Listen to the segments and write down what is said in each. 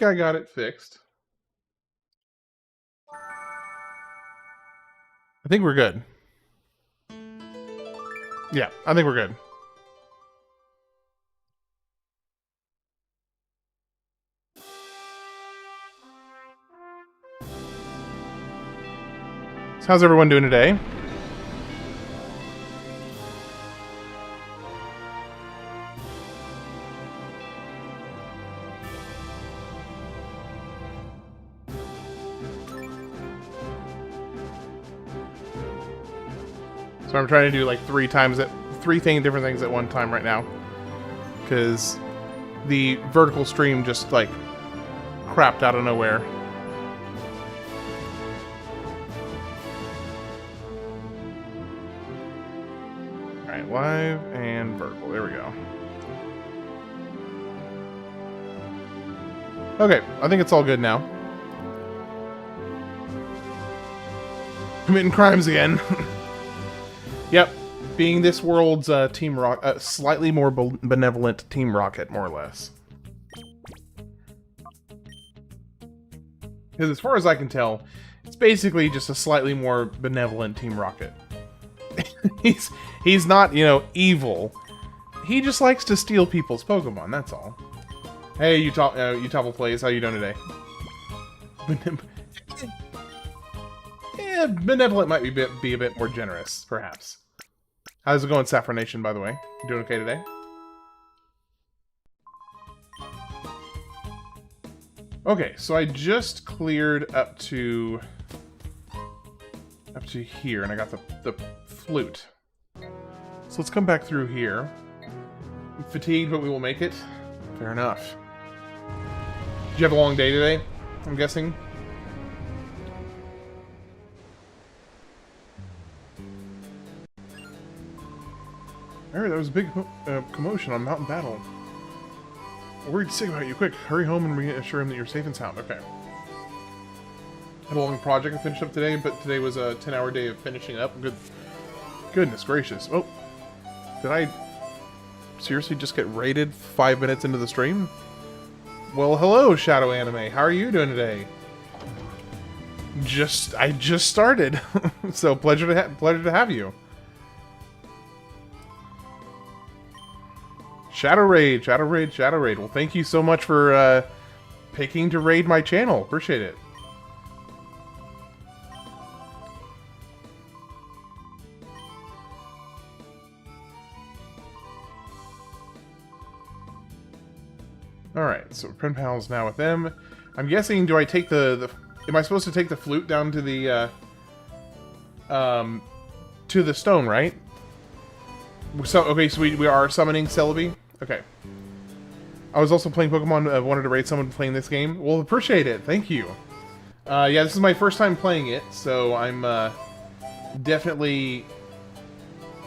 I got it fixed. I think we're good. Yeah, I think we're good. So how's everyone doing today? So I'm trying to do like three different things at one time right now, because the vertical stream just like crapped out of nowhere. All right, live and vertical. There we go. Okay, I think it's all good now. Committing crimes again. Yep, being this world's Team Rocket, slightly more benevolent Team Rocket, more or less. Because as far as I can tell, it's basically just a slightly more benevolent Team Rocket. he's not, you know, evil. He just likes to steal people's Pokemon. That's all. Hey, Utopia Plays, how you doing today? Yeah, benevolent might be a bit more generous, perhaps. How's it going, Saffron Nation, by the way? You doing okay today? Okay, so I just cleared up to here, and I got the flute. So let's come back through here. I'm fatigued, but we will make it. Fair enough. Did you have a long day today, I'm guessing? Alright, there was a big commotion on Mountain Battle. I'm worried sick about you. Quick, hurry home and reassure him that you're safe and sound. Okay. Had a long project to finish up today, but today was a 10-hour day of finishing up. Goodness gracious. Oh, did I seriously just get raided 5 minutes into the stream? Well, hello, Shadow Anime. How are you doing today? I just started, so pleasure to have you. Shadow Raid. Well, thank you so much for picking to raid my channel. Appreciate it. Alright, so Pen Pal's now with them. I'm guessing, do I take am I supposed to take the flute down to the stone, right? So, okay, so we are summoning Celebi? Okay. I was also playing Pokemon. I wanted to raid someone playing this game. Well, appreciate it. Thank you. Yeah, this is my first time playing it, so I'm definitely...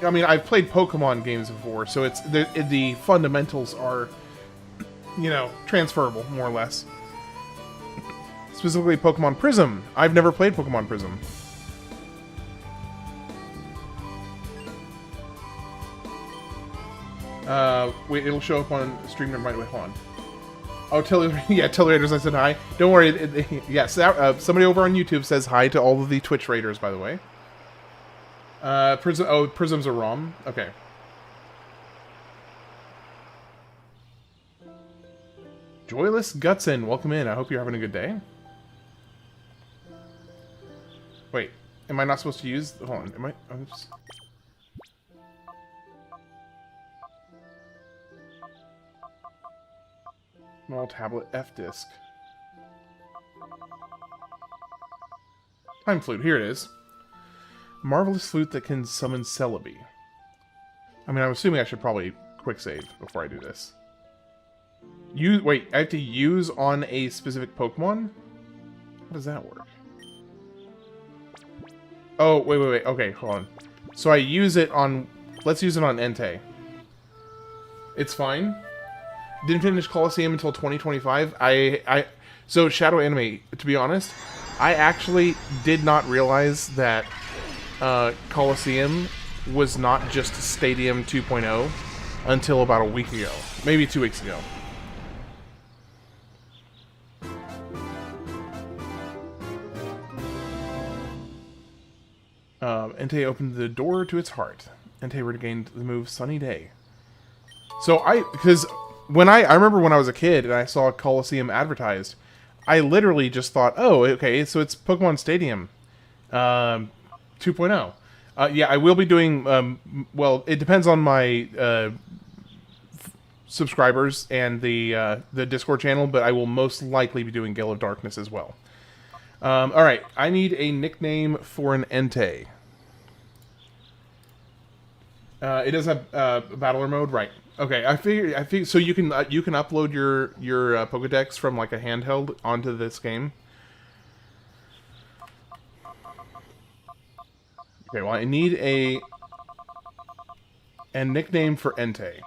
I mean, I've played Pokemon games before, so it's the fundamentals are, you know, transferable, more or less. Specifically Pokemon Prism. I've never played Pokemon Prism. Wait, it'll show up on stream. Never mind. Wait, hold on. Oh, tell the raiders I said hi. Don't worry. Yes, somebody over on YouTube says hi to all of the Twitch raiders, by the way. Prism's a ROM. Okay. Joyless Gutson, welcome in. I hope you're having a good day. Wait, am I not supposed to use... Hold on, am I... I'm just... Small tablet F-disc. Time flute, here it is. Marvelous flute that can summon Celebi. I mean, I'm assuming I should probably quick save before I do this. Wait, I have to use on a specific Pokemon? How does that work? Oh, wait. Okay, hold on. So I use it on... Let's use it on Entei. It's fine. Didn't finish Colosseum until 2025. So Shadow Anime, to be honest, I actually did not realize that Colosseum was not just Stadium 2.0 until about a week ago. Maybe 2 weeks ago. Entei opened the door to its heart. Entei regained the move Sunny Day. So because I remember when I was a kid and I saw Colosseum advertised, I literally just thought, oh, okay, so it's Pokemon Stadium 2.0. Yeah, I will be doing, well, it depends on my subscribers and the Discord channel, but I will most likely be doing Gale of Darkness as well. Alright, I need a nickname for an Entei. It does have battler mode, right? Okay, I figured. So you can upload your Pokédex from like a handheld onto this game. Okay, well I need a nickname for Entei.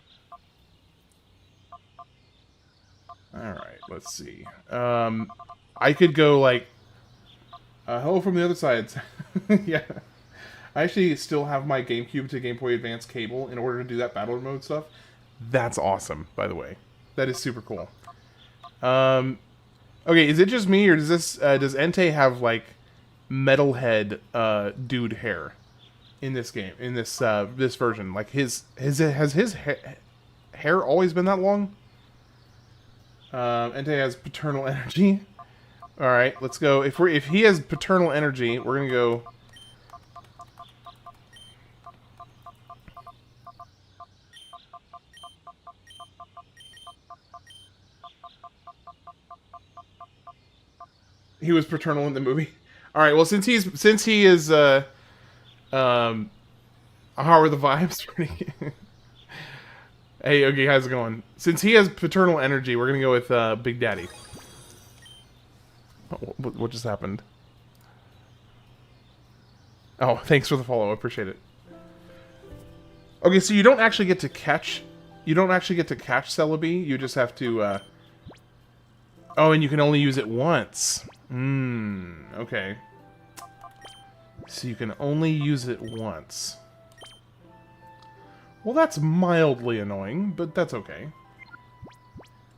All right, let's see. I could go like, hello from the other side. Yeah. I actually still have my GameCube to Game Boy Advance cable in order to do that battle mode stuff. That's awesome, by the way. That is super cool. Okay, is it just me, or does does Entei have like metalhead dude hair in this game, in this this version? Like has his hair always been that long? Entei has paternal energy. All right, let's go. If he has paternal energy, we're gonna go. He was paternal in the movie. All right. Well, since he is how are the vibes? Hey, Yogi, how's it going? Since he has paternal energy, we're gonna go with Big Daddy. Oh, what just happened? Oh, thanks for the follow. I appreciate it. Okay, so you don't actually get to catch. You don't actually get to catch Celebi. You just have to. Oh, and you can only use it once. Okay. So you can only use it once. Well, that's mildly annoying, but that's okay.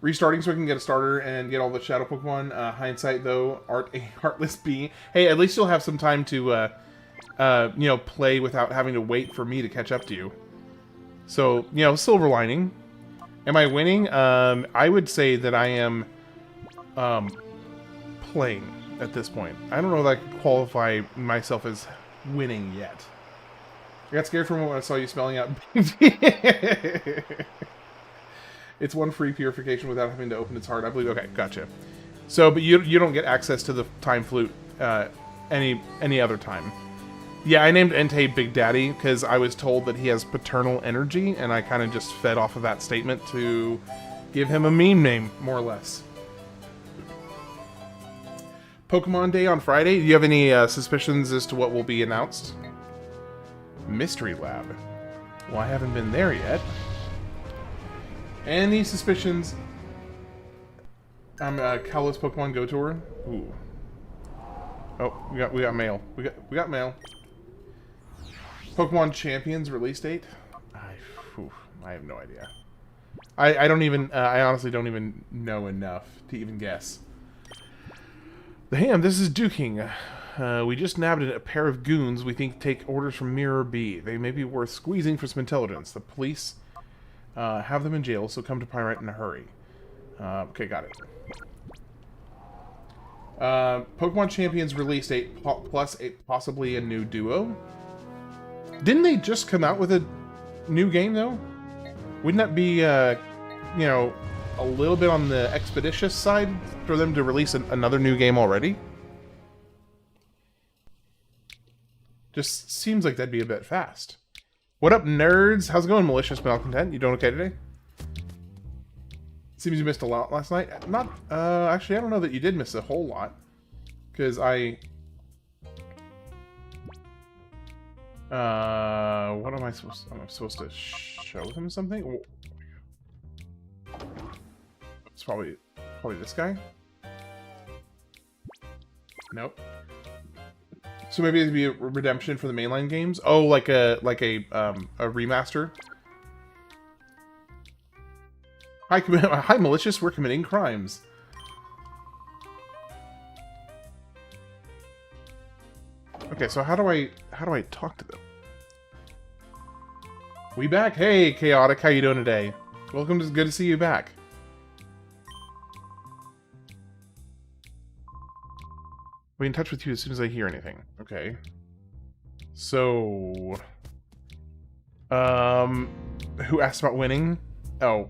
Restarting so I can get a starter and get all the Shadow Pokemon. Hindsight, though, art a heartless bee. Hey, at least you'll have some time to, you know, play without having to wait for me to catch up to you. So, you know, silver lining. Am I winning? I would say that I am, playing at this point. I don't know that I could qualify myself as winning yet. I got scared for a moment when I saw you smelling out. It's one free purification without having to open its heart, I believe. Okay, gotcha. So, but you don't get access to the time flute any other time. Yeah, I named Entei Big Daddy because I was told that he has paternal energy, and I kind of just fed off of that statement to give him a meme name, more or less. Pokemon Day on Friday. Do you have any suspicions as to what will be announced? Mystery Lab. Well, I haven't been there yet. Any suspicions? Kalos Pokemon Go Tour. Ooh. Oh, we got mail. We got mail. Pokemon Champions release date. I have no idea. I don't even. I honestly don't even know enough to even guess. Damn, this is Duking. We just nabbed a pair of goons we think take orders from Mirror B. They may be worth squeezing for some intelligence. The police have them in jail, so come to Pyrite in a hurry. Okay, got it. Pokemon Champions release date plus possibly a new duo. Didn't they just come out with a new game, though? Wouldn't that be, you know, a little bit on the expeditious side for them to release another new game already? Just seems like that'd be a bit fast. What up, nerds? How's it going, Malicious Malcontent? You doing okay today? Seems you missed a lot last night. Not, actually, I don't know that you did miss a whole lot. Because what am I supposed to... I'm supposed to show them something? It's probably this guy? Nope. So maybe it'd be a redemption for the mainline games? Oh, like a remaster? Hi, Malicious, we're committing crimes. Okay, so how do How do I talk to them? We back? Hey, Chaotic, how you doing today? Welcome, it's good to see you back. I'll be in touch with you as soon as I hear anything. Okay. So... who asked about winning? Oh.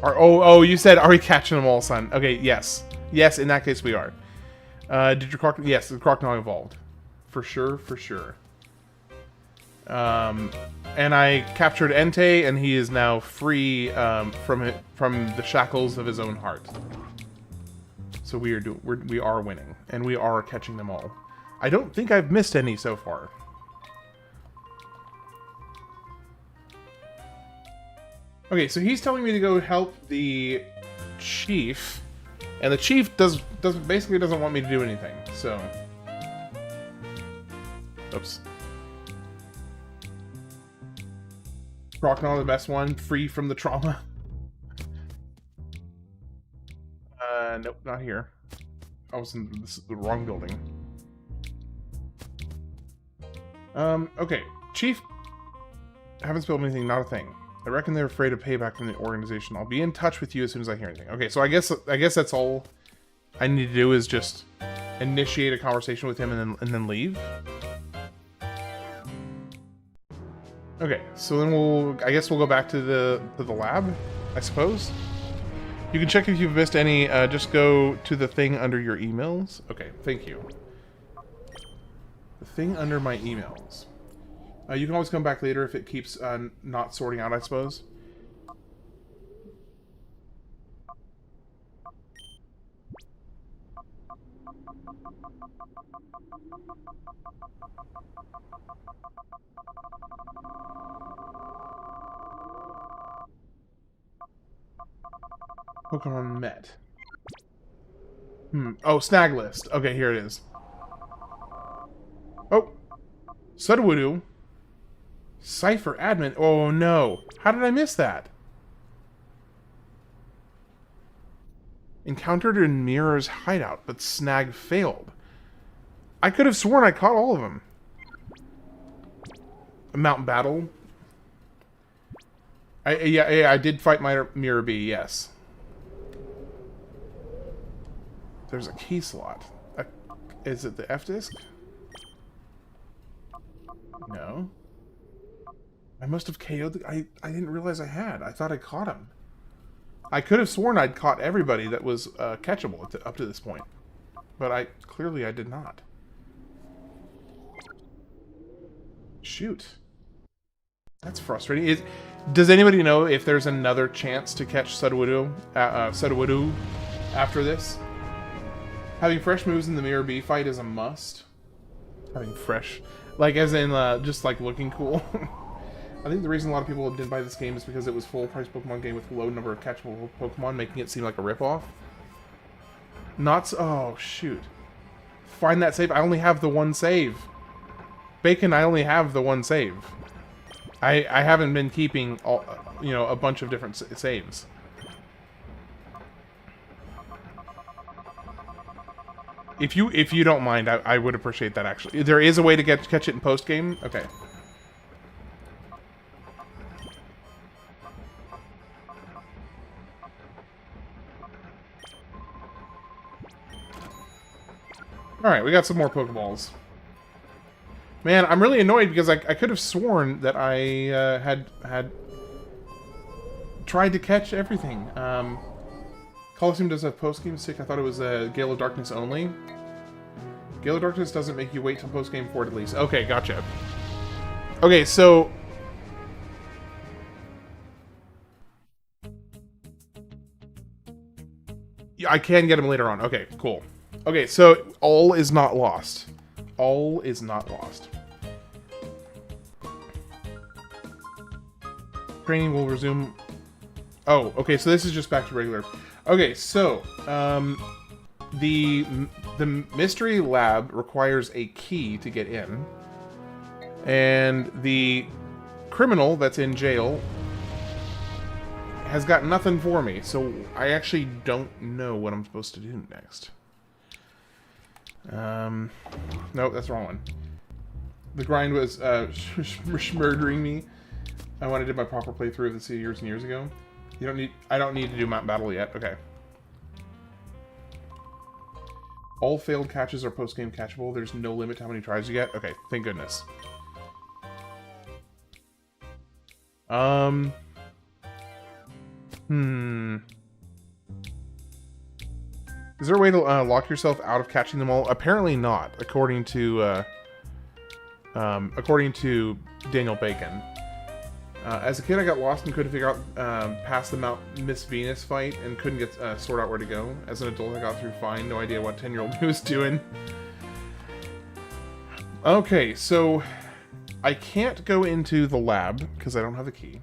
Oh, you said, are we catching them all, son? Okay, yes. Yes, in that case we are. Did your Croc... Yes, the Crocodile evolved. For sure, for sure. And I captured Entei, and he is now free from the shackles of his own heart. So we are winning, and we are catching them all. I don't think I've missed any so far. Okay, so he's telling me to go help the chief, and the chief basically doesn't want me to do anything. So, oops. Crocodile, the best one, free from the trauma. Nope, not here. I was in the wrong building. Okay. Chief, haven't spilled anything, not a thing. I reckon they're afraid of payback from the organization. I'll be in touch with you as soon as I hear anything. Okay, so I guess that's all I need to do is just initiate a conversation with him and then leave. Okay, so then I guess we'll go back to the lab, I suppose. You can check if you've missed any, just go to the thing under your emails. Okay, thank you. The thing under my emails. You can always come back later if it keeps not sorting out, I suppose. Pokemon met. Oh, snag list. Okay, here it is. Oh. Sudowoodo. Cypher admin. Oh no. How did I miss that? Encountered in Mirror's hideout, but snag failed. I could have sworn I caught all of them. A mountain battle. Yeah, I did fight my Mirror Bee, yes. There's a key slot. Is it the F disc? No. I must have KO'd the... I didn't realize I had. I thought I caught him. I could have sworn I'd caught everybody that was catchable up to this point. But clearly I did not. Shoot. That's frustrating. Does anybody know if there's another chance to catch Sudowoodo after this? Having fresh moves in the Mirror Bee fight is a must. Having fresh... Like, as in, just, like, looking cool. I think the reason a lot of people didn't buy this game is because it was full-price Pokemon game with a low number of catchable Pokemon, making it seem like a ripoff. Oh, shoot. Find that save. I only have the one save. Bacon, I only have the one save. I haven't been keeping, a bunch of different saves. If you don't mind, I would appreciate that, actually. There is a way to catch it in post-game? Okay. Alright, we got some more Pokeballs. Man, I'm really annoyed because I could have sworn that I had tried to catch everything. Colosseum does have post-game stick. I thought it was Gale of Darkness only. Gale of Darkness doesn't make you wait till post-game for it at least. Okay, gotcha. Okay, so... Yeah, I can get them later on. Okay, cool. Okay, so all is not lost. All is not lost. Training will resume... Oh, okay, so this is just back to regular... Okay, so, the mystery lab requires a key to get in, and the criminal that's in jail has got nothing for me, so I actually don't know what I'm supposed to do next. Nope, that's the wrong one. The grind was murdering me. When I did my proper playthrough of this years and years ago. I don't need to do Mountain Battle yet. Okay. All failed catches are post-game catchable. There's no limit to how many tries you get. Okay, thank goodness. Is there a way to lock yourself out of catching them all? Apparently not, according to Daniel Bacon. As a kid, I got lost and couldn't figure out past the Mount Miss Venus fight and couldn't get sort out where to go. As an adult, I got through fine. No idea what 10-year-old me was doing. Okay, so I can't go into the lab because I don't have the key.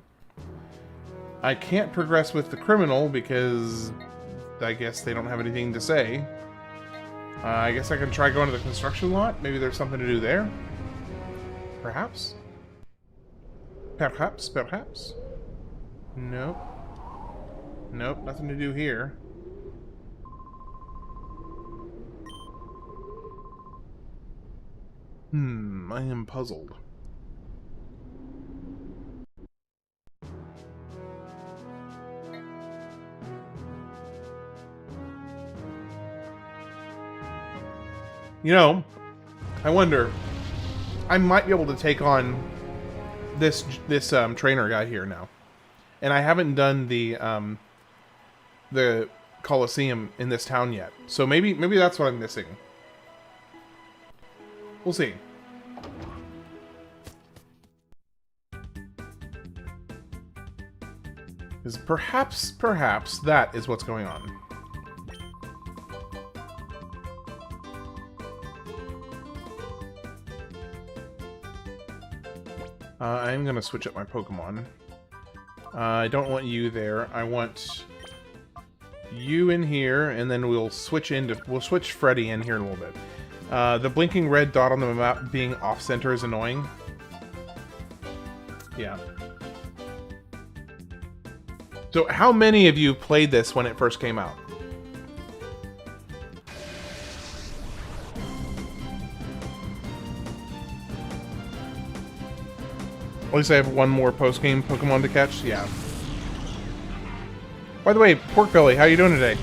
I can't progress with the criminal because I guess they don't have anything to say. I guess I can try going to the construction lot. Maybe there's something to do there. Perhaps? Perhaps? Perhaps? Nope. Nope, nothing to do here. I am puzzled. You know, I wonder, I might be able to take on this trainer guy here now. And I haven't done the Colosseum in this town yet. So maybe that's what I'm missing. We'll see. Because perhaps that is what's going on. I'm going to switch up my Pokemon. I don't want you there. I want you in here, and then we'll switch Freddy in here in a little bit. The blinking red dot on the map being off-center is annoying. Yeah. So how many of you played this when it first came out? At least I have one more post-game Pokemon to catch. Yeah. By the way, Pork Belly, how you doing today?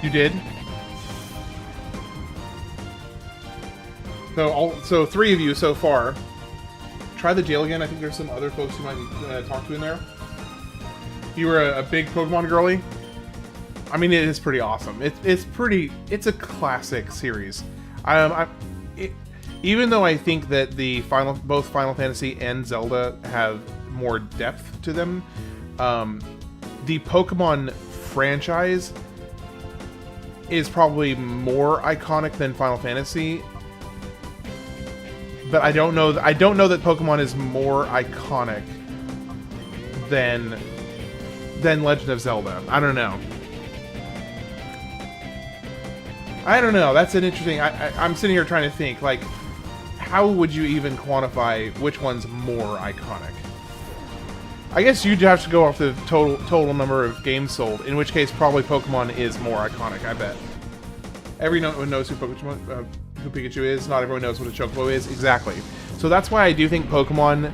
You did? So 3 of you so far. Try the jail again. I think there's some other folks you might talk to in there. You were a big Pokemon girly. I mean, it is pretty awesome. It's a classic series. Even though I think that both Final Fantasy and Zelda have more depth to them, the Pokemon franchise is probably more iconic than Final Fantasy. But I don't know that Pokemon is more iconic than Legend of Zelda. I don't know. That's an interesting... I'm sitting here trying to think, like, how would you even quantify which one's more iconic? I guess you'd have to go off the total number of games sold, in which case probably Pokemon is more iconic, I bet. Everyone knows who Pikachu is. Not everyone knows what a Chocobo is. Exactly. So that's why I do think Pokemon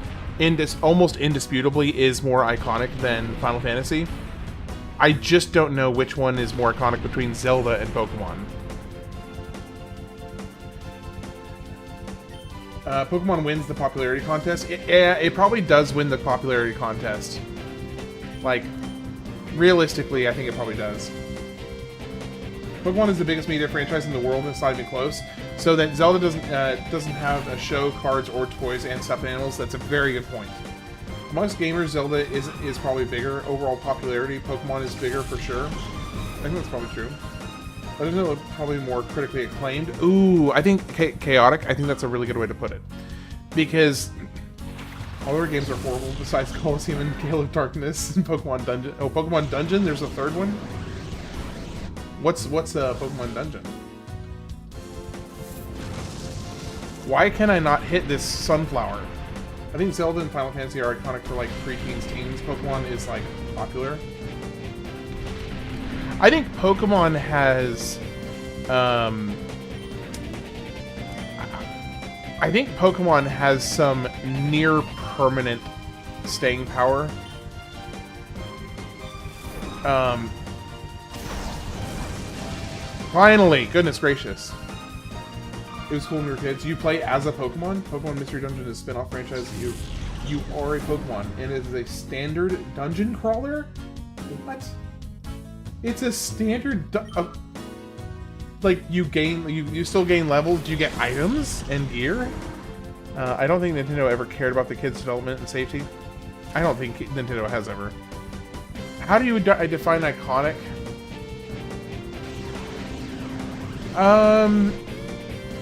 almost indisputably is more iconic than Final Fantasy. I just don't know which one is more iconic between Zelda and Pokemon. Pokemon wins the popularity contest. It probably does win the popularity contest. Like, realistically, I think it probably does. Pokemon is the biggest media franchise in the world, and it's not even close. So that Zelda doesn't have a show, cards, or toys and stuffed animals. That's a very good point. Amongst gamers, Zelda is probably bigger. Overall popularity, Pokemon is bigger for sure. I think that's probably true. But it's probably more critically acclaimed. Ooh, I think chaotic. I think that's a really good way to put it, because all their games are horrible besides Colosseum and Gale of Darkness and Pokemon Dungeon. Oh, Pokemon Dungeon. There's a third one. What's Pokemon Dungeon? Why can I not hit this sunflower? I think Zelda and Final Fantasy are iconic for like preteens, teens. Pokemon is like popular. I think Pokemon has, I think Pokemon has some near permanent staying power. Finally, goodness gracious. It was cool when we were kids. You play as a Pokemon. Pokemon Mystery Dungeon is a spin-off franchise. You are a Pokemon, and it is a standard dungeon crawler? What? It's a standard like you still gain levels, you get items and gear. I don't think Nintendo ever cared about the kids' development and safety. I don't think Nintendo has ever. How do you define iconic?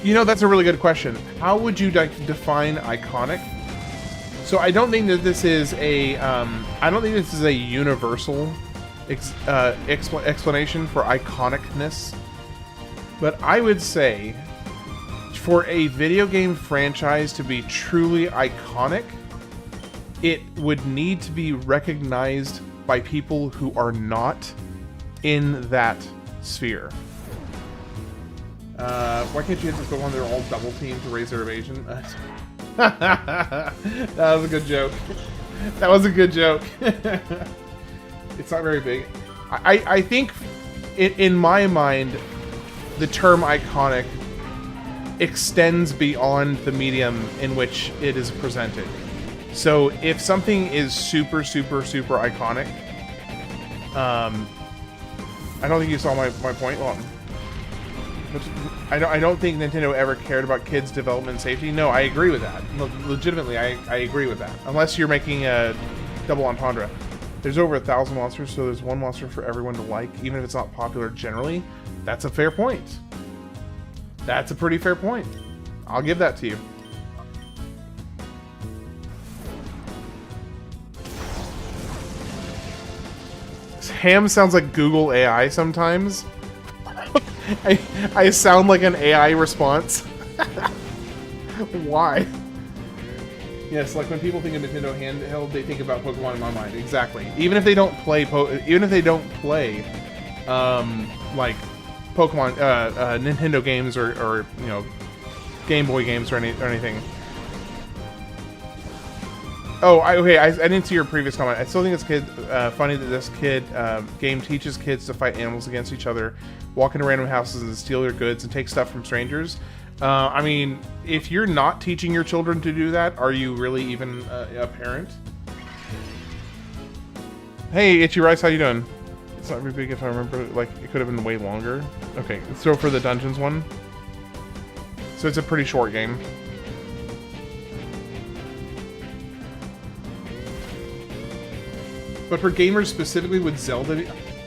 You know, that's a really good question. How would you define iconic? So I don't think that this is a I don't think this is a universal explanation for iconicness, but I would say for a video game franchise to be truly iconic, it would need to be recognized by people who are not in that sphere. Why can't you hit this one? They're all double teamed to raise their evasion. That was a good joke. That was a good joke. It's not very big. I think, in my mind, the term iconic extends beyond the medium in which it is presented. So if something is super, super, super iconic, I don't think you saw my point. Well, I don't think Nintendo ever cared about kids' development and safety. No, I agree with that. Legitimately, I agree with that. Unless you're making a double entendre. There's over 1,000 monsters, so there's one monster for everyone to like, even if it's not popular generally. That's a fair point. That's a pretty fair point. I'll give that to you. Ham sounds like Google AI sometimes. I sound like an AI response. Why? Yes, like when people think of Nintendo handheld, they think about Pokemon in my mind. Exactly. Even if they don't play, like Pokemon, Nintendo games or you know, Game Boy games or anything. Oh, okay. I didn't see your previous comment. I still think it's funny that this game teaches kids to fight animals against each other, walk into random houses and steal their goods and take stuff from strangers. I mean, if you're not teaching your children to do that, are you really even a parent? Hey, Itchy Rice, how you doing? It's not very big if I remember. Like, it could have been way longer. Okay, let's go for the dungeons one. So it's a pretty short game. But for gamers specifically with Zelda,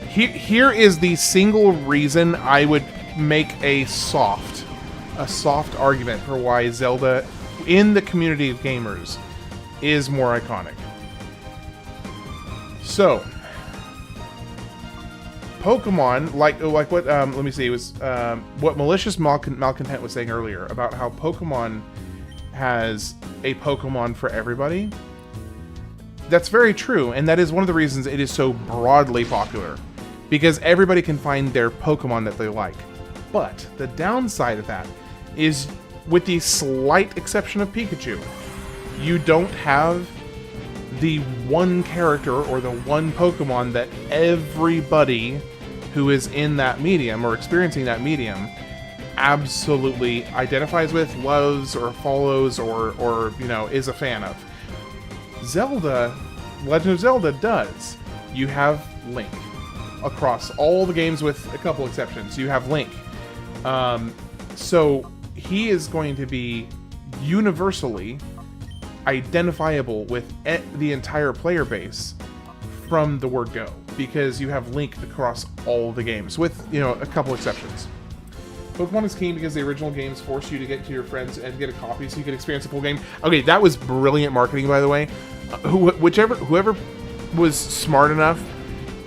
here is the single reason I would make a soft argument for why Zelda, in the community of gamers, is more iconic. So, Pokemon, like what, let me see, it was what Malicious Malcontent was saying earlier about how Pokemon has a Pokemon for everybody. That's very true, and that is one of the reasons it is so broadly popular, because everybody can find their Pokemon that they like. But the downside of that is, with the slight exception of Pikachu, you don't have the one character or the one Pokemon that everybody who is in that medium or experiencing that medium absolutely identifies with, loves, or follows, or you know, is a fan of. Zelda, Legend of Zelda does. You have Link. Across all the games with a couple exceptions, you have Link. So he is going to be universally identifiable with the entire player base from the word go, because you have Link across all the games, with, you know, a couple exceptions. Pokemon is keen because the original games forced you to get to your friends and get a copy so you could experience the full game. Okay, that was brilliant marketing, by the way. Whoever was smart enough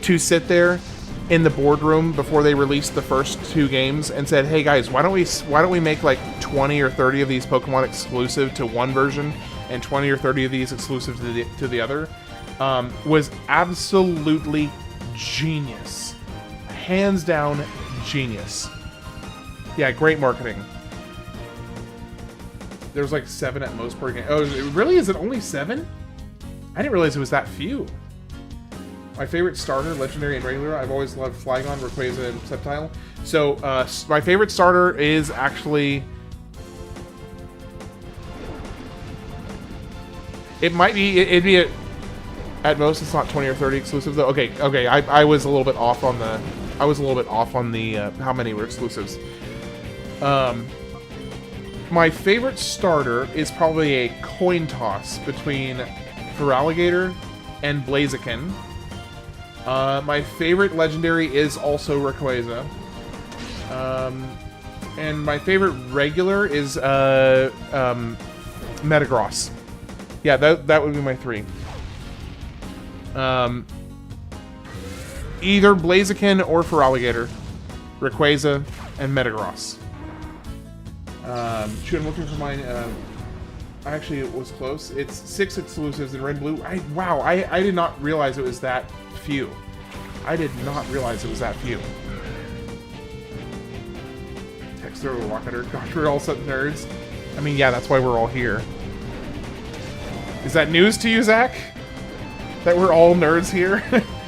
to sit there in the boardroom before they released the first 2 games and said, "Hey guys, why don't we make like 20 or 30 of these Pokemon exclusive to one version and 20 or 30 of these exclusive to the other?" Was absolutely genius. Hands down genius. Yeah, great marketing. There's like 7 at most per game. Oh, really? Is it only 7? I didn't realize it was that few. My favorite starter, legendary and regular, I've always loved Flygon, Rayquaza, and Sceptile. So, my favorite starter is actually... It'd be at most, it's not 20 or 30 exclusives though. Okay, I was a little bit off on the... how many were exclusives. My favorite starter is probably a coin toss between Feraligatr and Blaziken. My favorite legendary is also Rayquaza. And my favorite regular is Metagross. Yeah, that would be my 3. Either Blaziken or Feraligatr, Rayquaza, and Metagross. Shoot, I'm looking for mine. Actually, it was close. It's 6 exclusives in red and blue. Wow, I did not realize it was that few. I did not realize it was that few. Texter will walk at her. Gosh, we're all such nerds. I mean, yeah, that's why we're all here. Is that news to you, Zach? That we're all nerds here?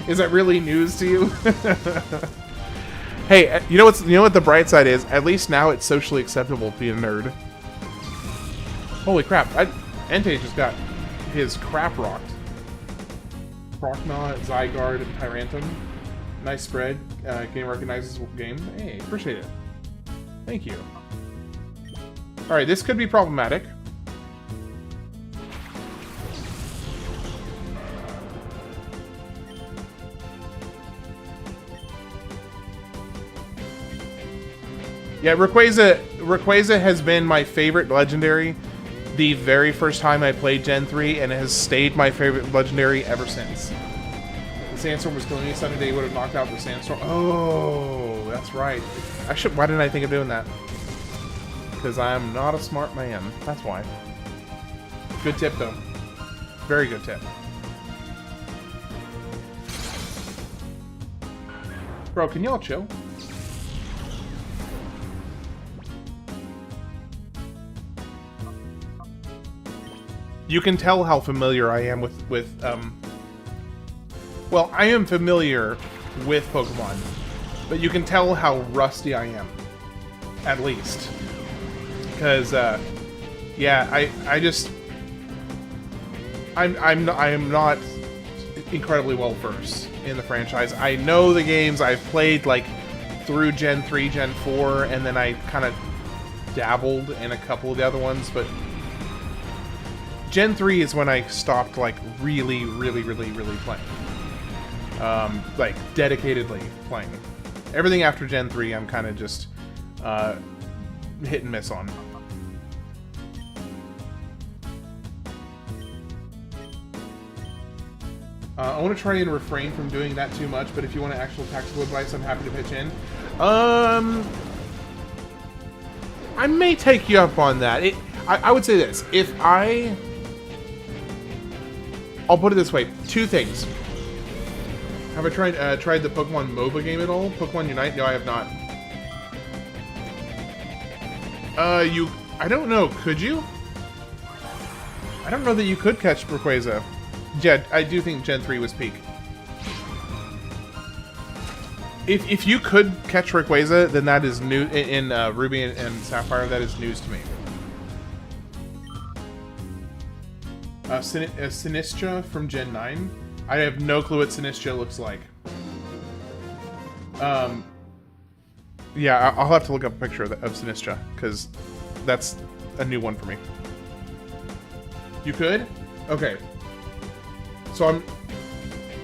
Is that really news to you? Hey, you know what the bright side is? At least now it's socially acceptable to be a nerd. Holy crap! Entei just got his crap rocked. Croconaw, Zygarde, and Tyrantum. Nice spread. Game recognizes game. Hey, appreciate it. Thank you. Alright, this could be problematic. Yeah, Rayquaza has been my favorite legendary the very first time I played Gen 3, and it has stayed my favorite legendary ever since. The Sandstorm was killing me. Sunday would have knocked out the Sandstorm. Oh, that's right. Why didn't I think of doing that? Because I'm not a smart man. That's why. Good tip, though. Very good tip. Bro, can y'all chill? You can tell how familiar I am with well, I am familiar with Pokemon, but you can tell how rusty I am, at least. Because, yeah, I'm not incredibly well versed in the franchise. I know the games. I've played like through Gen 3, Gen 4, and then I kind of dabbled in a couple of the other ones, but Gen 3 is when I stopped, like, really playing. Like, dedicatedly playing. Everything after Gen 3, I'm kind of just, hit and miss on. I want to try and refrain from doing that too much, but if you want actual tactical advice, I'm happy to pitch in. I may take you up on that. I would say this. I'll put it this way. 2 things. Have I tried the Pokemon MOBA game at all? Pokemon Unite? No, I have not. I don't know. Could you? I don't know that you could catch Rayquaza. Yeah, I do think Gen 3 was peak. If you could catch Rayquaza, then that is new in Ruby and Sapphire. That is news to me. Sinistra from Gen 9. I have no clue what Sinistra looks like. Yeah, I'll have to look up a picture of Sinistra, because that's a new one for me. You could? Okay. So I'm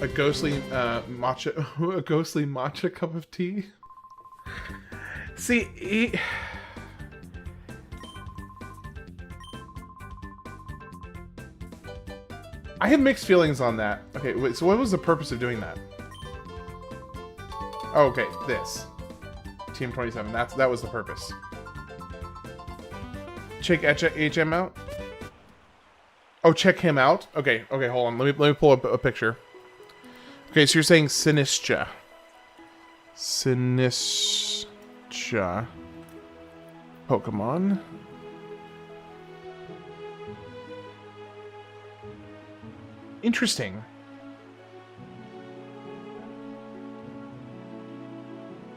a ghostly matcha, a ghostly matcha cup of tea. See, I have mixed feelings on that. Okay, wait, so what was the purpose of doing that? Oh, okay, this. Team 27. That was the purpose. Check HM out. Oh, check him out. Okay, hold on. Let me pull up a picture. Okay, so you're saying Sinistra. Sinistra Pokemon. Interesting.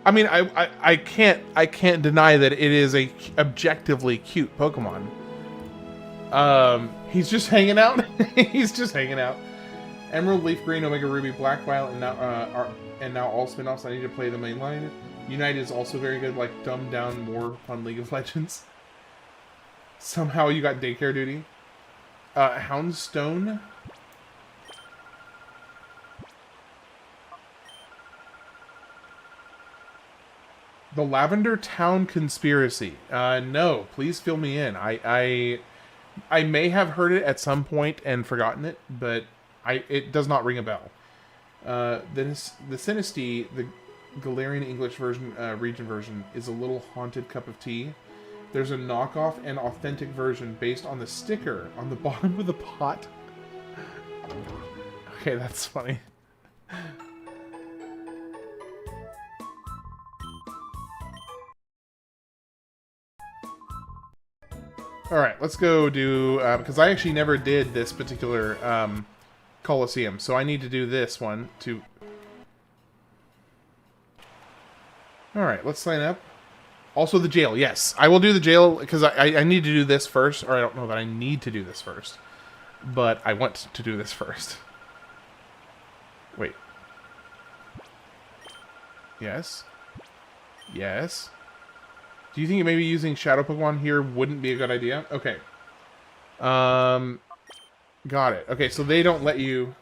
I mean, I can't deny that it is a objectively cute Pokemon. He's just hanging out. He's just hanging out. Emerald, Leaf Green, Omega Ruby, Black Violet, and now all spin-offs. I need to play the main line. Unite is also very good, like dumbed down, more fun League of Legends. Somehow you got daycare duty. Houndstone. The Lavender Town Conspiracy. No, please fill me in. I may have heard it at some point and forgotten it, but it does not ring a bell. The Sinistea, the Galarian English version, region version, is a little haunted cup of tea. There's a knockoff and authentic version based on the sticker on the bottom of the pot. Okay, that's funny. Alright, let's go do... because I actually never did this particular Colosseum, so I need to do this one to... Alright, let's sign up. Also the jail, yes. I will do the jail, because I need to do this first, or I don't know that I need to do this first. But I want to do this first. Wait. Yes. Yes. Do you think maybe using Shadow Pokemon here wouldn't be a good idea? Okay. Got it. Okay, so they don't let you...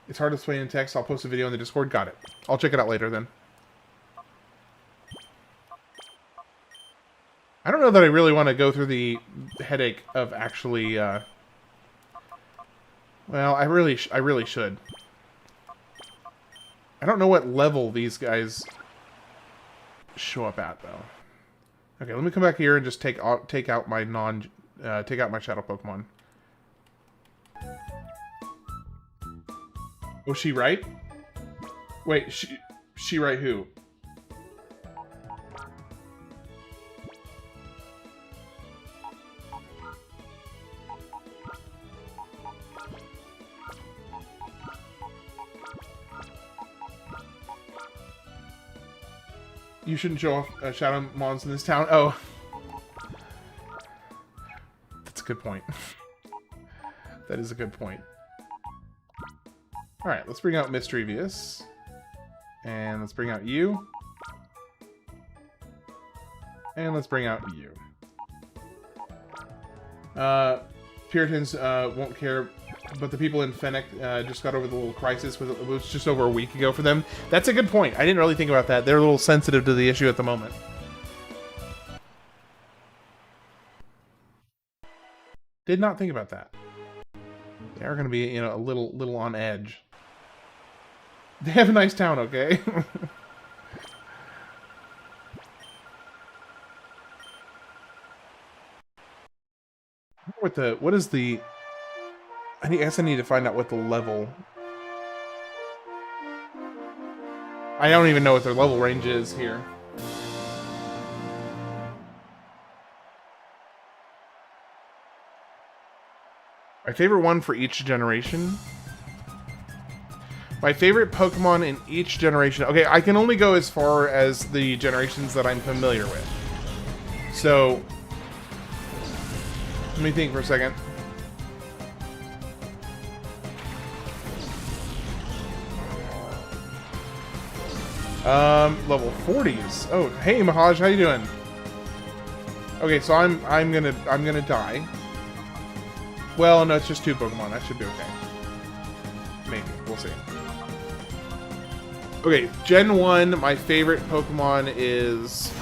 It's hard to explain in text. I'll post a video in the Discord. Got it. I'll check it out later then. I don't know that I really want to go through the headache of actually... Well, I really should. I don't know what level these guys show up at, though. Okay, let me come back here and just take out my Shadow Pokemon. Was she right? Wait, she right who? You shouldn't show off Shadow Mons in this town. Oh. That's a good point. That is a good point. Alright, let's bring out Mischievous. And let's bring out you. And let's bring out you. Puritans won't care, but the people in Fennec just got over the little crisis. It was just over a week ago for them. That's a good point. I didn't really think about that. They're a little sensitive to the issue at the moment. Did not think about that. They are going to be, you know, a little on edge. They have a nice town, okay? What is the... I guess I need to find out what the level... I don't even know what their level range is here. My favorite one for each generation. My favorite Pokemon in each generation. Okay, I can only go as far as the generations that I'm familiar with. So, let me think for a second. Level 40s. Oh, hey Mahaj, how you doing? Okay, so I'm gonna die. Well, no, it's just 2 Pokemon. That should be okay. Maybe. We'll see. Okay, Gen 1, my favorite Pokemon is...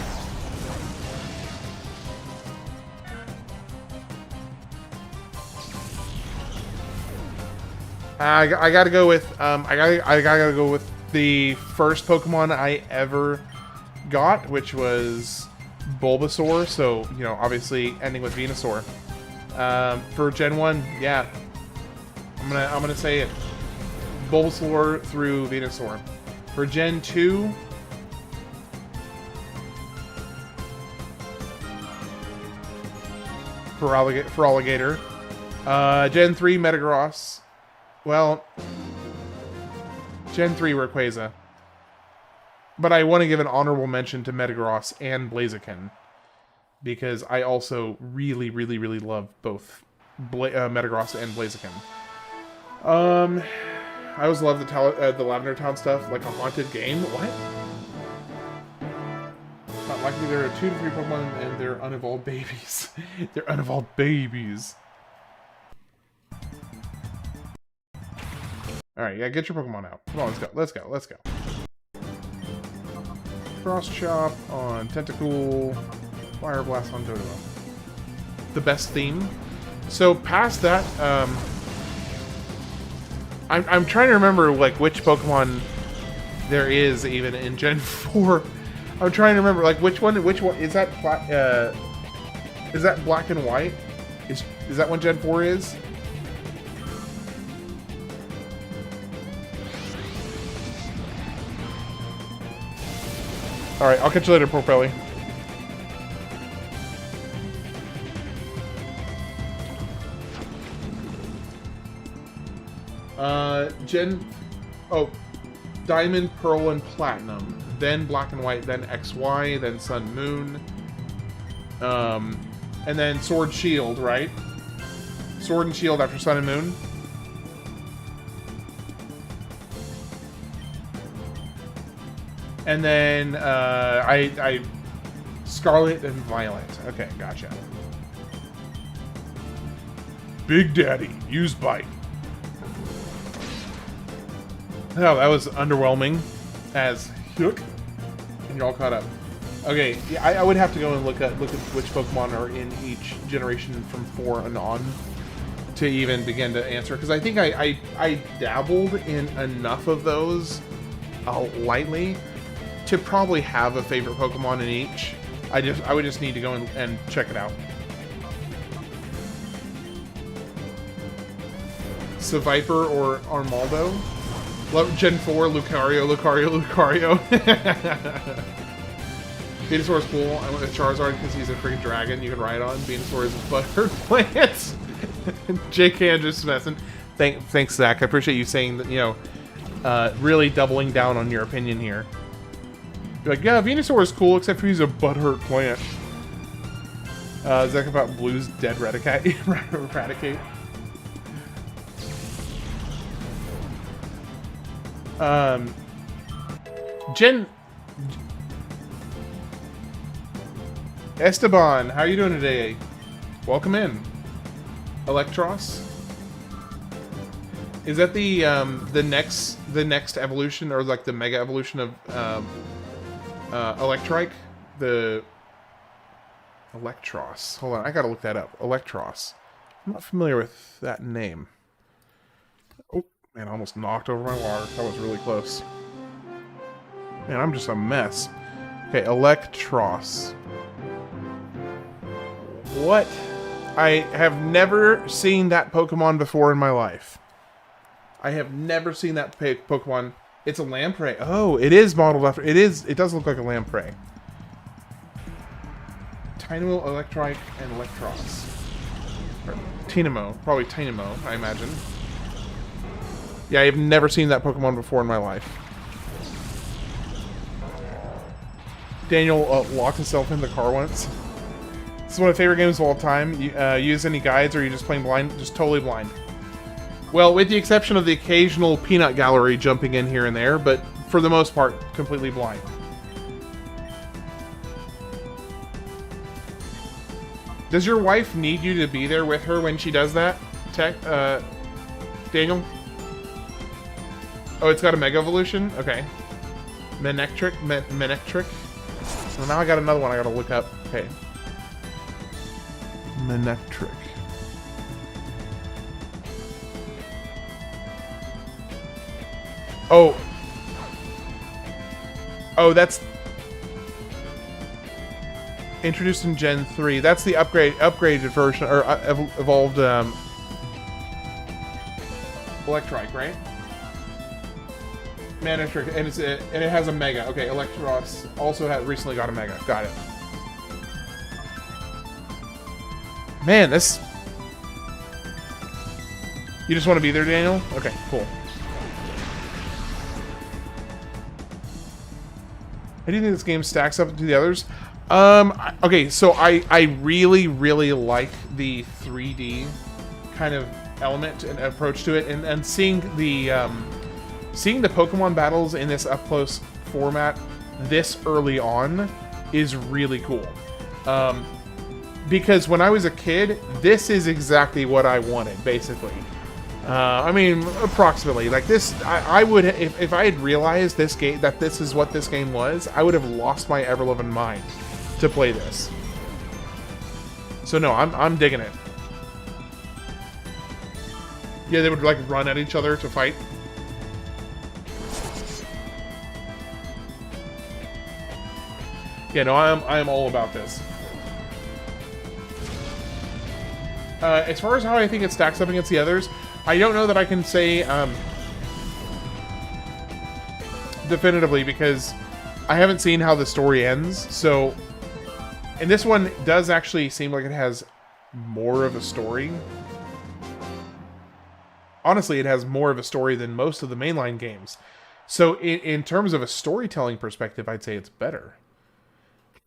I gotta go with, I gotta go with the first Pokemon I ever got, which was Bulbasaur. So, you know, obviously ending with Venusaur. For Gen 1, yeah. I'm gonna say it. Bulbasaur through Venusaur. For Gen 2, for Alligator. Gen 3, Metagross. Well, Gen 3, Rayquaza. But I want to give an honorable mention to Metagross and Blaziken, because I also really, really, really love both Metagross and Blaziken. I always love the Lavender Town stuff, like a haunted game. What? Not likely there are 2 to 3 Pokemon and they're unevolved babies. They're unevolved babies. Alright, yeah, get your Pokemon out. Come on, let's go, let's go, let's go. Frost Chop on Tentacool. Fire Blast on Dodo. The best theme. So past that, I'm trying to remember like which Pokemon there is even in Gen 4. I'm trying to remember like which one is that? Is that Black and White? Is that what Gen 4 is? All right, I'll catch you later, poor Pelly. Diamond, Pearl, and Platinum. Then Black and White, then XY, then Sun, Moon. And then Sword, Shield, right? Sword and Shield after Sun and Moon. And then, Scarlet and Violet. Okay, gotcha. Big Daddy, use Bite. Oh, that was underwhelming as heck. And you're all caught up. Okay, yeah, I would have to go and look at which Pokemon are in each generation from 4 and on to even begin to answer. Because I think I dabbled in enough of those lightly to probably have a favorite Pokemon in each. I would just need to go and check it out. Seviper or Armaldo. Gen 4, Lucario. Venusaur is cool. I went with Charizard because he's a freaking dragon you can ride on. Venusaur is a butthurt plant. JK Andrews Smithson. Thanks, Zach. I appreciate you saying that, you know, really doubling down on your opinion here. You're like, yeah, Venusaur is cool, except for he's a butthurt plant. Zach about Blue's dead Raticate. Esteban, how are you doing today? Welcome in. Electros. Is that the next evolution, or like the mega evolution of Electrike? The Electros. Hold on, I gotta look that up. Electros. I'm not familiar with that name. Oh man, I almost knocked over my water. That was really close. Man, I'm just a mess. Okay, Electros. What? I have never seen that Pokemon before in my life. I have never seen that Pokemon. It's a Lamprey. Oh, it is modeled after. It does look like a Lamprey. Tynamo, Electrike, and Electros. Or Tynamo. Probably Tynamo, I imagine. Yeah, I've never seen that Pokemon before in my life. Daniel locked himself in the car once. This is one of my favorite games of all time. You use any guides, or are you just playing blind? Just totally blind. Well, with the exception of the occasional peanut gallery jumping in here and there, but for the most part, completely blind. Does your wife need you to be there with her when she does that, Daniel? Oh, it's got a Mega Evolution? Okay. Manectric. So now I got another one I gotta look up. Okay. Manectric. Oh. Oh, that's introduced in Gen 3. That's the upgraded version, or evolved Electrike, right? Manectric, and it has a Mega. Okay, Electros also recently got a Mega. Got it. Man, this... You just want to be there, Daniel? Okay, cool. How do you think this game stacks up to the others? Okay, so I really, really like the 3D kind of element and approach to it, and seeing the Pokemon battles in this up close format this early on is really cool. Because when I was a kid, this is exactly what I wanted, basically. I mean, approximately. Like this, I would, if I had realized this game, that this is what this game was, I would have lost my ever-loving mind to play this. So no, I'm digging it. Yeah, they would like run at each other to fight. Yeah, no, I am all about this. As far as how I think it stacks up against the others, I don't know that I can say definitively, because I haven't seen how the story ends. So, and this one does actually seem like it has more of a story. Honestly, it has more of a story than most of the mainline games. So, in terms of a storytelling perspective, I'd say it's better.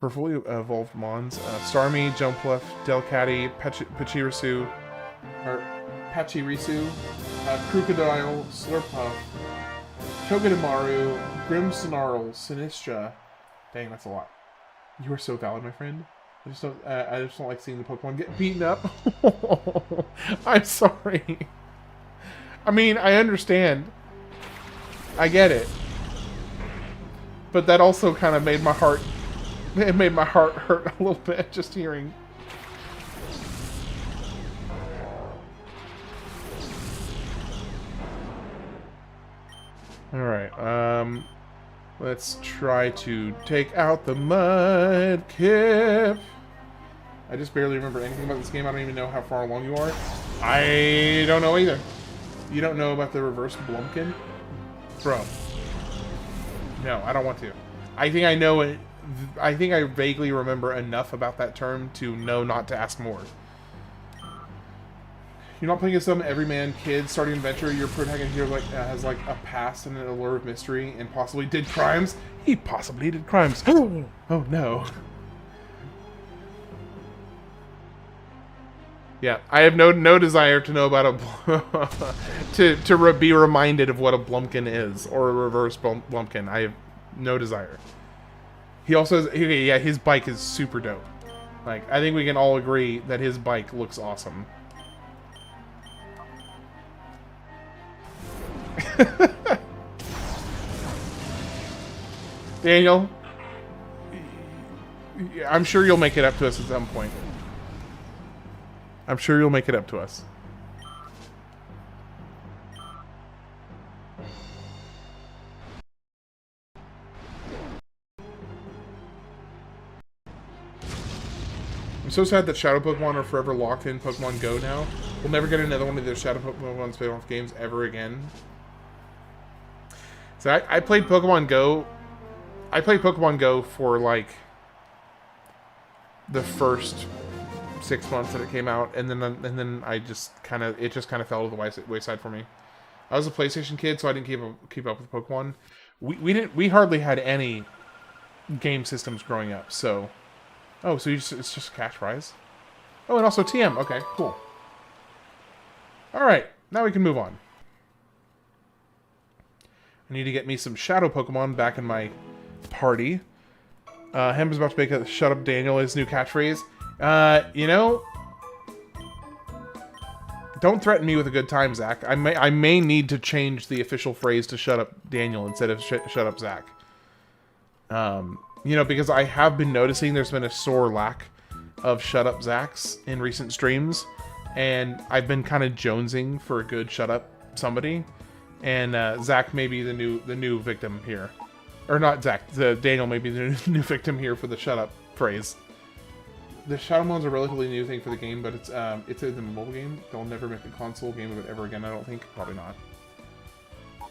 For fully evolved Mons, Starmie, Jumpluff, Delcatty, Pachirisu, Crocodile, Slurpuff, Togedemaru, Grimmsnarl, Sinistra. Dang, that's a lot. You are so valid, my friend. I just don't like seeing the Pokemon get beaten up. I'm sorry. I mean, I understand. I get it. But that also kind of made my heart... It made my heart hurt a little bit just hearing. Alright, let's try to take out the Mudkip. I just barely remember anything about this game. I don't even know how far along you are. I don't know either. You don't know about the reverse Blumpkin? Bro. No, I don't want to. I think I know it. I think I vaguely remember enough about that term to know not to ask more. You're not playing as some everyman kid starting an adventure. Your protagonist here has like a past and an allure of mystery and possibly did crimes. He possibly did crimes. Oh no. Yeah, I have no desire to know about to be reminded of what a Blumpkin is or a reverse Blumpkin. I have no desire. He also has, yeah, his bike is super dope. Like, I think we can all agree that his bike looks awesome. Daniel, I'm sure you'll make it up to us at some point. I'm sure you'll make it up to us. I'm so sad that Shadow Pokemon are forever locked in Pokemon Go now. We'll never get another one of their Shadow Pokemon spin-off games ever again. So I played Pokemon Go. I played Pokemon Go for like the first 6 months that it came out, and then it just kind of fell to the wayside for me. I was a PlayStation kid, so I didn't keep up with Pokemon. We hardly had any game systems growing up, so. Oh, so it's just cash prize? Oh, and also TM. Okay, cool. Alright, now we can move on. I need to get me some Shadow Pokemon back in my party. Hem is about to make a Shut Up Daniel his new catchphrase. You know... Don't threaten me with a good time, Zach. I may need to change the official phrase to Shut Up Daniel instead of Shut Up Zach. You know, because I have been noticing there's been a sore lack of Shut Up Zachs in recent streams, and I've been kind of jonesing for a good Shut Up somebody, and Zach may be the new victim here. Or not Zach, Daniel may be the new victim here for the shut up phrase. The Shadowmon's a relatively new thing for the game, but it's a mobile game. They'll never make a console game of it ever again, I don't think. Probably not.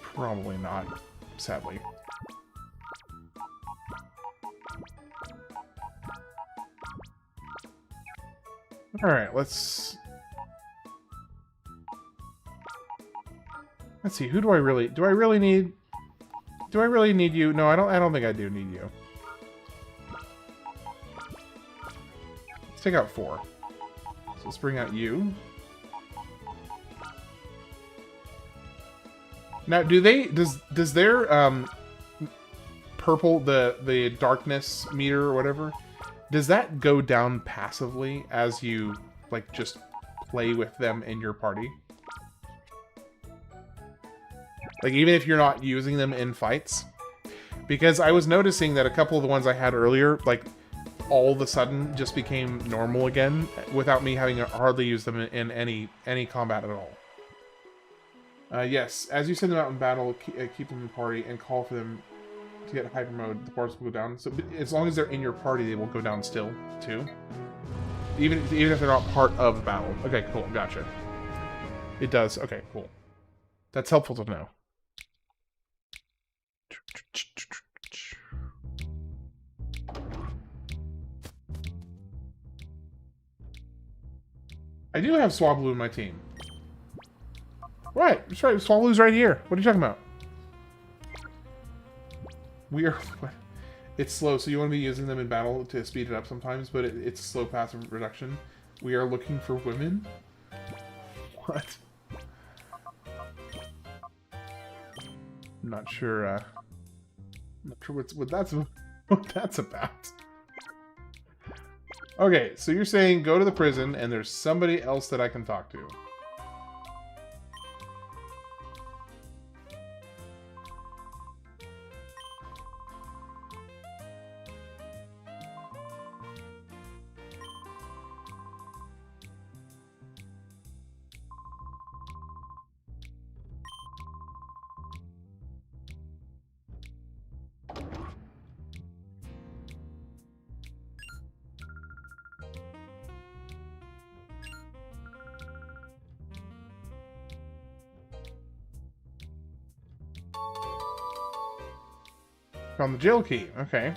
Probably not, sadly. Alright, let's see, who do I really need you? No, I don't think I do need you. Let's take out 4. So let's bring out you. Now, does their purple, the darkness meter or whatever, does that go down passively as you like just play with them in your party? Like even if you're not using them in fights? Because I was noticing that a couple of the ones I had earlier, like all of a sudden just became normal again without me having to hardly use them in any combat at all. Yes, as you send them out in battle, keep them in party and call for them to get hyper mode. The bars will go down. So as long as they're in your party, they will go down still too. Even if they're not part of the battle. Okay, cool, gotcha. It does. Okay, cool. That's helpful to know. I do have Swablu in my team. Right, that's right. Swablu's right here. What are you talking about? We are... It's slow, so you want to be using them in battle to speed it up sometimes, but it's slow passive reduction. We are looking for women? What? I'm not sure what that's about. Okay, so you're saying go to the prison and there's somebody else that I can talk to. Found the jail key. Okay.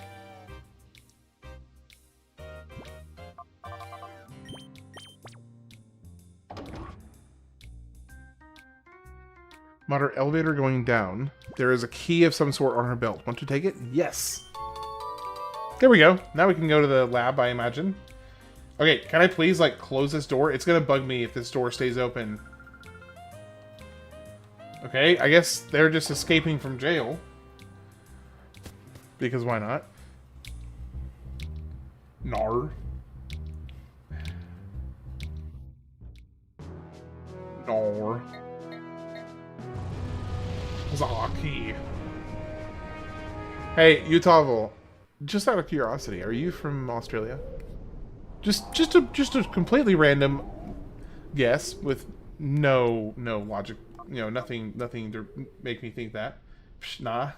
Moderate elevator going down. There is a key of some sort on her belt. Want to take it? Yes. There we go. Now we can go to the lab, I imagine. Okay, can I please, like, close this door? It's gonna bug me if this door stays open. Okay, I guess they're just escaping from jail. Because why not? Nar. Nar. Zaki. Hey, Utahville. Just out of curiosity, are you from Australia? Just a completely random guess with no logic, you know, nothing to make me think that. Psh, nah.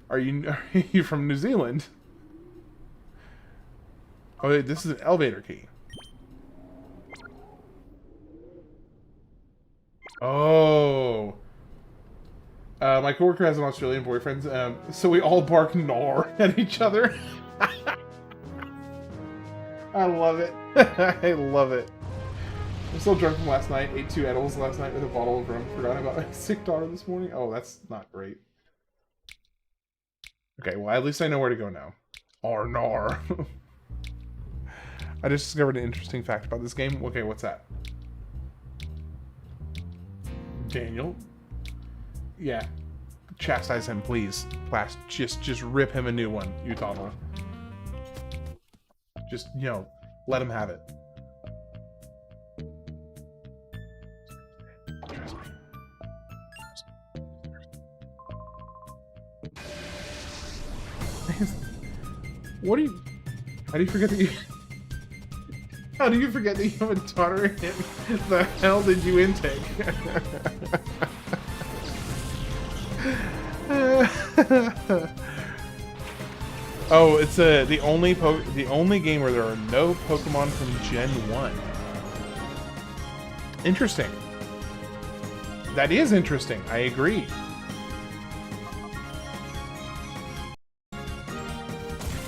Are you from New Zealand? Oh, wait, this is an elevator key. Oh. My coworker has an Australian boyfriend, so we all bark "gnar" at each other. I love it. I love it. I'm still drunk from last night. Ate 2 edibles last night with a bottle of rum. Forgot about my sick daughter this morning. Oh, that's not great. Okay, well, at least I know where to go now. Arnar. I just discovered an interesting fact about this game. Okay, what's that? Daniel? Yeah. Chastise him, please. Just rip him a new one, Utah. Just, you know, let him have it. Trust me. What do you... How do you forget that you... How do you forget that you have a daughter in? The hell did you intake? Oh, it's the only game where there are no Pokemon from Gen 1. Interesting. That is interesting. I agree.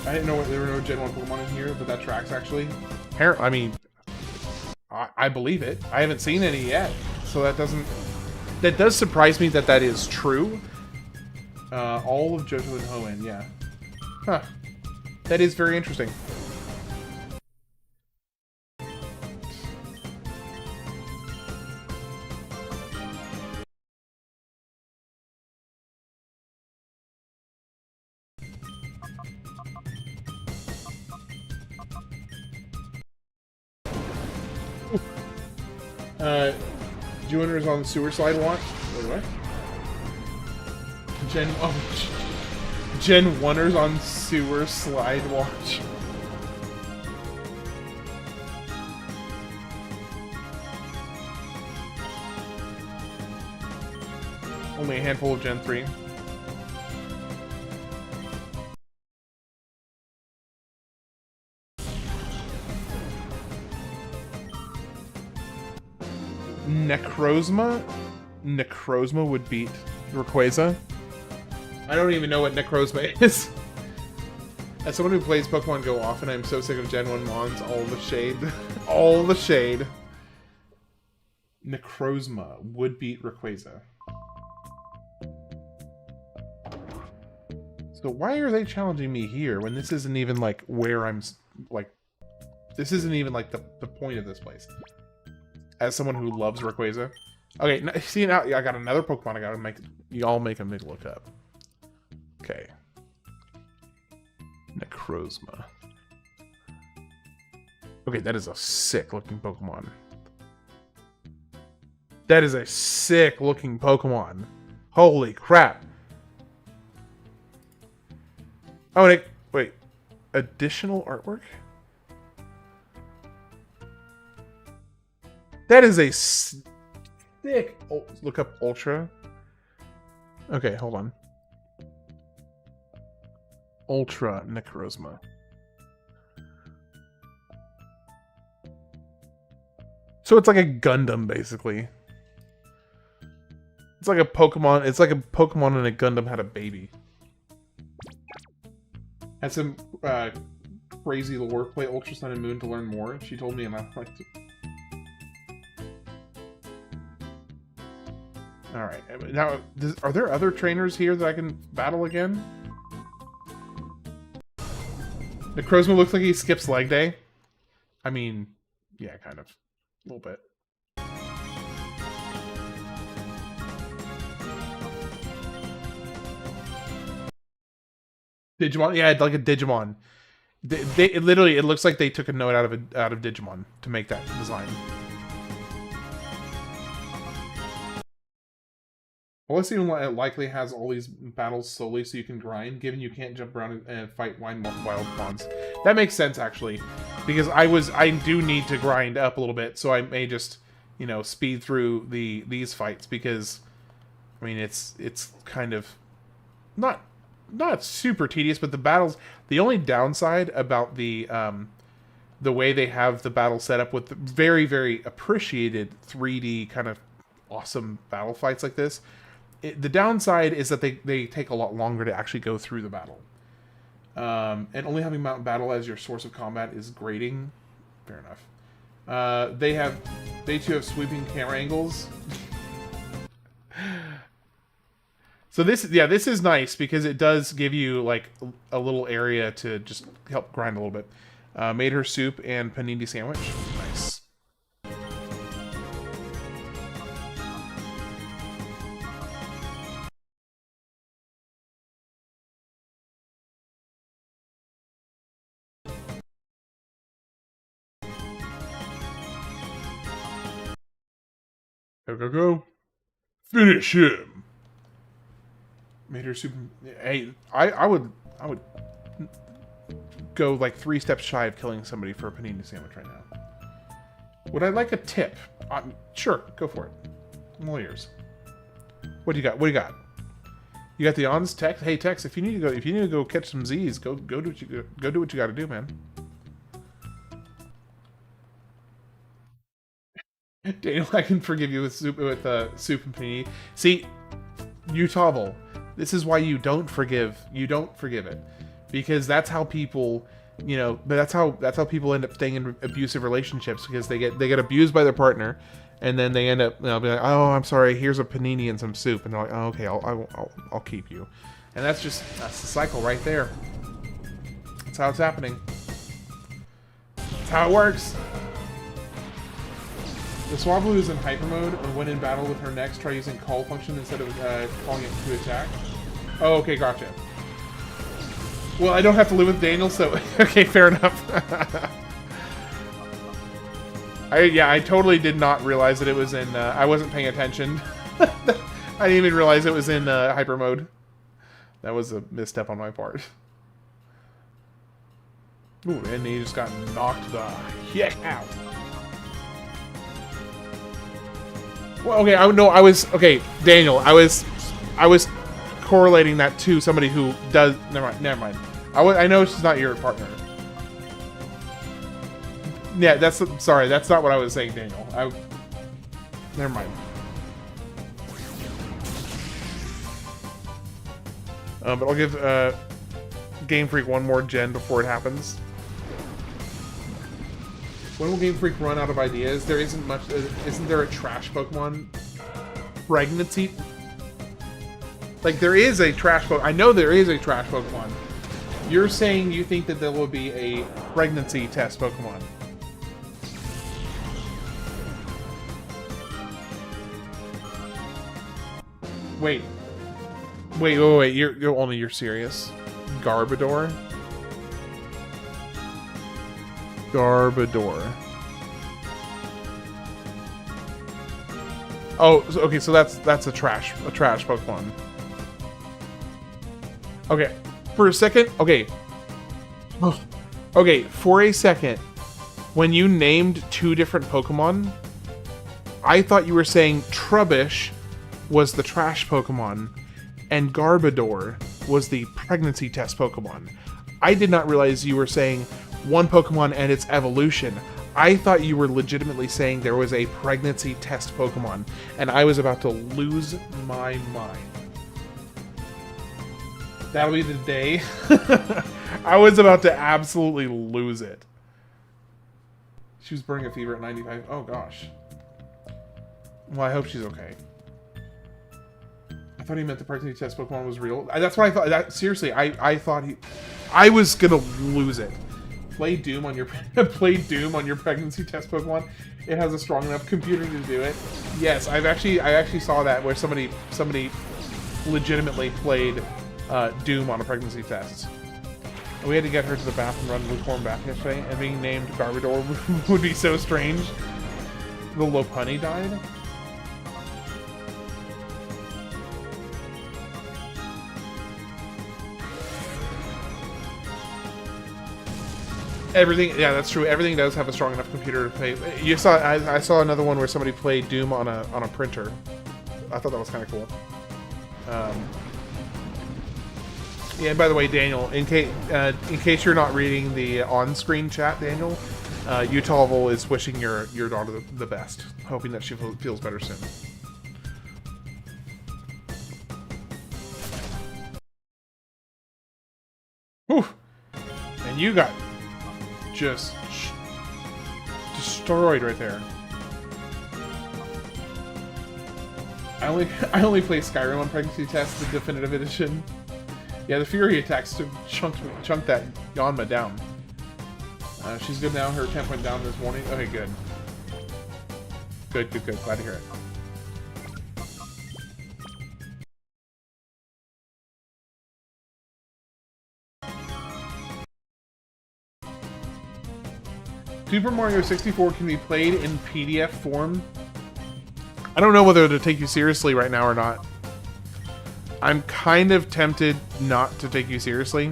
I didn't know there were no Gen 1 Pokemon in here, but that tracks actually. I mean, I believe it. I haven't seen any yet, so that does surprise me that is true. All of Johto and Hoenn, yeah. Huh. That is very interesting. Junior's on the sewer slide watch. Wait, what? Gen 1ers on sewer slide watch. Only a handful of Gen 3. Necrozma would beat Rayquaza. I don't even know what Necrozma is. As someone who plays Pokemon Go often, I'm so sick of Gen 1 Mons. All the shade. All the shade. Necrozma would beat Rayquaza. So why are they challenging me here when this isn't even like where I'm like... This isn't even like the point of this place. As someone who loves Rayquaza. Okay, see now I got another Pokemon I gotta make. Y'all make a big look up. Okay. Necrozma. Okay, that is a sick looking Pokemon. That is a sick looking Pokemon. Holy crap. Oh, wait. Additional artwork? That is a sick... Oh, look up Ultra. Okay, hold on. Ultra Necrozma. So it's like a Gundam, basically. It's like a Pokemon. It's like a Pokemon and a Gundam had a baby. Had some crazy lore. Play Ultra Sun and Moon to learn more. She told me, and I liked it. Alright, now, are there other trainers here that I can battle again? Necrozma looks like he skips leg day. I mean, yeah, kind of. A little bit. Digimon? Yeah, like a Digimon. It literally, it looks like they took a note out of Digimon to make that design. Colosseum likely has all these battles solely so you can grind, given you can't jump around and fight wild mons. That makes sense, actually, because I do need to grind up a little bit, so I may just, you know, speed through these fights, because, I mean, it's kind of not super tedious, but the battles, the only downside about the way they have the battle set up with the very, very appreciated 3D kind of awesome battle fights like this, the downside is that they take a lot longer to actually go through the battle. And only having Mountain Battle as your source of combat is grating. Fair enough. They too have sweeping camera angles. So this is nice because it does give you like a little area to just help grind a little bit. Made her soup and panini sandwich. Nice. Go. Finish him. Made her super... Hey, I would go like 3 steps shy of killing somebody for a panini sandwich right now. Would I like a tip? Sure, go for it. I'm all ears. What do you got? You got the ons, Tex. Hey Tex, if you need to go catch some Z's, go do what you got to do, man. Daniel, I can forgive you with soup and panini. See, Utahville, this is why you don't forgive. You don't forgive it, because that's how people, you know. But that's how people end up staying in abusive relationships, because they get abused by their partner, and then they end up, you know, being like, oh, I'm sorry, here's a panini and some soup, and they're like, oh, okay, I'll keep you, and that's the cycle right there. That's how it's happening. That's how it works. The Swablu is in hyper mode, and when in battle with her next, try using call function instead of calling it to attack. Oh, okay, gotcha. Well, I don't have to live with Daniel, so okay, fair enough. I totally did not realize that it was in. I wasn't paying attention. I didn't even realize it was in hyper mode. That was a misstep on my part. Ooh, and he just got knocked the heck out. Well, okay, okay, Daniel, I was correlating that to somebody who does. Never mind. I know she's not your partner. Yeah, sorry, that's not what I was saying, Daniel. Never mind. But I'll give Game Freak one more gen before it happens. When will Game Freak run out of ideas? There isn't much. Isn't there a trash Pokemon? Pregnancy? Like, there is a trash Pokemon. I know there is a trash Pokemon. You're saying you think that there will be a pregnancy test Pokemon. Wait. You're serious? Garbodor? Garbodor. Oh, okay, so that's a trash Pokemon. Okay, for a second, okay. Okay, for a second, when you named two different Pokemon, I thought you were saying Trubbish was the trash Pokemon, and Garbodor was the pregnancy test Pokemon. I did not realize you were saying one Pokemon and its evolution. I thought you were legitimately saying there was a pregnancy test Pokemon, and I was about to lose my mind. That'll be the day. I was about to absolutely lose it. She was burning a fever at 95. Oh gosh. Well, I hope she's okay. I thought he meant the pregnancy test Pokemon was real. That's what I thought. Seriously, I thought I was gonna lose it. Play Doom on your pregnancy test Pokemon. It has a strong enough computer to do it. Yes, I actually saw that where somebody legitimately played Doom on a pregnancy test. And we had to get her to the bath and run lukewarm bath yesterday, and being named Garbodor would be so strange. The Lopunny died. Everything, yeah, that's true. Everything does have a strong enough computer to play. You saw, I saw another one where somebody played Doom on a printer. I thought that was kind of cool. Yeah, and by the way, Daniel, in case you're not reading the on-screen chat, Daniel, Utahville is wishing your daughter the best, hoping that she feels better soon. Whew. And you got just destroyed right there. I only play Skyrim on pregnancy test, the definitive edition. Yeah, the Fury attacks chunked that Yanma down. She's good now. Her temp went down this morning. Okay, good. Good. Glad to hear it. Super Mario 64 can be played in PDF form. I don't know whether to take you seriously right now or not. I'm kind of tempted not to take you seriously.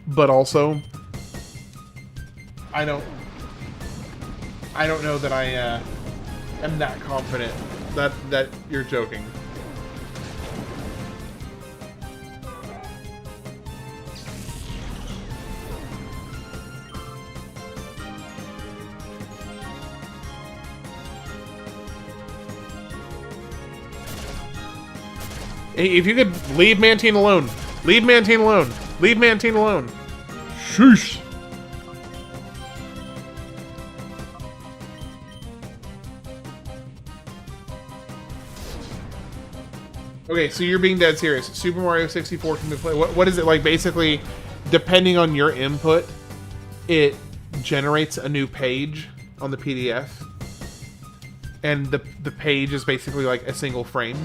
But also, I don't know that I am that confident that you're joking. If you could leave Mantine alone. Leave Mantine alone. Leave Mantine alone. Sheesh. Okay, so you're being dead serious. Super Mario 64 can be played. What is it like? Basically, depending on your input, it generates a new page on the PDF, and the page is basically like a single frame.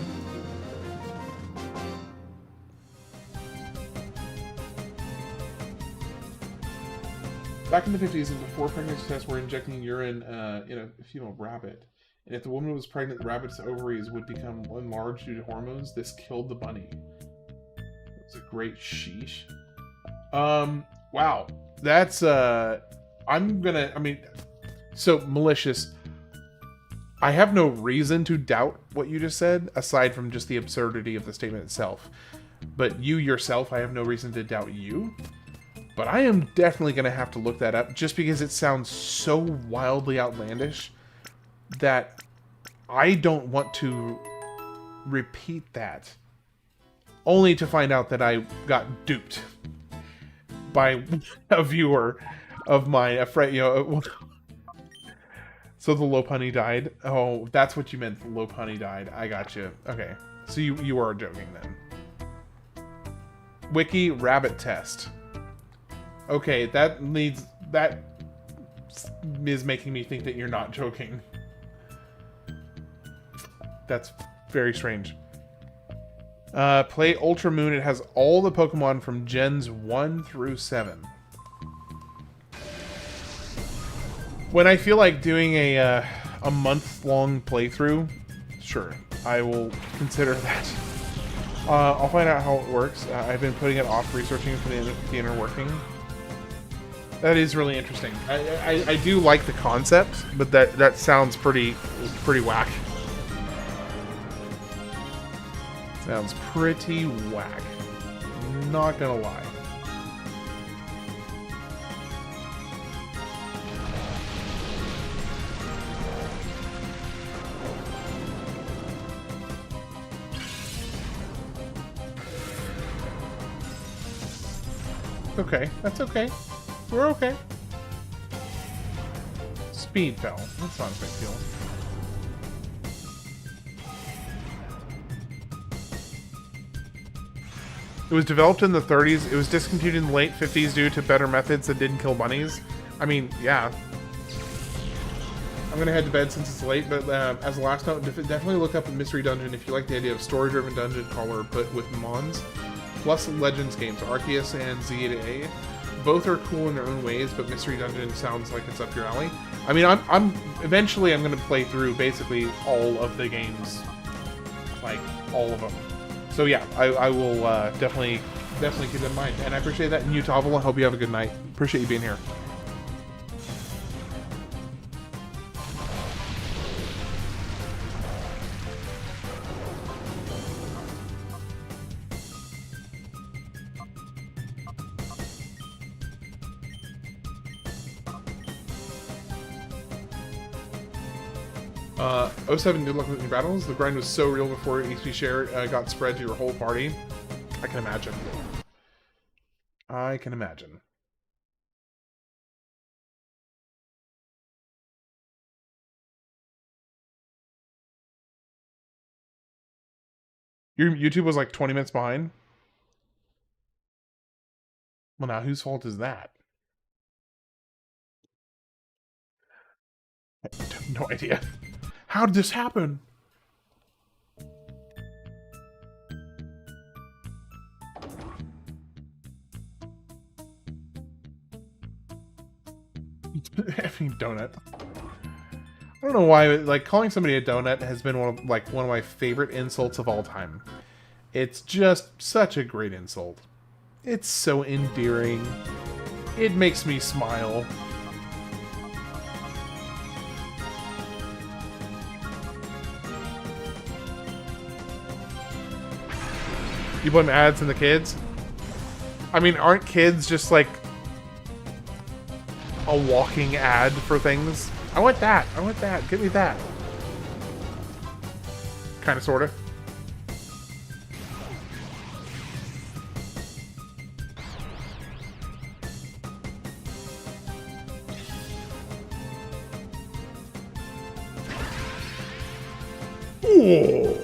Back in the 50s, and before pregnancy tests were injecting urine in a female rabbit. And if the woman was pregnant, the rabbit's ovaries would become enlarged due to hormones. This killed the bunny. It's a great sheesh. Wow. That's, so malicious. I have no reason to doubt what you just said, aside from just the absurdity of the statement itself. But you yourself, I have no reason to doubt you. But I am definitely going to have to look that up, just because it sounds so wildly outlandish that I don't want to repeat that, only to find out that I got duped by a viewer of mine. So the Lopunny died. Oh, that's what you meant. The Lopunny died. I got you. Okay, so you are joking then. Wiki rabbit test. Okay, that is making me think that you're not joking. That's very strange. Play Ultra Moon. It has all the Pokemon from Gens 1 through 7. When I feel like doing a month-long playthrough, sure, I will consider that. I'll find out how it works. I've been putting it off, researching for the inner working. That is really interesting. I do like the concept, but that sounds pretty whack. Sounds pretty whack. Not gonna lie. Okay, that's okay. We're okay. Speed fell. That's not a big deal. It was developed in the 30s. It was discontinued in the late 50s due to better methods that didn't kill bunnies. I mean, yeah. I'm gonna head to bed since it's late, but as a last note, definitely look up a Mystery Dungeon if you like the idea of story-driven dungeon crawler, but with Mons. Plus Legends games, Arceus and ZA. Both are cool in their own ways, but Mystery Dungeon sounds like it's up your alley. I mean, eventually I'm gonna play through basically all of the games, like all of them. So yeah, I will definitely keep that in mind, and I appreciate that. And you, Tavla, I hope you have a good night. Appreciate you being here. '07, good luck with your battles. The grind was so real before XP share got spread to your whole party. I can imagine. I can imagine. Your YouTube was like 20 minutes behind? Well, now whose fault is that? I have no idea. How did this happen? Effing donut. I don't know why, but like calling somebody a donut has been one of my favorite insults of all time. It's just such a great insult. It's so endearing. It makes me smile. You blame ads and the kids? I mean, aren't kids just like a walking ad for things? I want that. I want that. Give me that. Kind of, sort of. Ooh.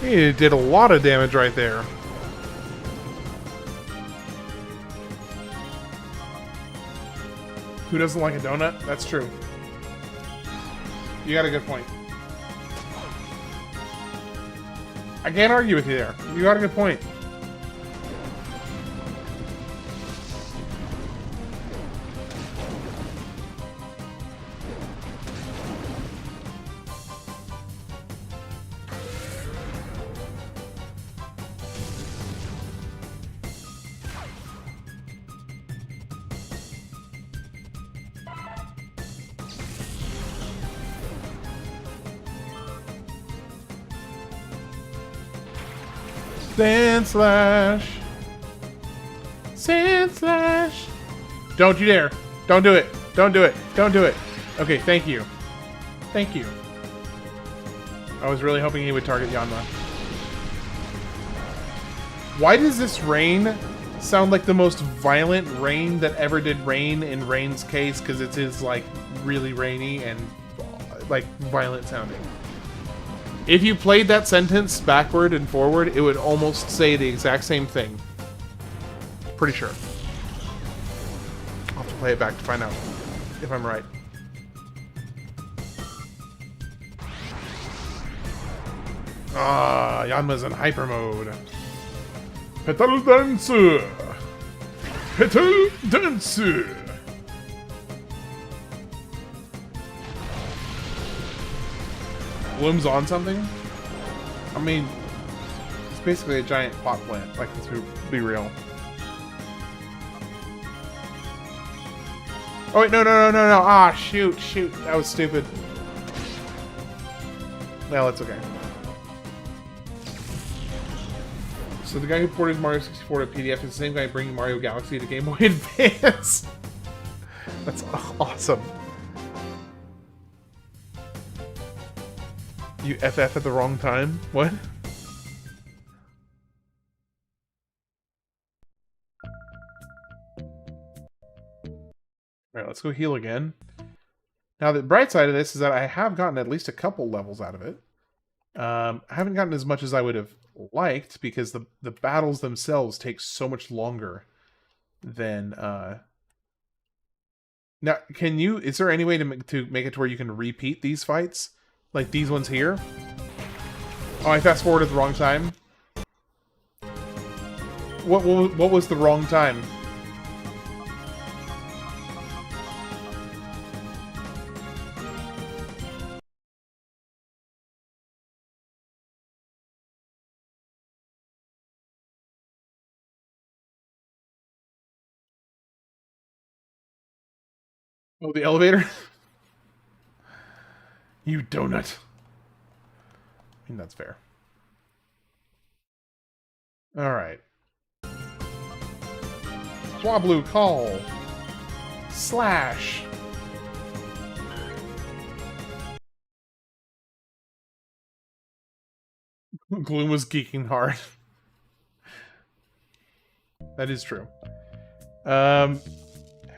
He did a lot of damage right there. Who doesn't like a donut? That's true. You got a good point. I can't argue with you there. You got a good point. Sand Slash! Sand Slash! Don't you dare! Don't do it! Don't do it! Don't do it! Okay, thank you. Thank you. I was really hoping he would target Yanma. Why does this rain sound like the most violent rain that ever did rain in Rain's case? Because it is, like, really rainy and, like, violent sounding. If you played that sentence backward and forward, it would almost say the exact same thing. Pretty sure. I'll have to play it back to find out if I'm right. Ah, Yanma's in hyper mode. Petal Dance! Petal Dance! Bloom's on something? I mean, it's basically a giant pot plant. Like, let's be real. Oh wait, no. Ah, shoot. That was stupid. Well, it's okay. So the guy who ported Mario 64 to PDF is the same guy bringing Mario Galaxy to Game Boy Advance. That's awesome. You FF at the wrong time? What? Alright, let's go heal again. Now, the bright side of this is that I have gotten at least a couple levels out of it. I haven't gotten as much as I would have liked because the battles themselves take so much longer than... Now, is there any way to make it to where you can repeat these fights? Like these ones here? Oh, I fast forwarded at the wrong time. What was the wrong time? Oh, the elevator? You donut. I mean, that's fair. Alright. Swablu, call. Slash. Gloom was geeking hard. That is true. Have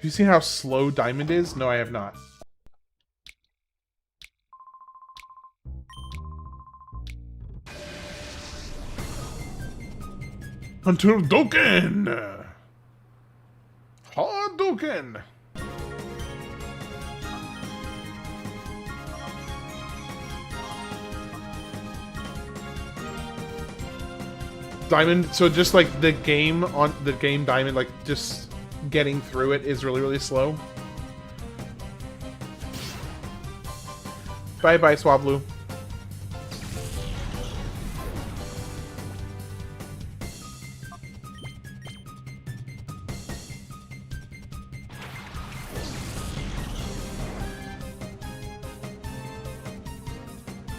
you seen how slow Diamond is? No, I have not. Until Doken! Hadouken! Diamond, so just like the game Diamond, like just getting through it is really, really slow. Bye-bye, Swablu.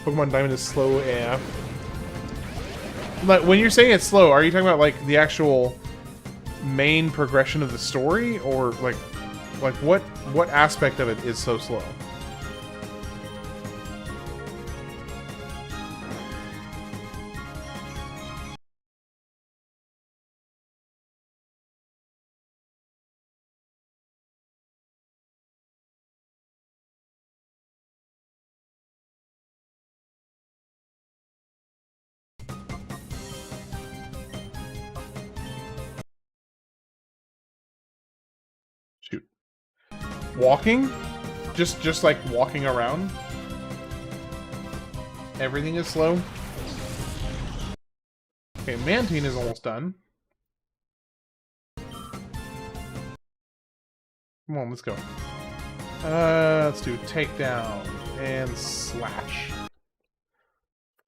Pokemon Diamond is slow AF. Like, when you're saying it's slow, are you talking about like the actual main progression of the story, or like what aspect of it is so slow? Walking? Just like walking around? Everything is slow? Okay, Mantine is almost done. Come on, let's go. Let's do takedown and slash.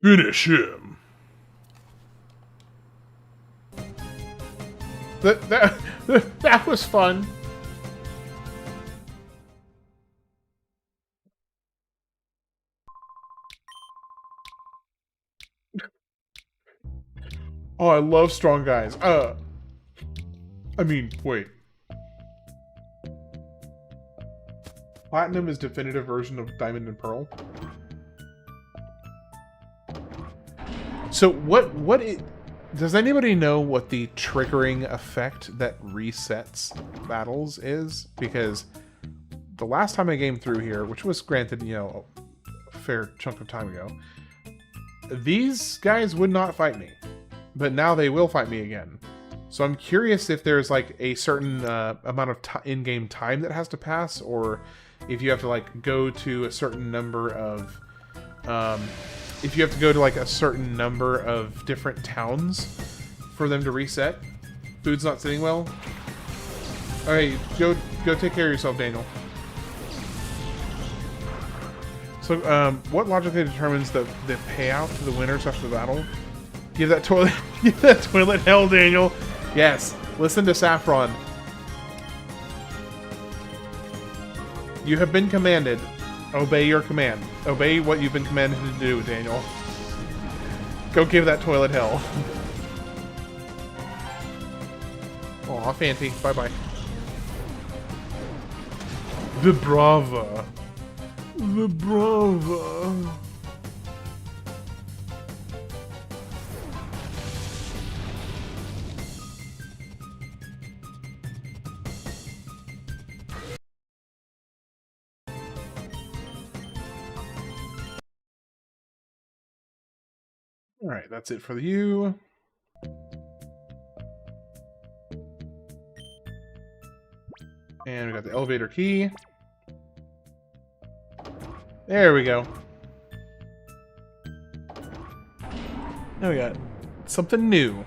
Finish him. That was fun. Oh, I love strong guys. I mean, wait. Platinum is definitive version of Diamond and Pearl. So does anybody know what the triggering effect that resets battles is? Because the last time I game through here, which was granted, you know, a fair chunk of time ago, these guys would not fight me. But now they will fight me again. So I'm curious if there's like a certain amount of in-game time that has to pass, or if you have to like go to a certain number of, if you have to go to like a certain number of different towns for them to reset. Food's not sitting well. Alright, go take care of yourself, Daniel. So, what logically determines the payout to the winners after the battle? Give that toilet hell, Daniel. Yes, listen to Saffron. You have been commanded. Obey your command. Obey what you've been commanded to do, Daniel. Go give that toilet hell. Aw, Fanty. Bye-bye. The Brava. The Brava. Alright, that's it for you. And we got the elevator key. There we go. Now we got something new.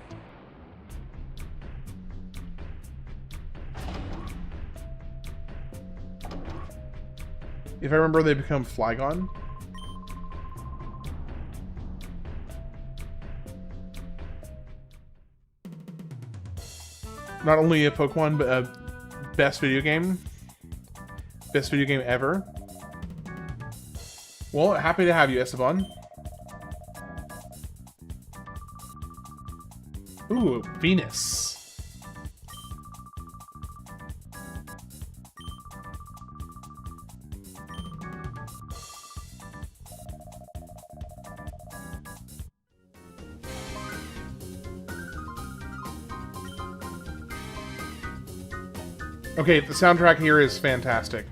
If I remember, they become Flygon. Not only a Pokemon, but a best video game. Best video game ever. Well, happy to have you, Esteban. Ooh, Venus. Okay, the soundtrack here is fantastic.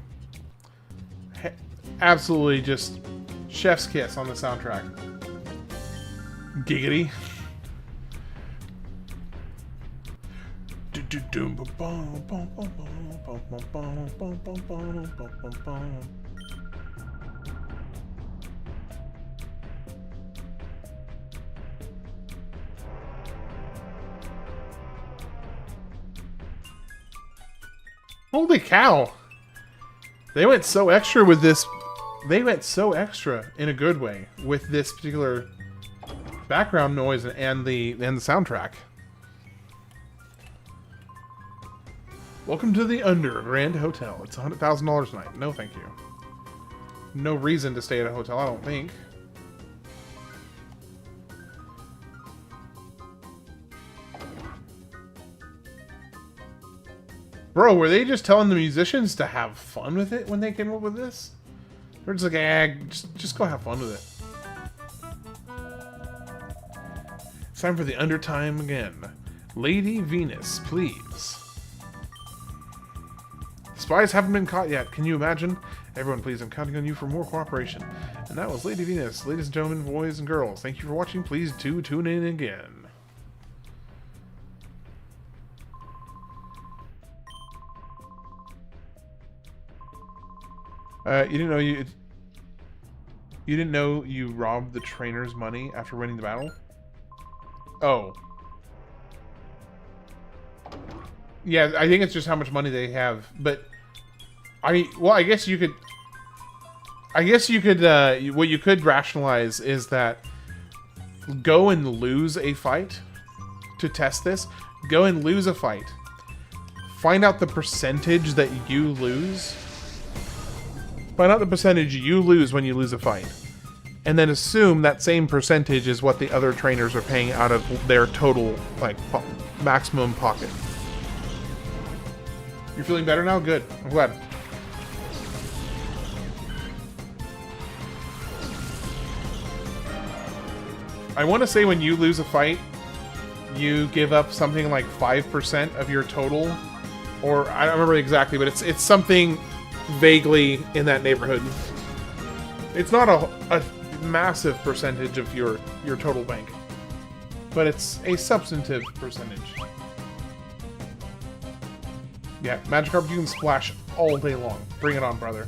Absolutely just chef's kiss on the soundtrack. Giggity. Holy cow! They went so extra with this. They went so extra in a good way with this particular background noise and the soundtrack. Welcome to the Under Grand Hotel. It's $100,000 a night. No, thank you. No reason to stay at a hotel, I don't think. Bro, were they just telling the musicians to have fun with it when they came up with this? They're just like, just go have fun with it. It's time for the undertime again. Lady Venus, please. Spies haven't been caught yet. Can you imagine? Everyone, please, I'm counting on you for more cooperation. And that was Lady Venus. Ladies and gentlemen, boys and girls, thank you for watching. Please do tune in again. You didn't know you didn't know you robbed the trainer's money after winning the battle? Oh. Yeah, I think it's just how much money they have, but well, I guess you could what you could rationalize is that go and lose a fight to test this. Go and lose a fight. Find out the percentage that you lose. Find out the percentage you lose when you lose a fight. And then assume that same percentage is what the other trainers are paying out of their total, like, maximum pocket. You're feeling better now? Good. I'm glad. I want to say when you lose a fight, you give up something like 5% of your total. Or, I don't remember exactly, but it's something vaguely in that neighborhood. It's not a massive percentage of your total bank, but it's a substantive percentage. Yeah, Magikarp, you can splash all day long. Bring it on, brother.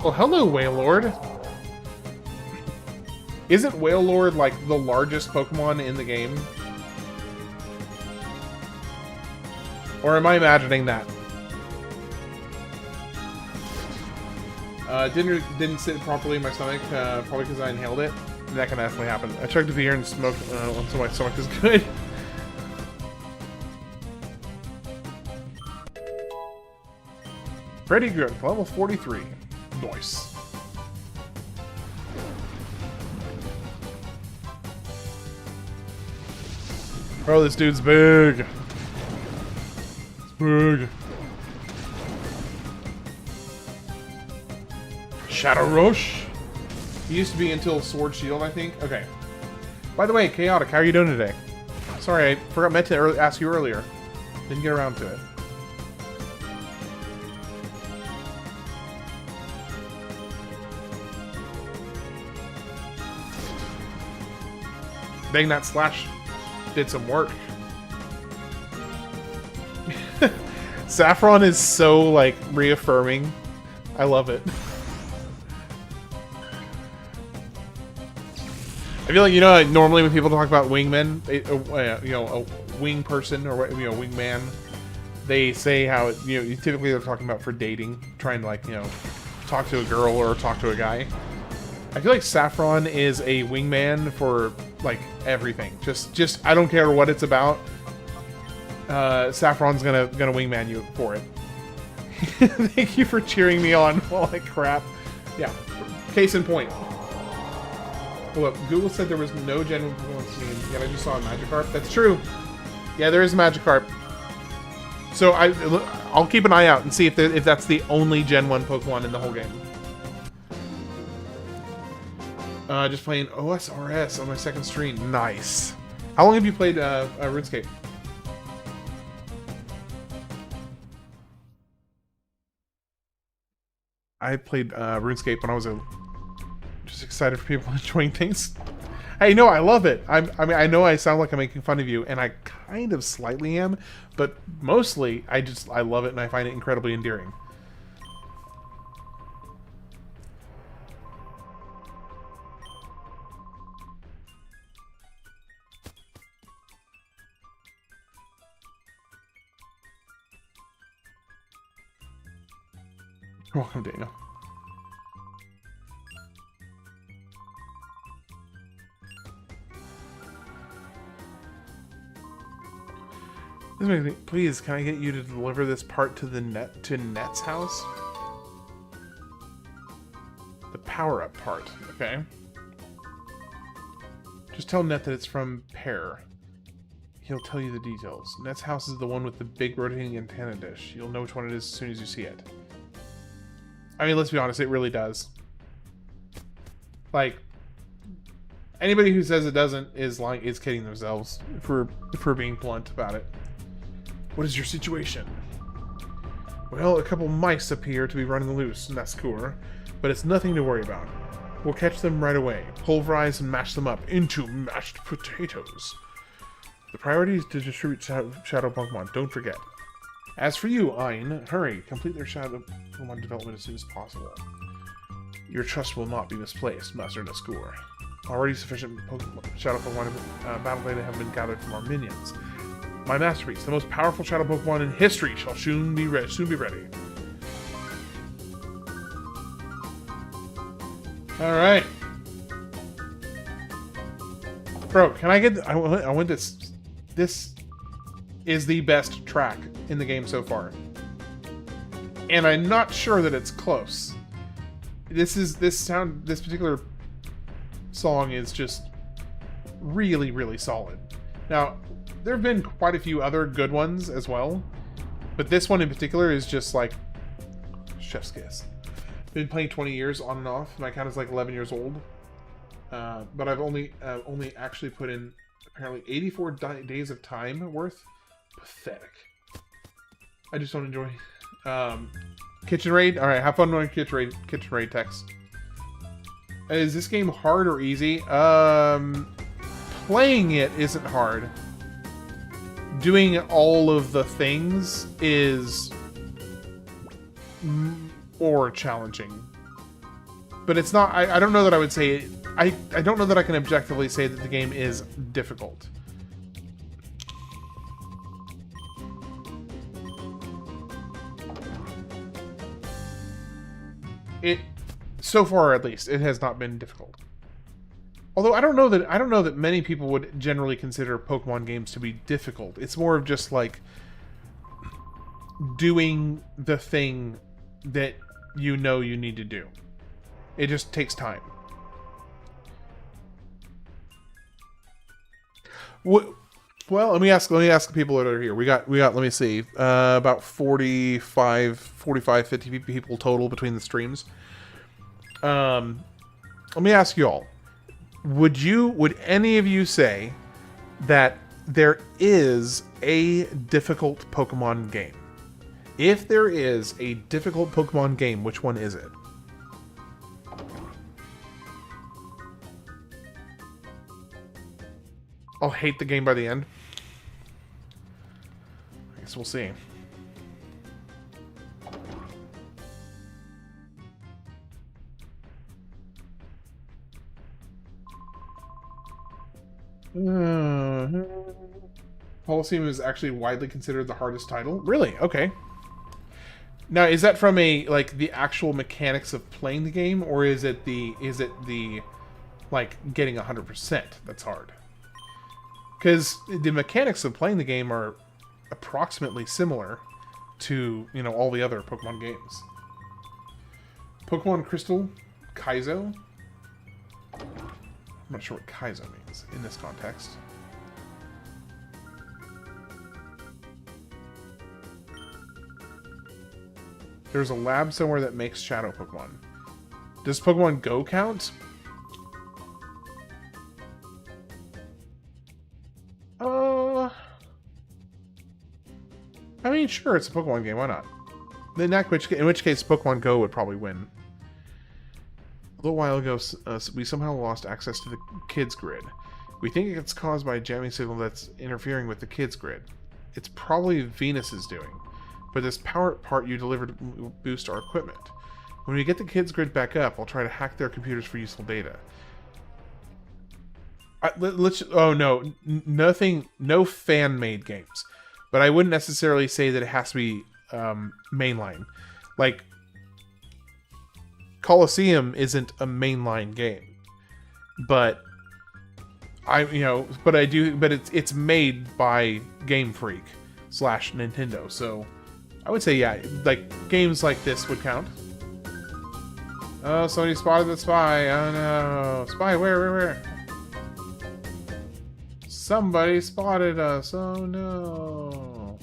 Well, hello, Wailord. Isn't Wailord, like, the largest Pokemon in the game? Or am I imagining that? Didn't sit properly in my stomach, probably because I inhaled it. That can definitely happen. I chugged a beer and smoked, so my stomach is good. Pretty good. Level 43. Nice. Bro, this dude's big. It's big. Shadow Rush. He used to be until Sword Shield, I think. Okay. By the way, Chaotic, how are you doing today? Sorry, I meant to ask you earlier. Didn't get around to it. Dang, that slash did some work. Saffron is so, like, reaffirming. I love it. I feel like, you know, normally when people talk about wingmen, you know, a wing person or, you know, wingman, they say how, you know, typically they're talking about for dating, trying to, like, you know, talk to a girl or talk to a guy. I feel like Saffron is a wingman for, like, everything. Just I don't care what it's about. Saffron's gonna wingman you for it. Thank you for cheering me on while I crap. Yeah. Case in point. Look, Google said there was no Gen 1 Pokemon team, yet I just saw a Magikarp. That's true. Yeah, there is a Magikarp. So I'll keep an eye out and see if that's the only Gen 1 Pokemon in the whole game. Just playing OSRS on my second stream. Nice. How long have you played RuneScape? I played RuneScape when I was just excited for people enjoying things. Hey, no, I love it. I mean, I know I sound like I'm making fun of you, and I kind of slightly am, but mostly I love it and I find it incredibly endearing. You're welcome, Daniel. Please, can I get you to deliver this part to Net's house? The power-up part, okay. Just tell Net that it's from Pear. He'll tell you the details. Net's house is the one with the big rotating antenna dish. You'll know which one it is as soon as you see it. I mean, let's be honest, it really does. Like, anybody who says it doesn't is kidding themselves, if we're being blunt about it. What is your situation? Well, a couple mice appear to be running loose in that sewer, but it's nothing to worry about. We'll catch them right away, pulverize and mash them up into mashed potatoes. The priority is to distribute Shadow Pokemon, don't forget. As for you, Ein, hurry, complete their Shadow Pokemon development as soon as possible. Your trust will not be misplaced, Master Naskur. Already sufficient Shadow Pokemon battle data have been gathered from our minions. My masterpiece, the most powerful Shadow Pokemon in history, shall soon be ready. Alright. Bro, can I get... I want this... This is the best track in the game so far. And I'm not sure that it's close. This particular song is just really, really solid. Now, there have been quite a few other good ones as well, but this one in particular is just like chef's kiss. Been playing 20 years on and off. My account is like 11 years old, but I've only actually put in apparently 84 days of time worth. Pathetic. I just don't enjoy. Kitchen raid. All right, have fun on kitchen raid text. Is this game hard or easy? Playing it isn't hard. Doing all of the things is more challenging. But it's not... I don't know that I would say... I don't know that I can objectively say that the game is difficult. So far, at least, it has not been difficult. Although I don't know that many people would generally consider Pokemon games to be difficult. It's more of just like doing the thing that you know you need to do. It just takes time. Well, let me ask the people that are here. We got let me see, about 45, 50 people total between the streams. Let me ask you all. Would any of you say that there is a difficult Pokemon game? If there is a difficult Pokemon game, which one is it? I'll hate the game by the end. I guess we'll see. Colosseum is actually widely considered the hardest title. Really? Okay. Now, is that from the actual mechanics of playing the game, or is it the like getting 100% that's hard? Because the mechanics of playing the game are approximately similar to, all the other Pokemon games. Pokemon Crystal Kaizo. I'm not sure what Kaizo means in this context. There's a lab somewhere that makes Shadow Pokemon. Does Pokemon Go count? I mean, sure, it's a Pokemon game. Why not? In which case, Pokemon Go would probably win. A little while ago, we somehow lost access to the kids grid. We think it's caused by a jamming signal that's interfering with the kids grid. It's probably Venus's doing, but this power part you delivered will boost our equipment. When we get the kids grid back up, I'll try to hack their computers for useful data. Oh no, nothing, no fan-made games. But I wouldn't necessarily say that it has to be mainline. Like, Colosseum isn't a mainline game, but it's made by Game Freak / Nintendo. So I would say, yeah, like games like this would count. Oh, somebody spotted the spy. Oh no, spy! Where? Somebody spotted us. Oh no!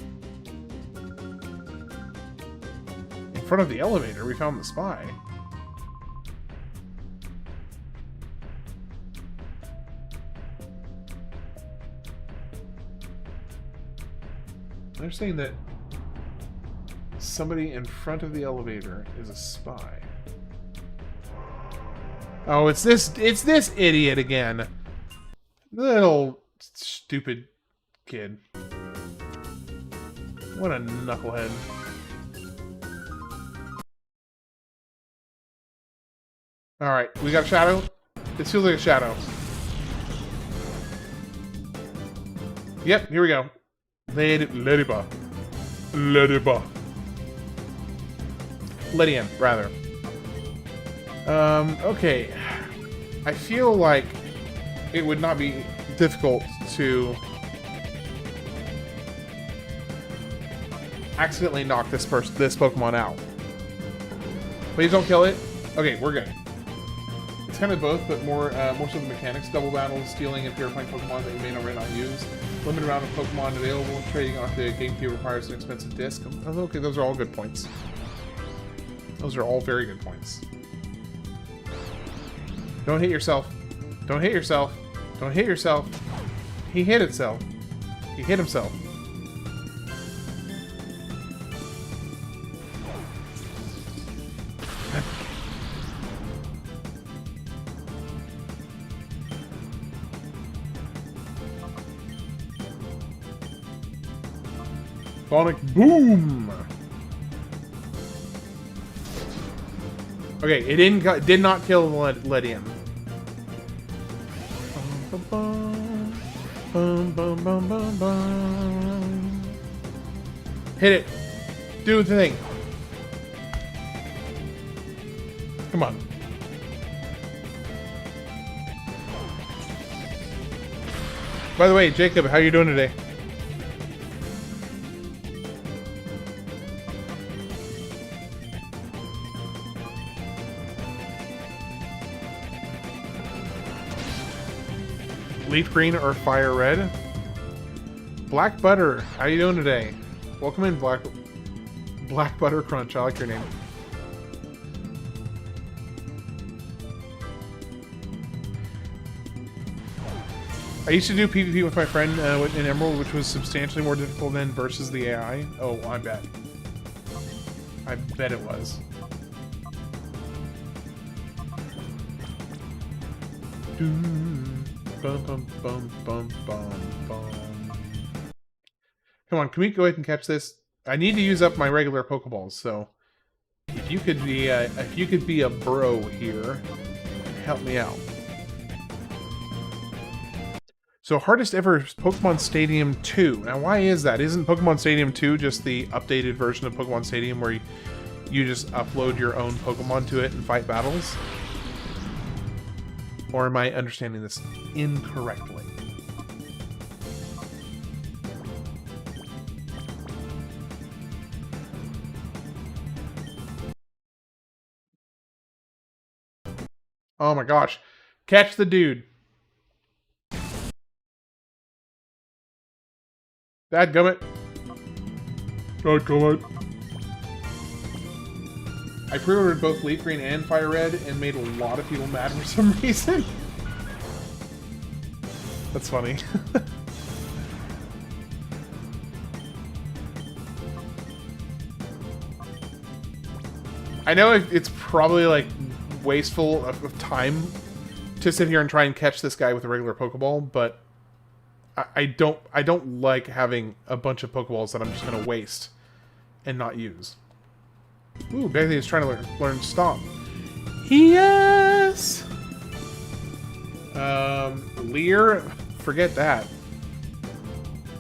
In front of the elevator, we found the spy. They're saying that Somebody in front of the elevator is a spy. Oh, it's this idiot again. Little stupid kid. What a knucklehead. Alright, we got a shadow. This feels like a shadow. Yep, here we go. Ladybug. Lydian, rather. Okay. I feel like it would not be difficult to accidentally knock this Pokemon out. Please don't kill it. Okay, we're good. It's kind of both, but more so the mechanics. Double battles, stealing and purifying Pokemon that you may or may not use. Limited amount of Pokemon available. Trading off the GameCube requires an expensive disc. Okay, those are all good points. Those are all very good points. Don't hit yourself. Don't hit yourself. Don't hit yourself. He hit himself. He hit himself. Sonic Boom! Okay, it did not kill Lydian. Hit it. Do the thing. Come on. By the way, Jacob, how you doing today? Leaf green or fire red? Black butter, how you doing today? Welcome in, Black Butter Crunch. I like your name. I used to do PvP with my friend in Emerald, which was substantially more difficult than versus the AI. Oh, I bet. I bet it was. Bum, bum, bum, bum, bum, bum. Come on, can we go ahead and catch this? I need to use up my regular Pokeballs, so if you could be a bro here, help me out. So hardest ever Pokemon Stadium 2. Now why is that? Isn't Pokemon Stadium 2 just the updated version of Pokemon Stadium where you just upload your own Pokemon to it and fight battles? Or am I understanding this incorrectly? Oh my gosh. Catch the dude. Dadgummit. Dadgummit. I pre-ordered both Leaf Green and Fire Red and made a lot of people mad for some reason. That's funny. I know it's probably like wasteful of time to sit here and try and catch this guy with a regular Pokeball, but I don't like having a bunch of Pokeballs that I'm just gonna waste and not use. Ooh, Bailey is trying to learn Stomp. Yes! Leer, forget that.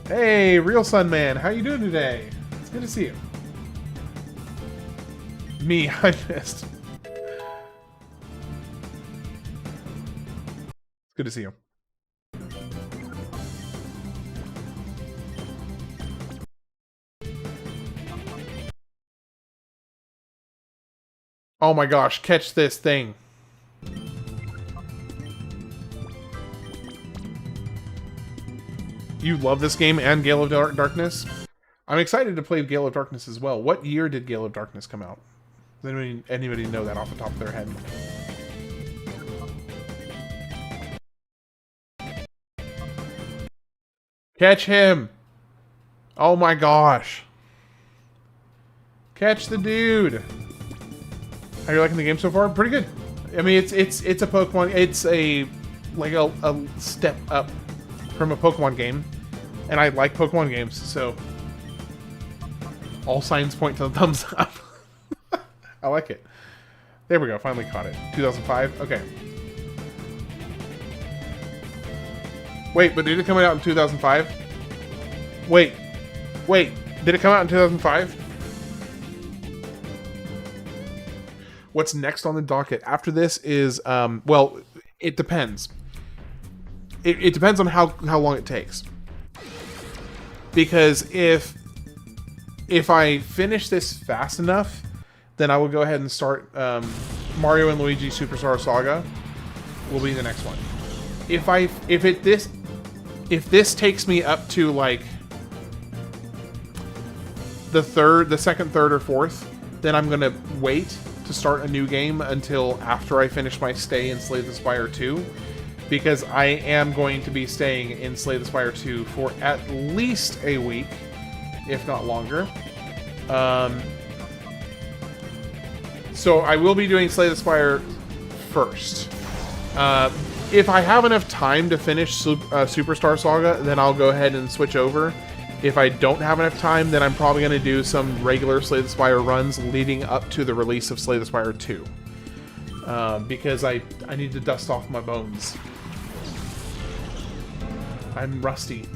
Hey, Real Sun Man, how you doing today? It's good to see you. Me, I missed. It's good to see you. Oh my gosh, catch this thing. You love this game and Gale of Darkness? I'm excited to play Gale of Darkness as well. What year did Gale of Darkness come out? Does anybody know that off the top of their head? Catch him! Oh my gosh. Catch the dude. How are you liking the game so far? Pretty good. I mean, it's a Pokemon. It's a step up from a Pokemon game, and I like Pokemon games, so all signs point to the thumbs up. I like it. There we go. Finally caught it. 2005. Okay. Wait, but did it come out in 2005? Wait. Did it come out in 2005? What's next on the docket after this is, well, it depends. It depends on how long it takes. Because if I finish this fast enough, then I will go ahead and start Mario and Luigi Superstar Saga will be the next one. If this takes me up to like the second, third, or fourth, then I'm gonna wait to start a new game until after I finish my stay in Slay the Spire 2, because I am going to be staying in Slay the Spire 2 for at least a week, if not longer. So I will be doing Slay the Spire first. If I have enough time to finish Superstar Saga, then I'll go ahead and switch over. If I don't have enough time, then I'm probably going to do some regular Slay the Spire runs leading up to the release of Slay the Spire 2. Because I need to dust off my bones. I'm rusty.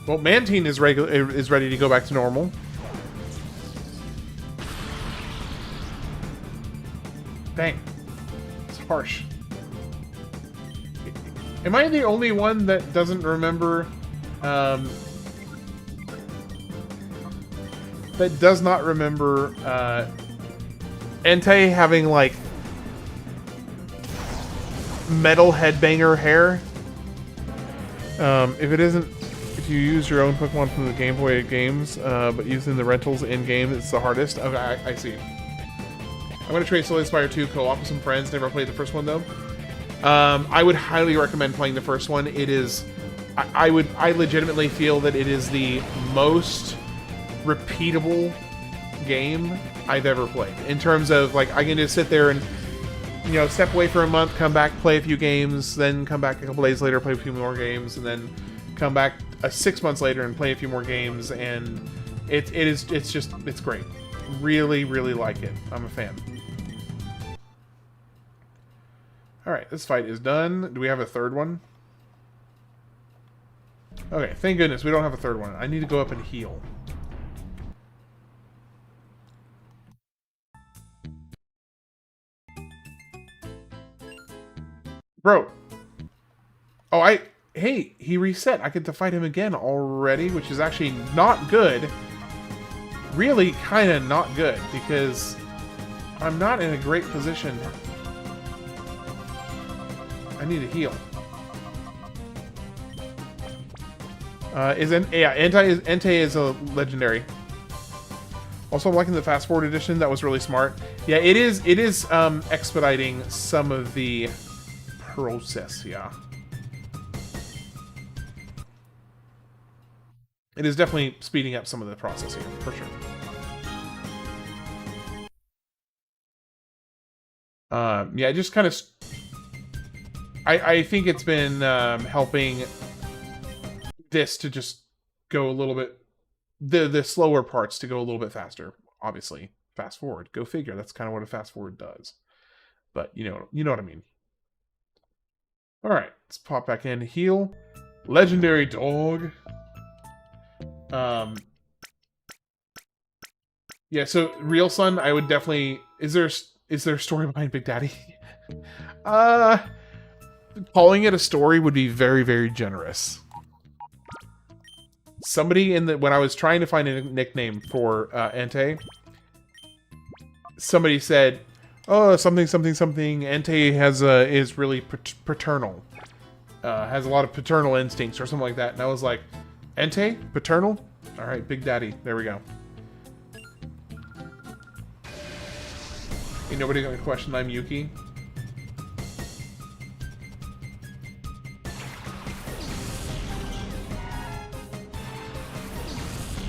Well, Mantine is ready to go back to normal. Dang. It's harsh. Am I the only one that doesn't remember... that does not remember Entei having, like, metal headbanger hair? If it isn't... If you use your own Pokemon from the Game Boy games, but using the rentals in-game, it's the hardest. Okay, I see. I'm going to trade Slay the Spire 2 co-op with some friends. Never played the first one, though. I would highly recommend playing the first one. It is... I legitimately feel that it is the most repeatable game I've ever played. In terms of, like, I can just sit there and, you know, step away for a month, come back, play a few games, then come back a couple days later, play a few more games, and then come back 6 months later and play a few more games, and it's great. Really, really like it. I'm a fan. Alright, this fight is done. Do we have a third one? Okay, thank goodness we don't have a third one. I need to go up and heal. Bro. Oh, hey, he reset. I get to fight him again already, which is actually not good. Really kind of not good, because I'm not in a great position. I need to heal. Entei is a legendary. Also, I'm liking the fast forward edition. That was really smart. Yeah, it is expediting some of the process, yeah. It is definitely speeding up some of the process here, for sure. Yeah, just kind of... I think it's been helping this to just go a little bit... The slower parts to go a little bit faster, obviously. Fast forward. Go figure. That's kind of what a fast forward does. But, you know what I mean. Alright, let's pop back in. Heal. Legendary dog. Yeah, so Real Son, I would definitely... Is there a story behind Big Daddy? Calling it a story would be very, very generous. Somebody when I was trying to find a nickname for Entei, somebody said, "Oh, something, something, something. Entei is really paternal, has a lot of paternal instincts or something like that." And I was like, "Entei, paternal? All right, Big Daddy. There we go." Ain't nobody gonna question I'm Yuki.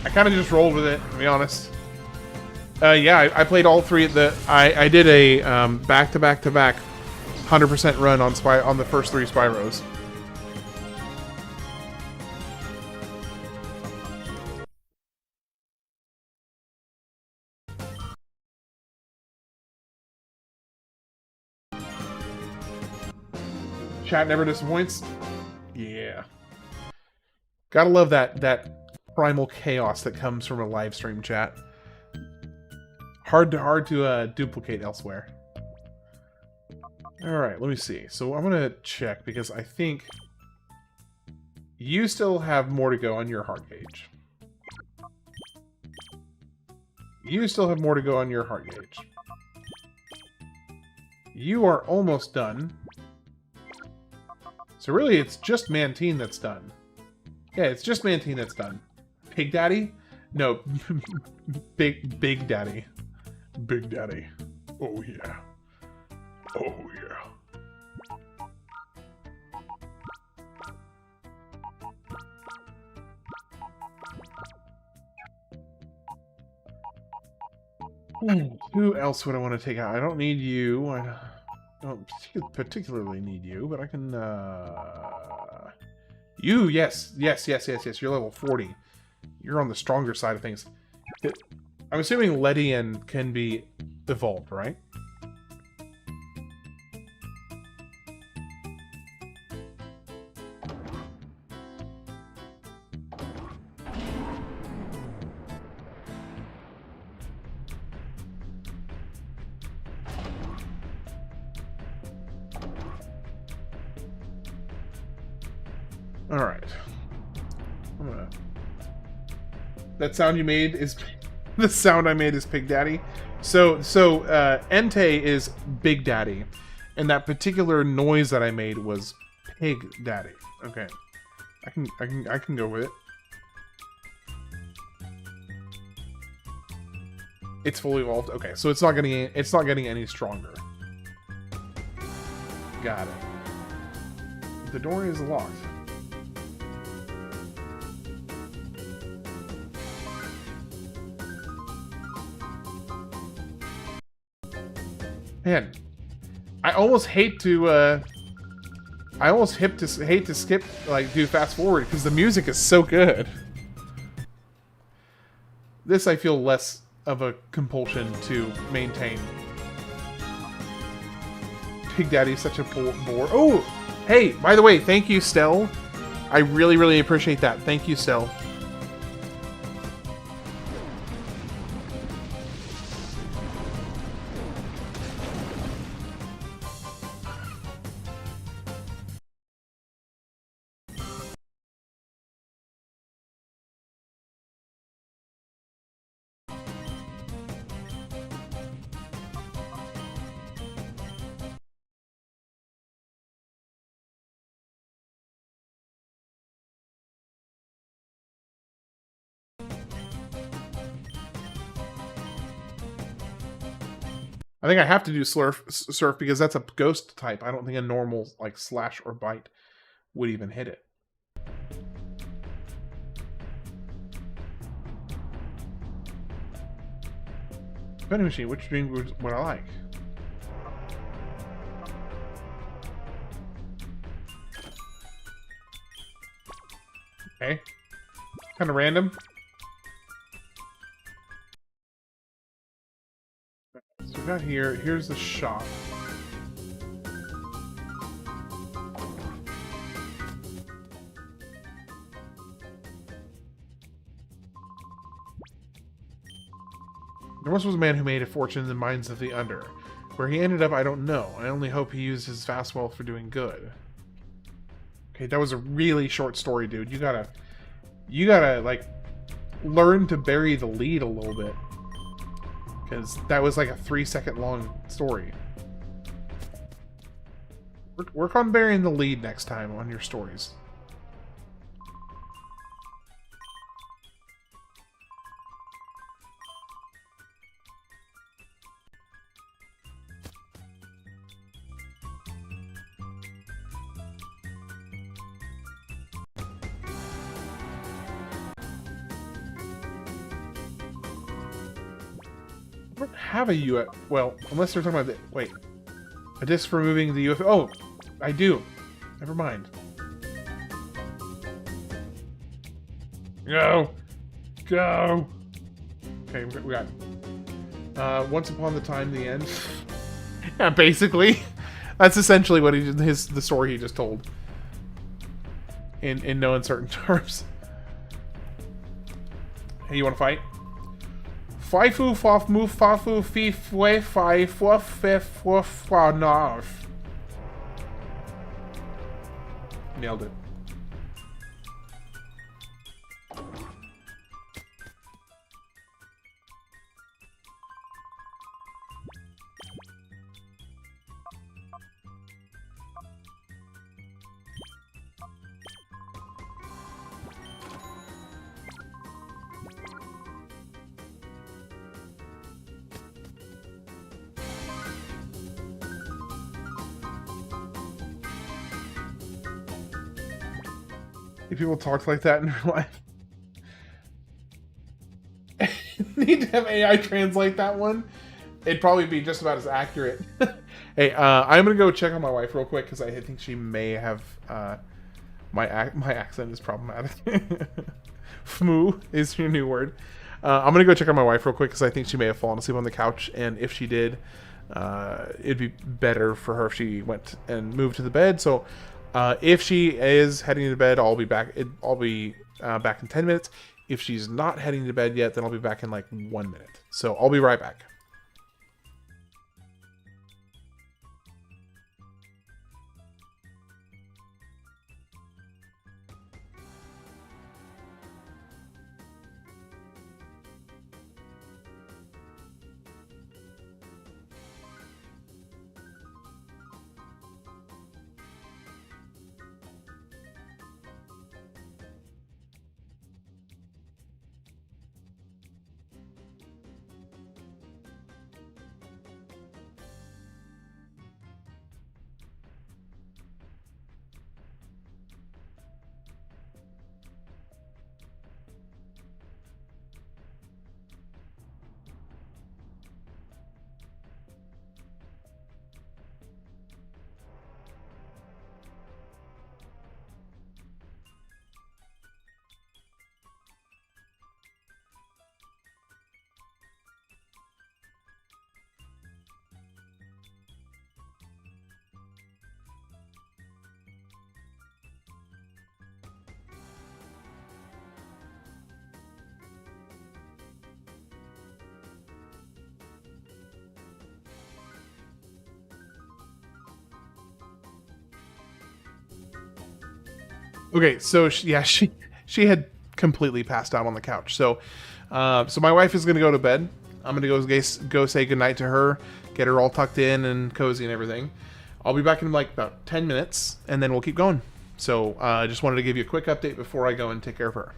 I kind of just rolled with it, to be honest. Yeah, I played all three. I did a back-to-back-to-back 100% run on the first 3 Spyros. Chat never disappoints. Yeah. Gotta love that primal chaos that comes from a live stream chat. Hard to duplicate elsewhere. Alright, let me see. So I'm gonna check because I think you still have more to go on your heart gauge. You still have more to go on your heart gauge. You are almost done. So really, it's just Mantine that's done. Yeah, it's just Mantine that's done. Pig Daddy? No, Big Daddy. Big Daddy. Oh yeah. Oh yeah. Who else would I want to take out? I don't need you. I don't particularly need you, but I can, You, yes. You're level 40. You're on the stronger side of things. I'm assuming Ledian can be evolved, right? Alright. That sound you made is... the sound I made is Pig Daddy. So Entei is Big Daddy. And that particular noise that I made was Pig Daddy. Okay. I can go with it. It's fully evolved. Okay, so it's not getting any stronger. Got it. The door is locked. Man, I almost hate to hate to skip, like, do fast forward because the music is so good. This I feel less of a compulsion to maintain. Pig Daddy's such a bore. Oh, hey, by the way, thank you, Stell. I really appreciate that. Thank you, Stell. I think I have to do surf because that's a ghost type. I don't think a normal, like, slash or bite would even hit it. Vending machine, which drink would I like? Okay. Kind of random. So we got here's the shop. There once was a man who made a fortune in the mines of the Under. Where he ended up, I don't know. I only hope he used his vast wealth for doing good. Okay, that was a really short story, dude. You gotta, like, learn to bury the lead a little bit. Because that was like a 3-second long story. Work on burying the lead next time on your stories. I don't have a UFO. Well, unless they're talking about the... Wait. A disc for moving the UFO. Oh, I do. Never mind. Go! Go! Okay, we got it. Once upon the time, the end. Yeah, basically. That's essentially what the story he just told. In no uncertain terms. Hey, you want to fight? Fifu fof mu fafu fif way fi fof fif fof narf. Nailed it. If people talked like that in real life. Need to have AI translate that one. It'd probably be just about as accurate. Hey, I'm gonna go check on my wife real quick because I think she may have my accent is problematic. Fmoo is your new word. I'm gonna go check on my wife real quick because I think she may have fallen asleep on the couch, and if she did, it'd be better for her if she went and moved to the bed. So. If she is heading to bed, I'll be back. I'll be back in 10 minutes. If she's not heading to bed yet, then I'll be back in like 1 minute. So I'll be right back. Okay, so she had completely passed out on the couch. So so my wife is gonna go to bed. I'm gonna go say goodnight to her, get her all tucked in and cozy and everything. I'll be back in like about 10 minutes, and then we'll keep going. So I just wanted to give you a quick update before I go and take care of her.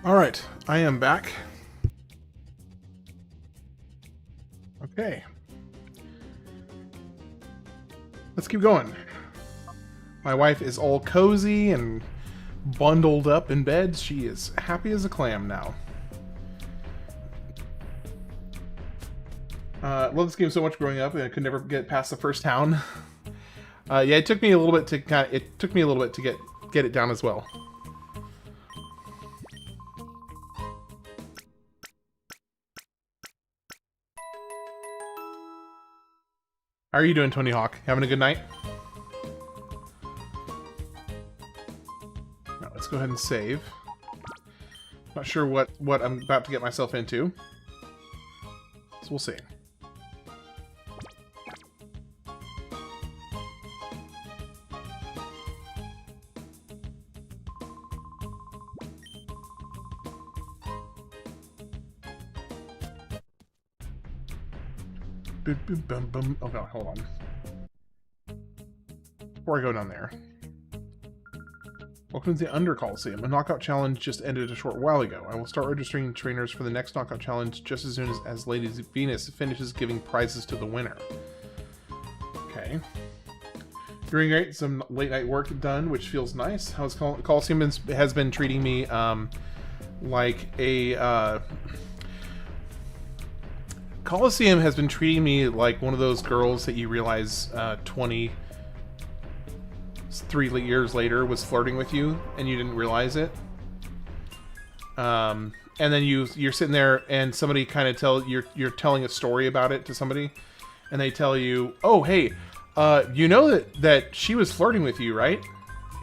Alright, I am back. Okay. Let's keep going. My wife is all cozy and bundled up in bed. She is happy as a clam now. Love this game so much growing up, and I could never get past the first town. Yeah, it took me a little bit to get it down as well. How are you doing, Tony Hawk? Having a good night? Now, let's go ahead and save. Not sure what I'm about to get myself into, so we'll see. Boom, boom, boom, boom. Oh, no, hold on. Before I go down there. Welcome to the Under Colosseum. A knockout challenge just ended a short while ago. I will start registering trainers for the next knockout challenge just as soon as Lady Venus finishes giving prizes to the winner. Okay. Doing great. Some late night work done, which feels nice. How's Colosseum has been treating me like a... Colosseum has been treating me like one of those girls that you realize 23 years later was flirting with you and you didn't realize it. And then you're sitting there and somebody kind of you're telling a story about it to somebody, and they tell you, "Oh, hey, you know that she was flirting with you, right?"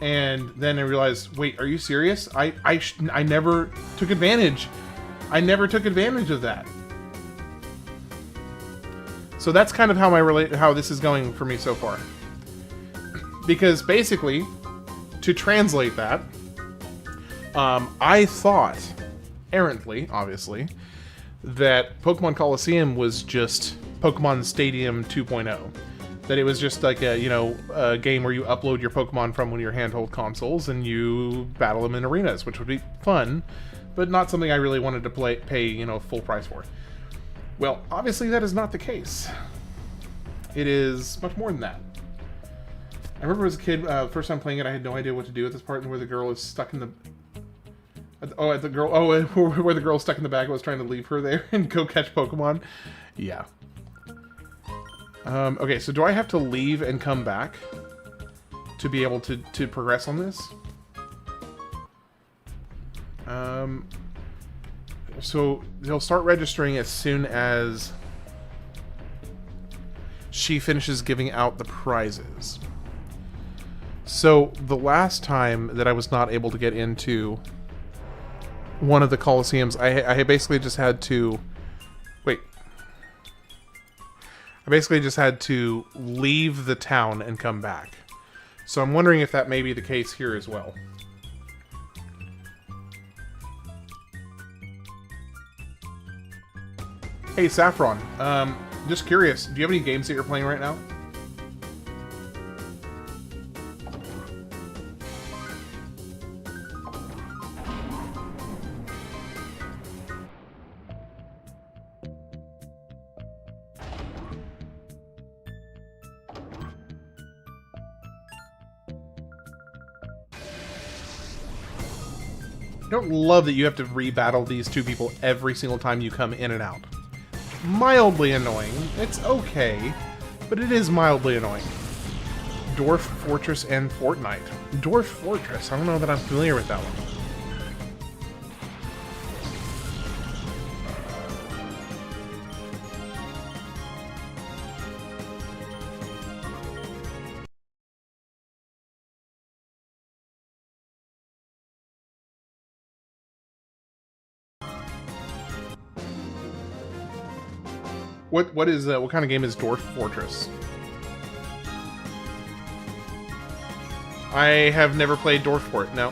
And then I realize, wait, are you serious? I never took advantage. I never took advantage of that. So that's kind of how this is going for me so far. Because basically, to translate that, I thought, errantly, obviously, that Pokemon Colosseum was just Pokemon Stadium 2.0. That it was just like a game where you upload your Pokemon from one of your handheld consoles and you battle them in arenas, which would be fun, but not something I really wanted to pay full price for. Well, obviously that is not the case. It is much more than that. I remember as a kid, first time playing it, I had no idea what to do at this part where the girl is stuck in the... where the girl's stuck in the bag. I was trying to leave her there and go catch Pokemon. Yeah. Okay, so do I have to leave and come back to be able to progress on this? So they'll start registering as soon as she finishes giving out the prizes. So the last time that I was not able to get into one of the Colosseums, I basically just had to... Wait. I basically just had to leave the town and come back. So I'm wondering if that may be the case here as well. Hey, Saffron. Just curious, do you have any games that you're playing right now? I don't love that you have to rebattle these two people every single time you come in and out. Mildly annoying. It's okay, but it is mildly annoying. Dwarf Fortress and Fortnite. Dwarf Fortress. I don't know that I'm familiar with that one. What kind of game is Dwarf Fortress? I have never played Dwarf Fort, no.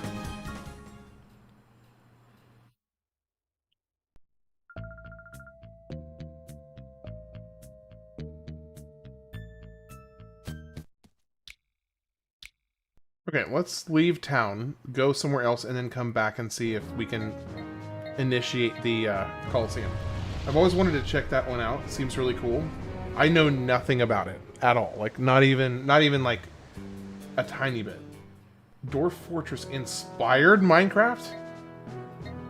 Okay, let's leave town, go somewhere else, and then come back and see if we can initiate the Colosseum. I've always wanted to check that one out. It seems really cool. I know nothing about it at all. Like not even like a tiny bit. Dwarf Fortress inspired Minecraft?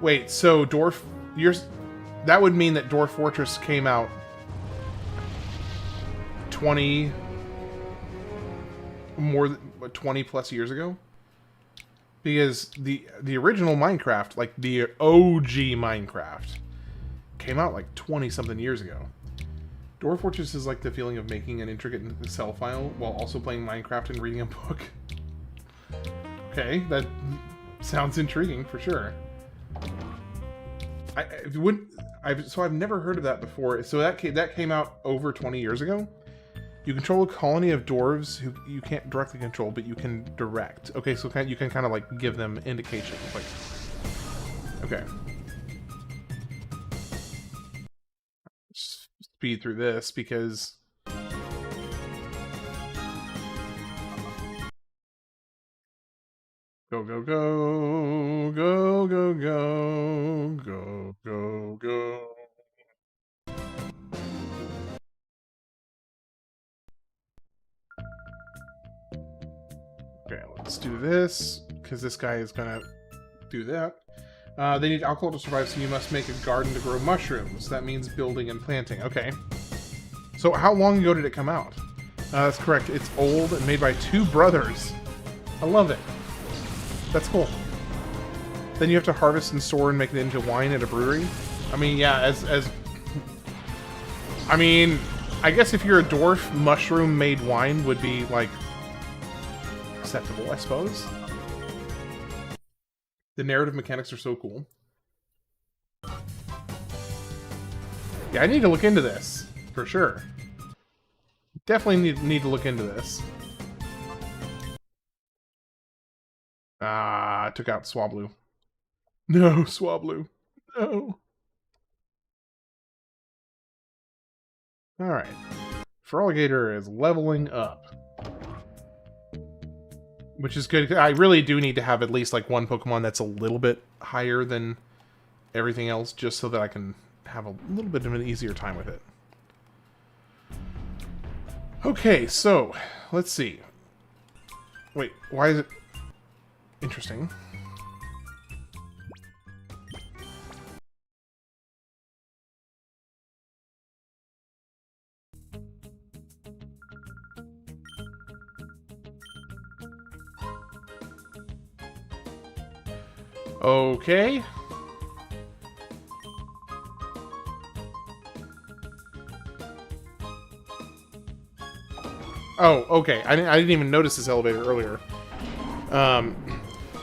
Wait, so that would mean that Dwarf Fortress came out 20 plus years ago? Because the original Minecraft, like the OG Minecraft, came out like 20-something years ago. Dwarf Fortress is like the feeling of making an intricate Excel file while also playing Minecraft and reading a book. Okay, that sounds intriguing for sure. So I've never heard of that before. So that came out over 20 years ago. You control a colony of dwarves who you can't directly control, but you can direct. Okay, so you can kind of like give them indications. Like, okay. Speed through this because go go go go go go go go go. Okay, let's do this because this guy is gonna do that. They need alcohol to survive, so you must make a garden to grow mushrooms. That means building and planting. Okay. So how long ago did it come out? That's correct. It's old and made by two brothers. I love it. That's cool. Then you have to harvest and store and make it into wine at a brewery. I mean, yeah, I mean, I guess if you're a dwarf, mushroom-made wine would be, like, acceptable, I suppose. The narrative mechanics are so cool. Yeah, I need to look into this, for sure. Definitely need to look into this. Ah, took out Swablu. No, Swablu. No. Alright. Feraligatr is leveling up. Which is good. I really do need to have at least like one Pokemon that's a little bit higher than everything else, just so that I can have a little bit of an easier time with it. Okay, so let's see. Wait, why is it interesting? Okay. Oh, okay. I didn't even notice this elevator earlier.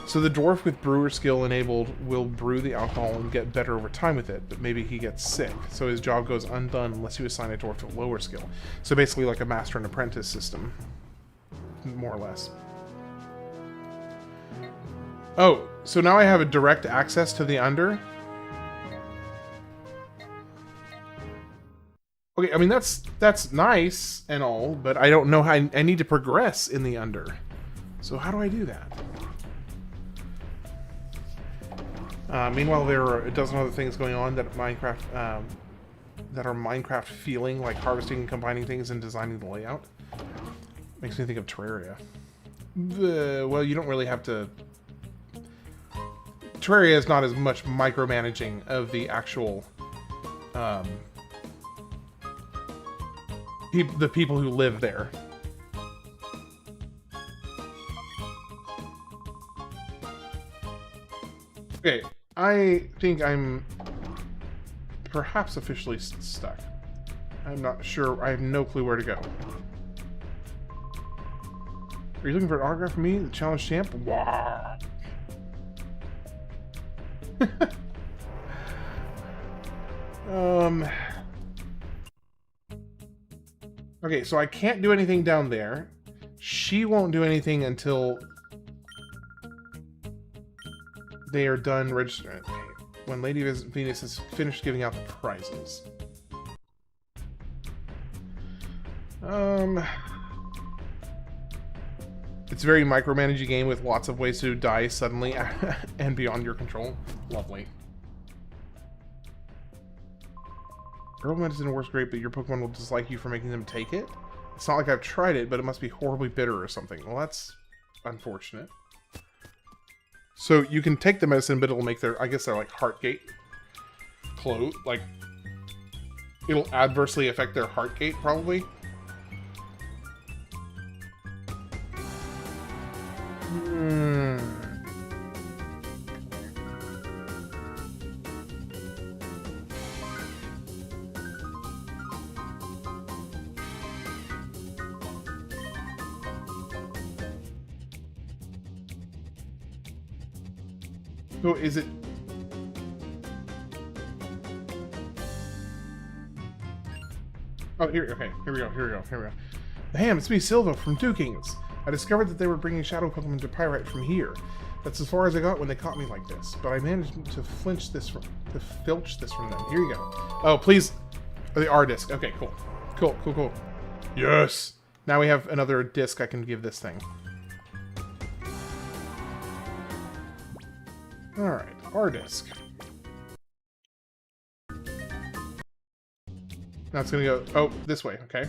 So the dwarf with brewer skill enabled will brew the alcohol and get better over time with it, but maybe he gets sick, so his job goes undone unless you assign a dwarf to a lower skill. So basically like a master and apprentice system, more or less. Oh, so now I have a direct access to the under? Okay, I mean, that's nice and all, but I don't know how I need to progress in the under. So how do I do that? Meanwhile, there are a dozen other things going on that are Minecraft feeling, like harvesting and combining things and designing the layout. Makes me think of Terraria. Well, you don't really have to... Terraria is not as much micromanaging of the actual... the people who live there. Okay, I think I'm perhaps officially stuck. I'm not sure. I have no clue where to go. Are you looking for an autograph from me, the challenge champ? Wow. Okay, so I can't do anything down there. She won't do anything until they are done registering. Okay. When Lady Venus is finished giving out the prizes. It's a very micromanaging game with lots of ways to die suddenly and beyond your control. Lovely. Herbal medicine works great, but your Pokemon will dislike you for making them take it? It's not like I've tried it, but it must be horribly bitter or something. Well, that's unfortunate. So you can take the medicine, but it'll make their, I guess they're like heart gate close. Like, it'll adversely affect their heart gate, probably. Oh, is it? Oh, here. Okay, here we go. Hey, it's me, Silva from Dukings. I discovered that they were bringing Shadow Pokémon to Pyrite from here. That's as far as I got when they caught me like this. But I managed to filch this from them. Here you go. Oh, please. Oh, the R disc. Okay, cool. Cool. Yes. Now we have another disc I can give this thing. Alright, R disc. Now it's gonna go, oh, this way, okay.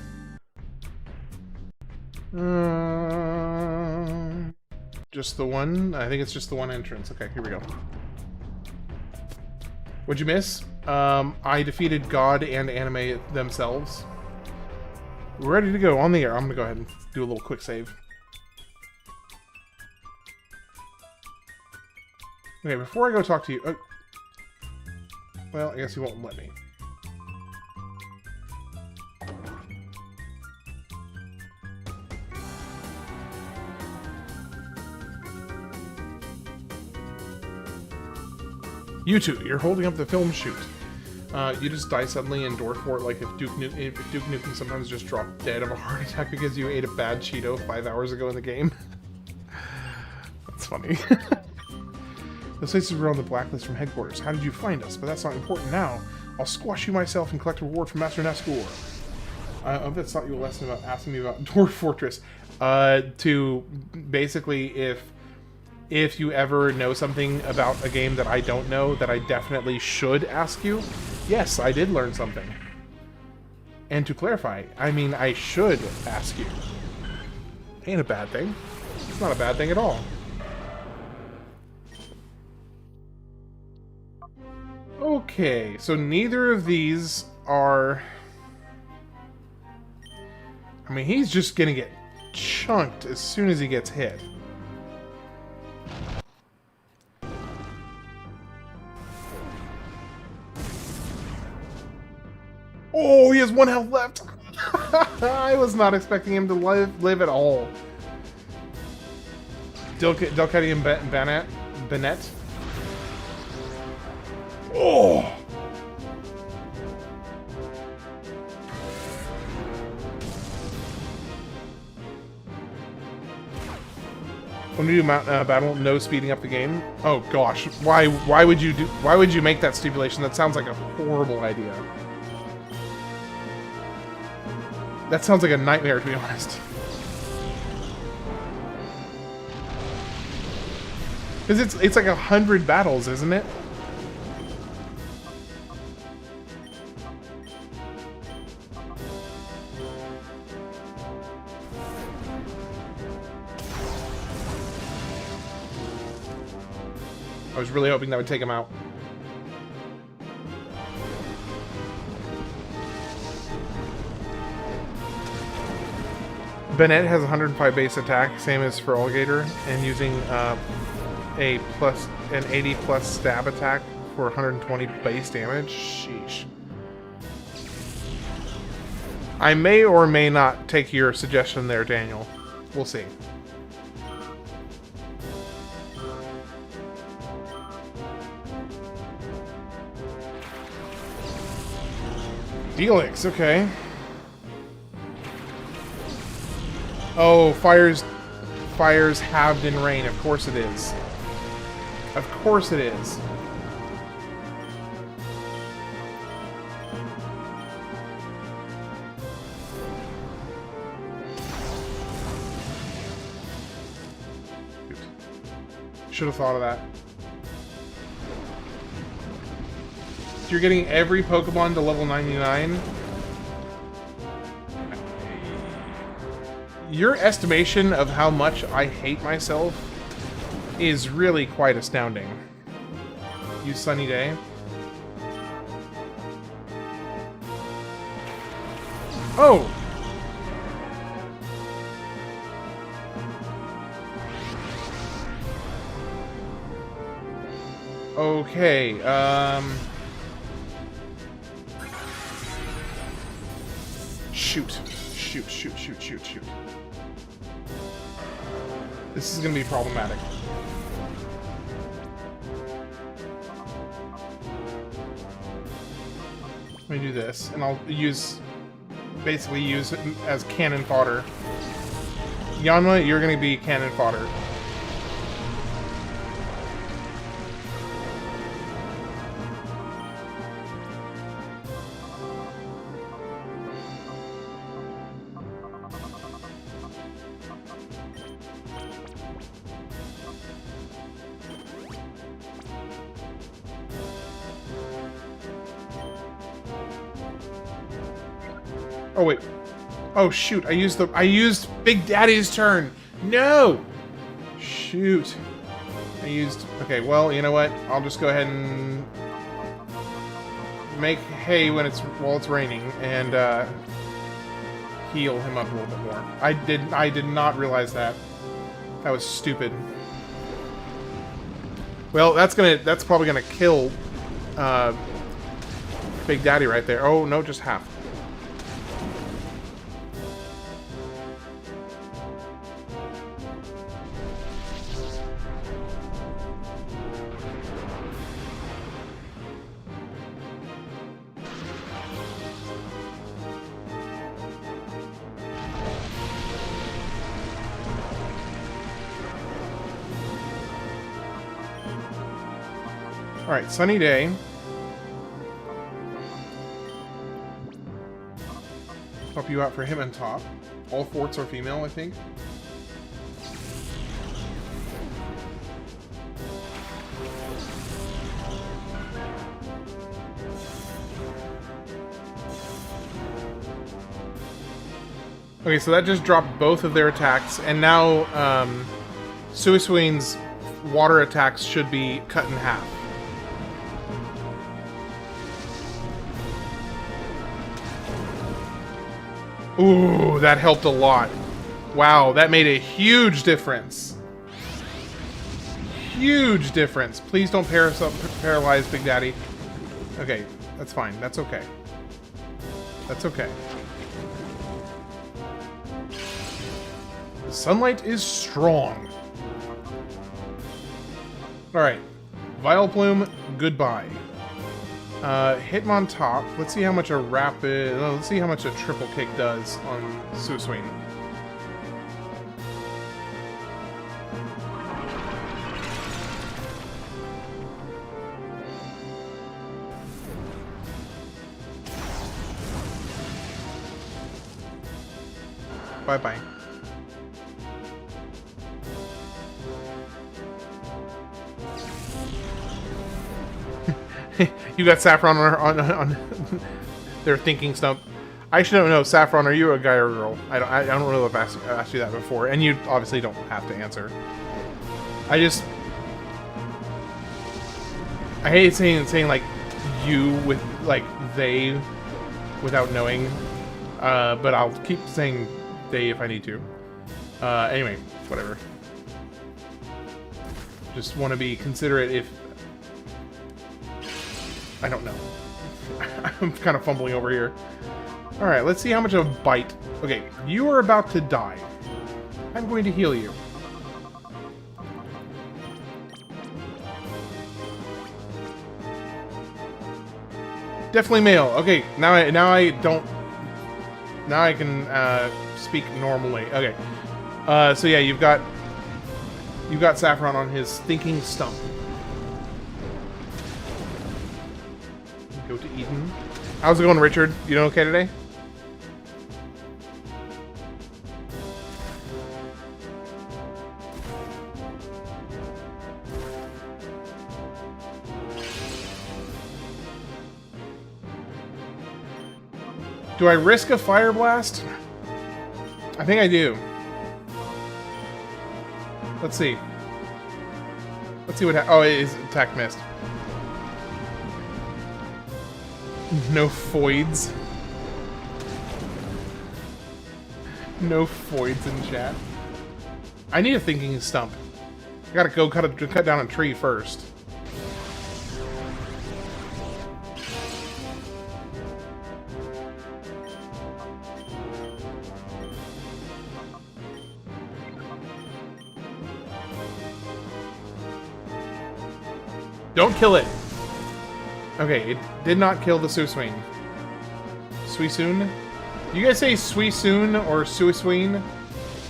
Just the one? I think it's just the one entrance. Okay, here we go. What'd you miss? I defeated God and Anime themselves. We're ready to go, on the air. I'm gonna go ahead and do a little quick save. Okay, before I go talk to you... well, I guess you won't let me. You two, you're holding up the film shoot. You just die suddenly in door fort, like if Duke Nukem sometimes just drop dead of a heart attack because you ate a bad Cheeto 5 hours ago in the game. That's funny. Those places were on the blacklist from headquarters. How did you find us? But that's not important now. I'll squash you myself and collect a reward from Master Nascore. I hope that's taught you a lesson about asking me about Dwarf Fortress. To basically, if you ever know something about a game that I don't know, that I definitely should ask you, yes, I did learn something. And to clarify, I mean I should ask you. Ain't a bad thing. It's not a bad thing at all. Okay, so neither of these are... I mean, he's just gonna get chunked as soon as he gets hit. Oh, he has 1 health left! I was not expecting him to live at all. Delcatty and Bennett. Oh! When you do battle, no speeding up the game. Oh gosh, why would you make that stipulation? That sounds like a horrible idea. That sounds like a nightmare, to be honest. Because it's like 100 battles, isn't it? I was really hoping that would take him out. Bennett has 105 base attack, same as for Alligator, and using an 80 plus stab attack for 120 base damage. Sheesh. I may or may not take your suggestion there, Daniel. We'll see. Felix, okay. Oh, fires halved in rain. Of course it is. Of course it is. Should have thought of that. you're getting every Pokemon to level 99. Your estimation of how much I hate myself is really quite astounding. You Sunny Day. Oh! Okay, Shoot. Shoot. This is gonna be problematic. Let me do this, and I'll basically use it as cannon fodder. Yanma, you're gonna be cannon fodder. Oh wait. Oh shoot, I used Big Daddy's turn. No! Shoot. Okay, well, you know what? I'll just go ahead and make hay while it's raining and heal him up a little bit more. I did not realize that. That was stupid. Well, that's probably gonna kill Big Daddy right there. Oh no, just half. Alright, Sunny Day. Help you out for him on top. All forts are female, I think. Okay, so that just dropped both of their attacks, and now Suisween's water attacks should be cut in half. Ooh, that helped a lot. Wow, that made a huge difference. Huge difference. Please don't paralyze Big Daddy. Okay, that's fine. That's okay. That's okay. The sunlight is strong. Alright. Vileplume, goodbye. Hitmon top. Let's see how much a rapid... Oh, let's see how much a triple kick does on Suisween. Bye-bye. You got Saffron on their thinking stump. I actually don't know, Saffron, are you a guy or a girl? I don't know if I've asked you that before, and you obviously don't have to answer. I hate saying like you with like they without knowing, but I'll keep saying they if I need to. Anyway, whatever. Just want to be considerate if... I don't know. I'm kind of fumbling over here. Alright, let's see how much of a bite. Okay, you are about to die. I'm going to heal you. Definitely male. Okay, now I can speak normally. Okay. So yeah, you've got Saffron on his thinking stump. Go to Eden. How's it going, Richard? You doing okay today? Do I risk a fire blast? I think I do. Let's see. Let's see what oh, it is attack missed. No foids. No foids in chat. I need a thinking stump. I gotta go cut down a tree first. Don't kill it. Okay, it did not kill the Suisween. Suisoon? You guys say Suisoon or Suisween?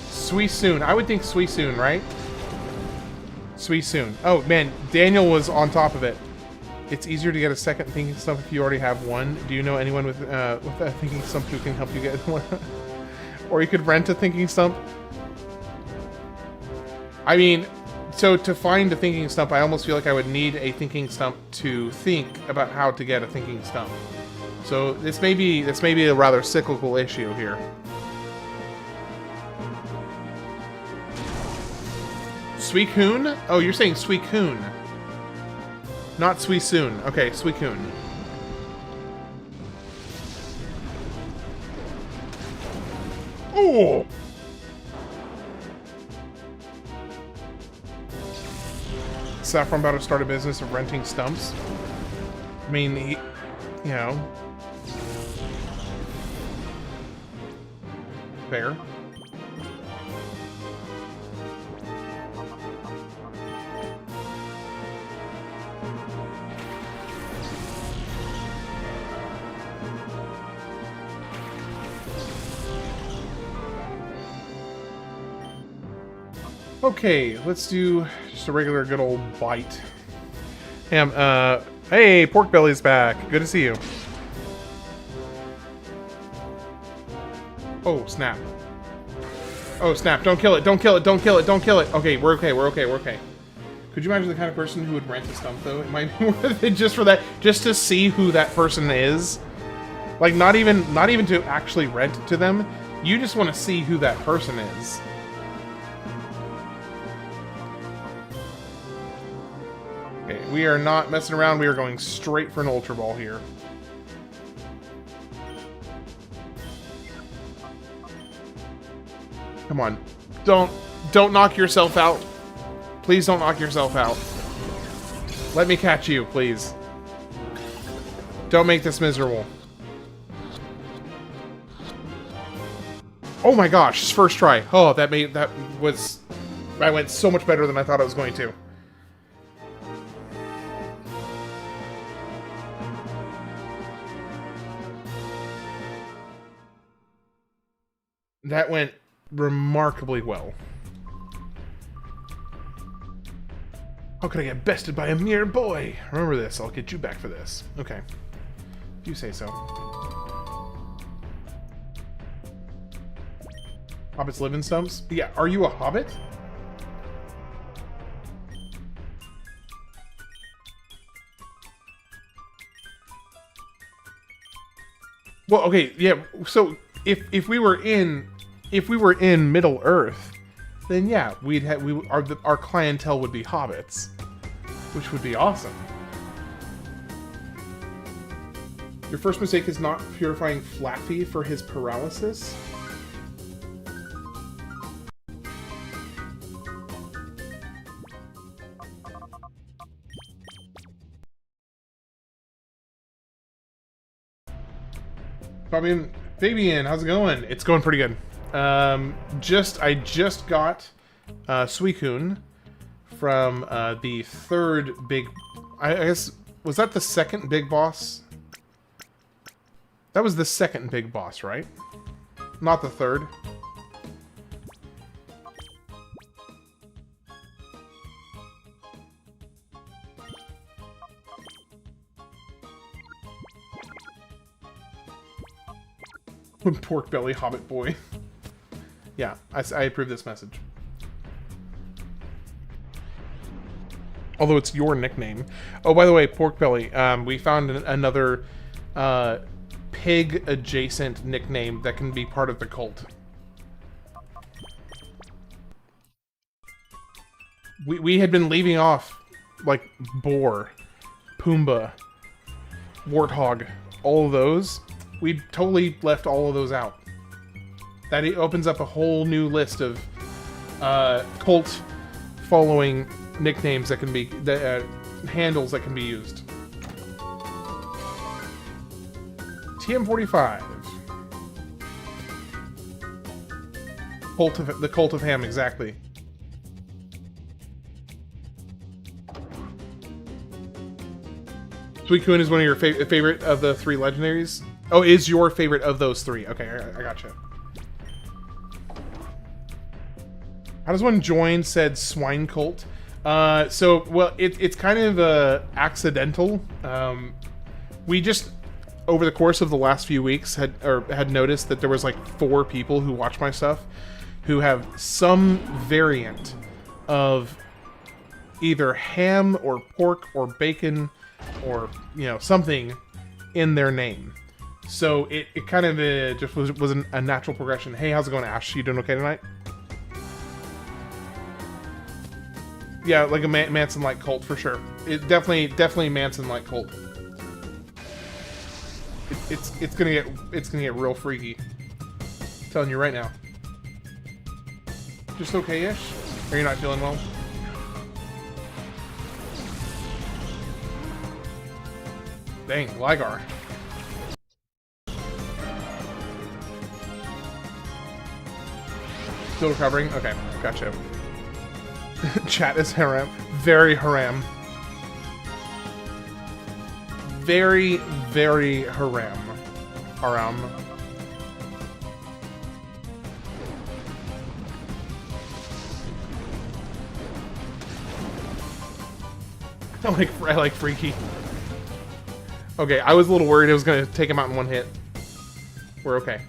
Suisoon. I would think Suisoon, right? Suisoon. Oh, man. Daniel was on top of it. It's easier to get a second thinking stump if you already have one. Do you know anyone with a thinking stump who can help you get one? Or you could rent a thinking stump? I mean, so to find a thinking stump, I almost feel like I would need a thinking stump to think about how to get a thinking stump. So this may be a rather cyclical issue here. Suicune? Oh, you're saying Suicune. Not Suisoon. Okay, Suicune. Oh! Saffron about to start a business of renting stumps. I mean, he, you know. Fair. Okay, let's do just a regular good old bite. Hey, Pork Belly's back. Good to see you. Oh, snap. Oh, snap. Don't kill it. Don't kill it. Don't kill it. Don't kill it. Okay, we're okay. We're okay. We're okay. Could you imagine the kind of person who would rent a stump, though? It might be worth it just for that, just to see who that person is. Like, not even to actually rent it to them. You just want to see who that person is. Okay, we are not messing around. We are going straight for an Ultra Ball here. Come on. Don't knock yourself out. Please don't knock yourself out. Let me catch you, please. Don't make this miserable. Oh my gosh, first try. Oh, that went so much better than I thought it was going to. That went remarkably well. How could I get bested by a mere boy? Remember this, I'll get you back for this. Okay. If you say so. Hobbits live in stumps? Yeah, are you a hobbit? Well, okay, yeah, so if we were in Middle Earth, then yeah, our clientele would be hobbits, which would be awesome. Your first mistake is not purifying Flaffy for his paralysis. Fabian, how's it going? It's going pretty good. I just got Suicune from the third big... I guess, was that the second big boss? That was the second big boss, right? Not the third. Pork belly hobbit boy. Yeah, I approve this message. Although it's your nickname. Oh, by the way, Pork Belly, we found another pig adjacent nickname that can be part of the cult. We had been leaving off like boar, Pumbaa, warthog, all of those. We totally left all of those out. That opens up a whole new list of cult following nicknames that can be handles that can be used. TM45. The Cult of Ham, exactly. Suicune is one of your favorite of the 3 legendaries? Oh, is your favorite of those 3? Okay, I gotcha. How does one join said swine cult? Well, it's kind of accidental. We just, over the course of the last few weeks, had noticed that there was like 4 people who watch my stuff who have some variant of either ham or pork or bacon or, you know, something in their name. So it kind of just was a natural progression. Hey, how's it going, Ash? You doing okay tonight? Yeah, like a Manson-like cult for sure. It definitely Manson-like cult. It's gonna get real freaky. I'm telling you right now. Just okay-ish? Are you not feeling well? Dang, Ligar. Still recovering? Okay, gotcha. Chat is haram. Very haram. Very, very haram. Haram. I like freaky. Okay, I was a little worried it was gonna take him out in one hit. We're okay.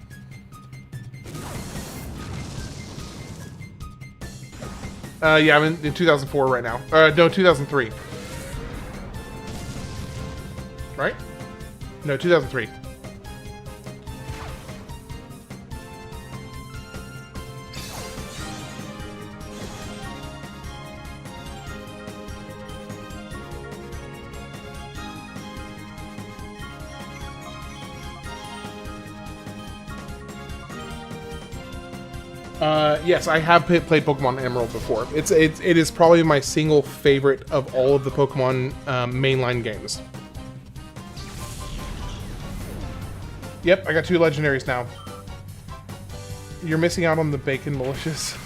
Yeah, I'm in 2004 right now. No, 2003. Right? No, 2003. Yes, I have played Pokemon Emerald before. It is probably my single favorite of all of the Pokemon mainline games. Yep, I got 2 legendaries now. You're missing out on the bacon malicious.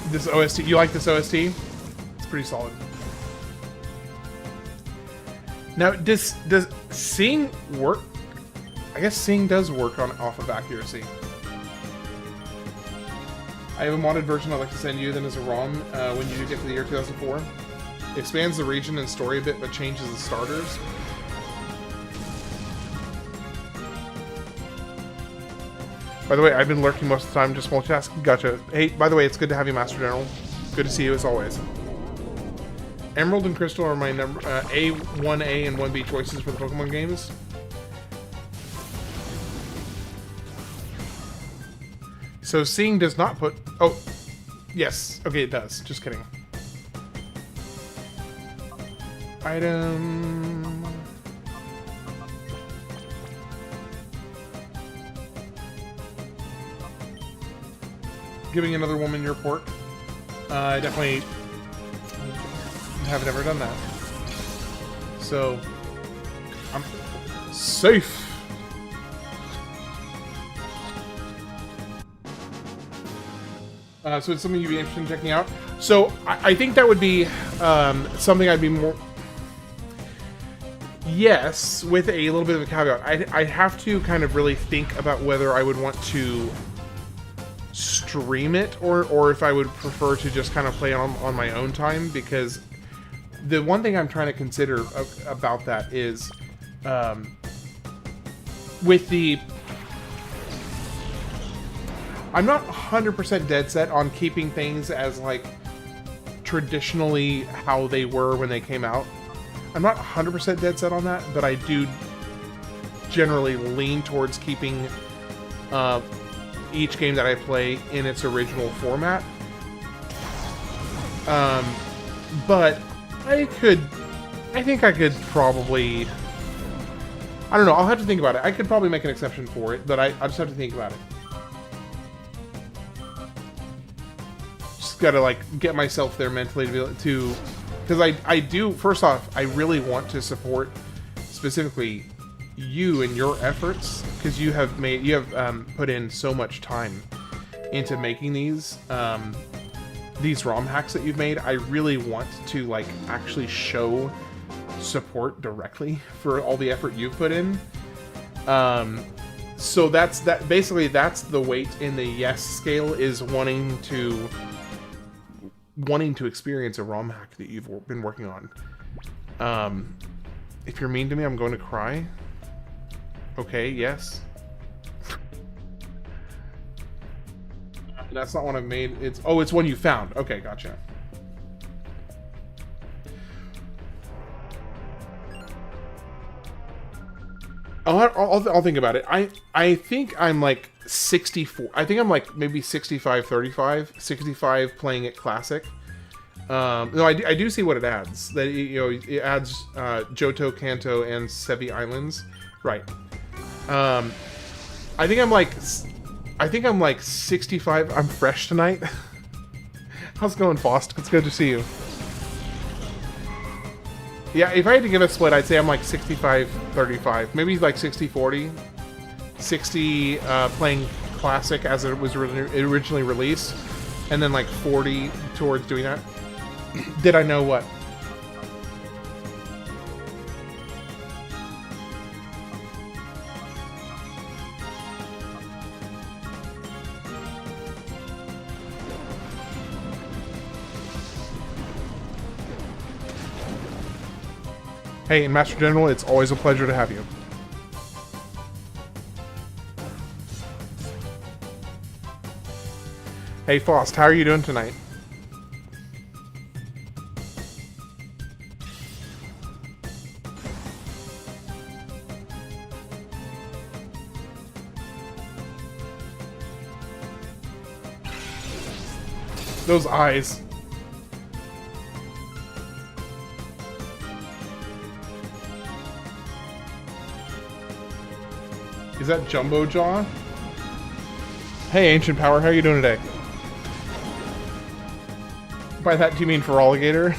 This OST, you like this OST? It's pretty solid. Now, does seeing work? I guess seeing does work off of accuracy. I have a modded version I'd like to send you then as a ROM when you do get to the year 2004. Expands the region and story a bit, but changes the starters. By the way, I've been lurking most of the time, just multitasking. Gotcha. Hey, by the way, it's good to have you, Master General. Good to see you as always. Emerald and Crystal are my number A, 1A, and 1B choices for the Pokemon games. So seeing does not put... Oh, yes. Okay, it does. Just kidding. Item... Giving another woman your pork. I definitely... have never done that. So, I'm safe. So it's something you'd be interested in checking out. So I think that would be something I'd be more... Yes, with a little bit of a caveat. I'd have to kind of really think about whether I would want to stream it or if I would prefer to just kind of play on my own time, because the one thing I'm trying to consider about that is, with the... I'm not 100% dead set on keeping things as, like, traditionally how they were when they came out. I'm not 100% dead set on that, but I do generally lean towards keeping each game that I play in its original format. But I think I could probably, I don't know, I'll have to think about it. I could probably make an exception for it, but I just have to think about it. Just gotta, like, get myself there mentally to be able to, because I do, first off, I really want to support specifically you and your efforts, because you have put in so much time into making these ROM hacks that you've made. I really want to, like, actually show support directly for all the effort you've put in. So that's basically that's the weight in the yes scale, is wanting to experience a ROM hack that you've been working on. If you're mean to me, I'm going to cry. Okay, yes. That's not one I've made. It's one you found. Okay, gotcha. I'll think about it. I think I'm like 64. I think I'm like maybe 65, 35. 65 playing it classic. No, I do see what it adds. That, you know, it adds Johto, Kanto, and Sevi Islands. Right. I think I'm like 65. I'm fresh tonight. How's it going, Faust? It's good to see you. Yeah, if I had to give a split, I'd say I'm like 65-35. Maybe like 60-40. 60 playing classic as it was originally released, and then like 40 towards doing that. Did I know what? Hey, Master General, it's always a pleasure to have you. Hey, Faust, how are you doing tonight? Those eyes. Is that Jumbo Jaw? Hey, Ancient Power, how are you doing today? By that, do you mean for alligator?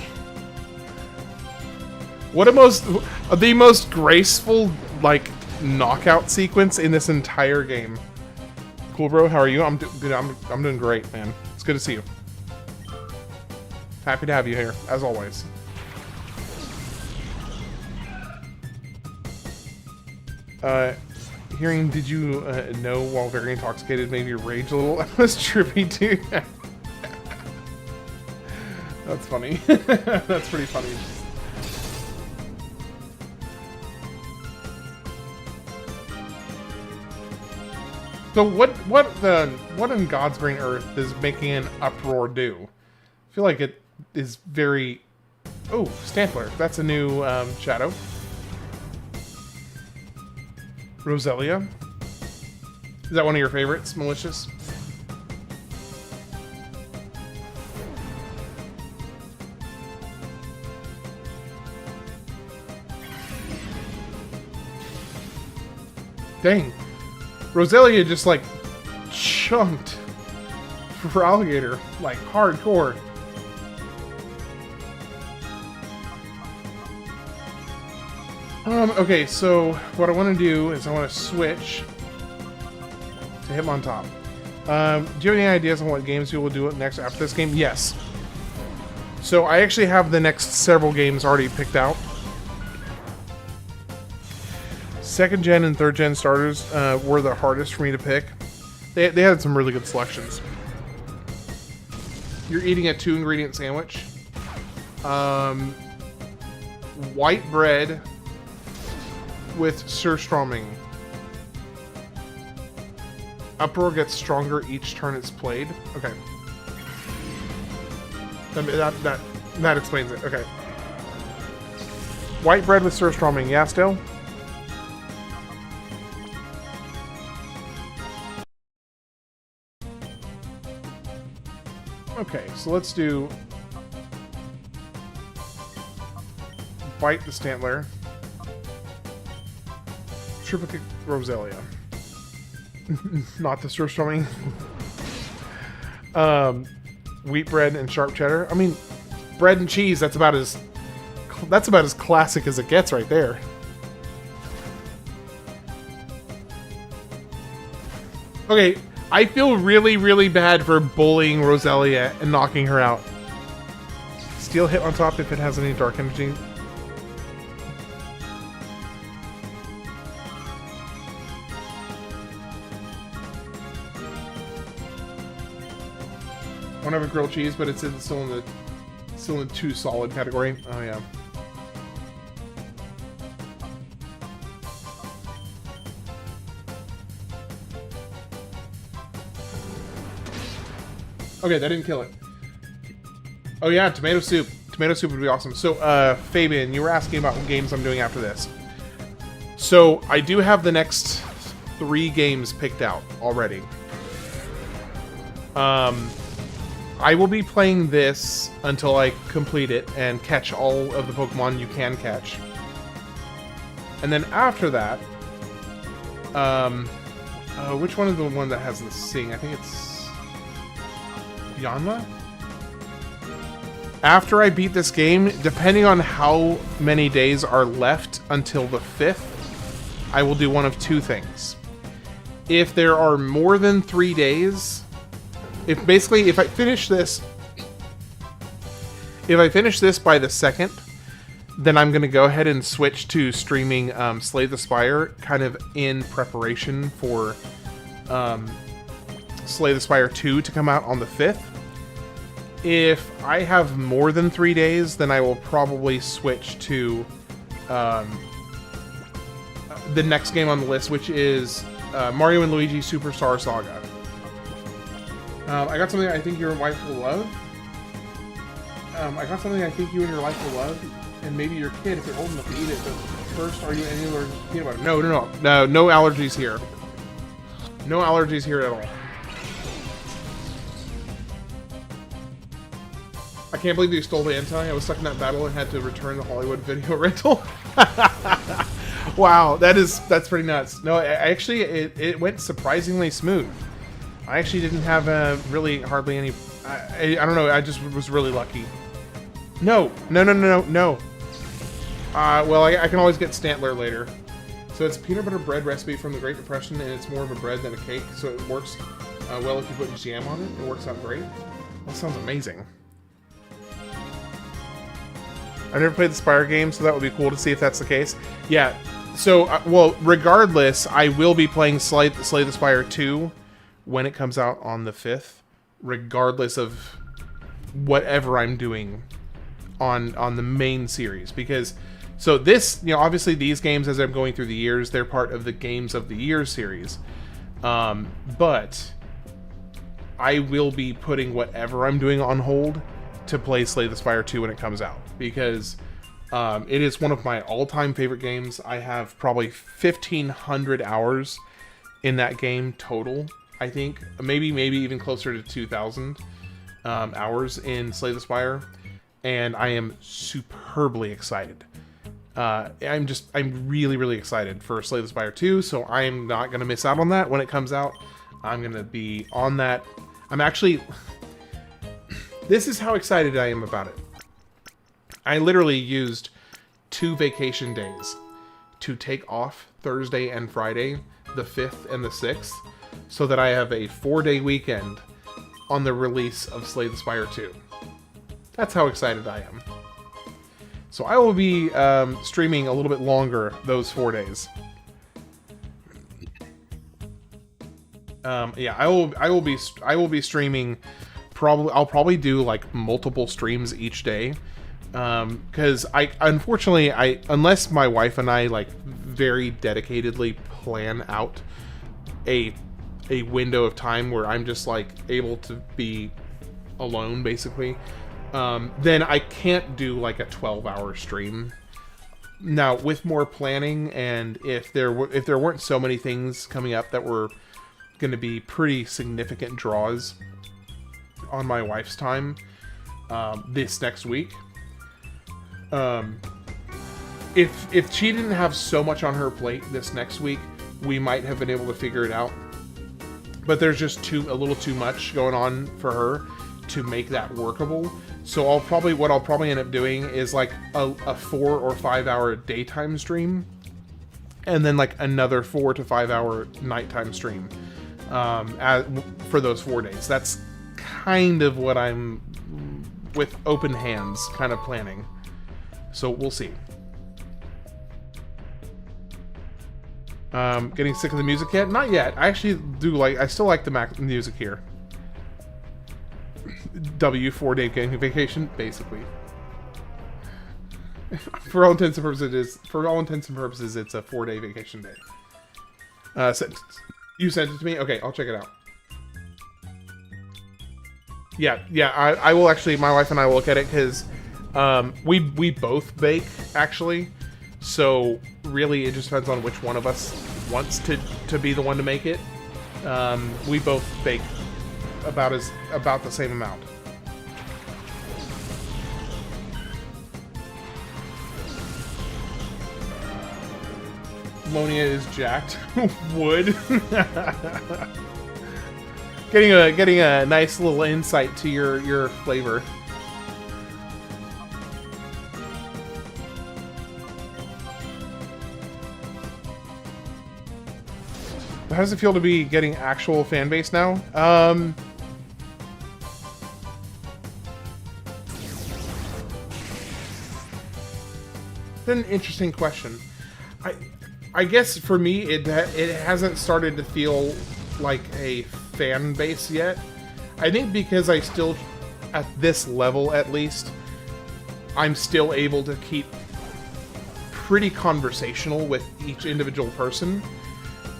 What the most graceful, like, knockout sequence in this entire game. Cool, bro. How are you? I'm doing great, man. It's good to see you. Happy to have you here, as always. Hearing, did you know while very intoxicated made you rage a little? That was trippy too. That's funny. That's pretty funny. So what in God's green earth is making an uproar do? I feel like it is very... Oh, Stampler. That's a new shadow. Roselia. Is that one of your favorites, Malicious? Dang. Roselia just, like, chunked for alligator. Like, hardcore. Okay, so what I want to do is I want to switch to Hitmontop. Do you have any ideas on what games you will do next after this game? Yes. So I actually have the next several games already picked out. 2nd gen and 3rd gen starters were the hardest for me to pick. They had some really good selections. You're eating a 2-ingredient sandwich. White bread with surströmming. Uproar gets stronger each turn it's played. Okay. I mean, that explains it. Okay. White bread with surströmming. Yeah, still? Okay, so let's do... Bite the Stantler. Triplicate Roselia. Not the surströmming. Wheat bread and sharp cheddar. I mean, bread and cheese, that's about as classic as it gets right there. Okay, I feel really, really bad for bullying Roselia and knocking her out. Steel hit on top if it has any dark energy. One of a grilled cheese, but it's still in the too solid category. Oh yeah. Okay, that didn't kill it. Oh yeah, tomato soup. Tomato soup would be awesome. So, Fabian, you were asking about what games I'm doing after this. So, I do have the next 3 games picked out already. I will be playing this until I complete it and catch all of the Pokemon you can catch. And then after that, which one is the one that has the sing? I think it's Yanma? After I beat this game, depending on how many days are left until the 5th, I will do one of 2 things. If there are more than 3 days... If I finish this by the 2nd, then I'm going to go ahead and switch to streaming Slay the Spire, kind of in preparation for Slay the Spire 2 to come out on the 5th. If I have more than 3 days, then I will probably switch to the next game on the list, which is Mario & Luigi Superstar Saga. I got something I think your wife will love. I got something I think you and your wife will love, and maybe your kid if you're old enough to eat it. But first, are you any allergic to peanut butter? No allergies here. No allergies here at all. I can't believe you stole the anti. I was stuck in that battle and had to return the Hollywood video rental. Wow, that's pretty nuts. No, actually, it went surprisingly smooth. I actually didn't have really hardly any... I don't know, I just was really lucky. No. Well, I can always get Stantler later. So it's a peanut butter bread recipe from the Great Depression, and it's more of a bread than a cake, so it works well if you put jam on it. It works out great. That sounds amazing. I've never played the Spire game, so that would be cool to see if that's the case. Yeah, so, well, regardless, I will be playing Slay the Spire 2 when it comes out on the 5th, regardless of whatever I'm doing on the main series. Because, so this, obviously these games, as I'm going through the years, they're part of the Games of the Year series. But I will be putting whatever I'm doing on hold to play Slay the Spire 2 when it comes out. Because it is one of my all-time favorite games. I have probably 1,500 hours in that game total. I think maybe even closer to 2,000 hours in Slay the Spire, and I am superbly excited. I'm really, really excited for Slay the Spire 2, so I am not going to miss out on that when it comes out. I'm going to be on that. I'm actually... This is how excited I am about it. I literally used 2 vacation days to take off Thursday and Friday, the 5th and the 6th, so that I have a 4-day weekend on the release of Slay the Spire 2. That's how excited I am. So I will be streaming a little bit longer those 4 days. Yeah, I will be streaming. I'll probably do like multiple streams each day, because unfortunately unless my wife and I like very dedicatedly plan out a window of time where I'm just like able to be alone basically, then I can't do like a 12-hour stream. Now, with more planning, and if there weren't so many things coming up that were going to be pretty significant draws on my wife's time this next week, if she didn't have so much on her plate this next week, we might have been able to figure it out. But there's just a little too much going on for her to make that workable. So what I'll probably end up doing is like a 4 or 5 hour daytime stream, and then like another 4 to 5 hour nighttime stream for those 4 days. That's kind of what I'm, with open hands, kind of planning. So we'll see. Getting sick of the music yet? Not yet. I actually I still like the music here. W 4-day gaming vacation, basically. For all intents and purposes, it's a 4-day vacation day. You sent it to me? Okay, I'll check it out. Yeah, I will actually, my wife and I will look at it, because we both bake, actually. So, really, it just depends on which one of us wants to be the one to make it. We both bake about the same amount. Monia is jacked. Wood. Getting a nice little insight to your flavor. How does it feel to be getting actual fan base now? It's an interesting question. I guess for me, it hasn't started to feel like a fan base yet. I think because I still, at this level at least, I'm still able to keep pretty conversational with each individual person.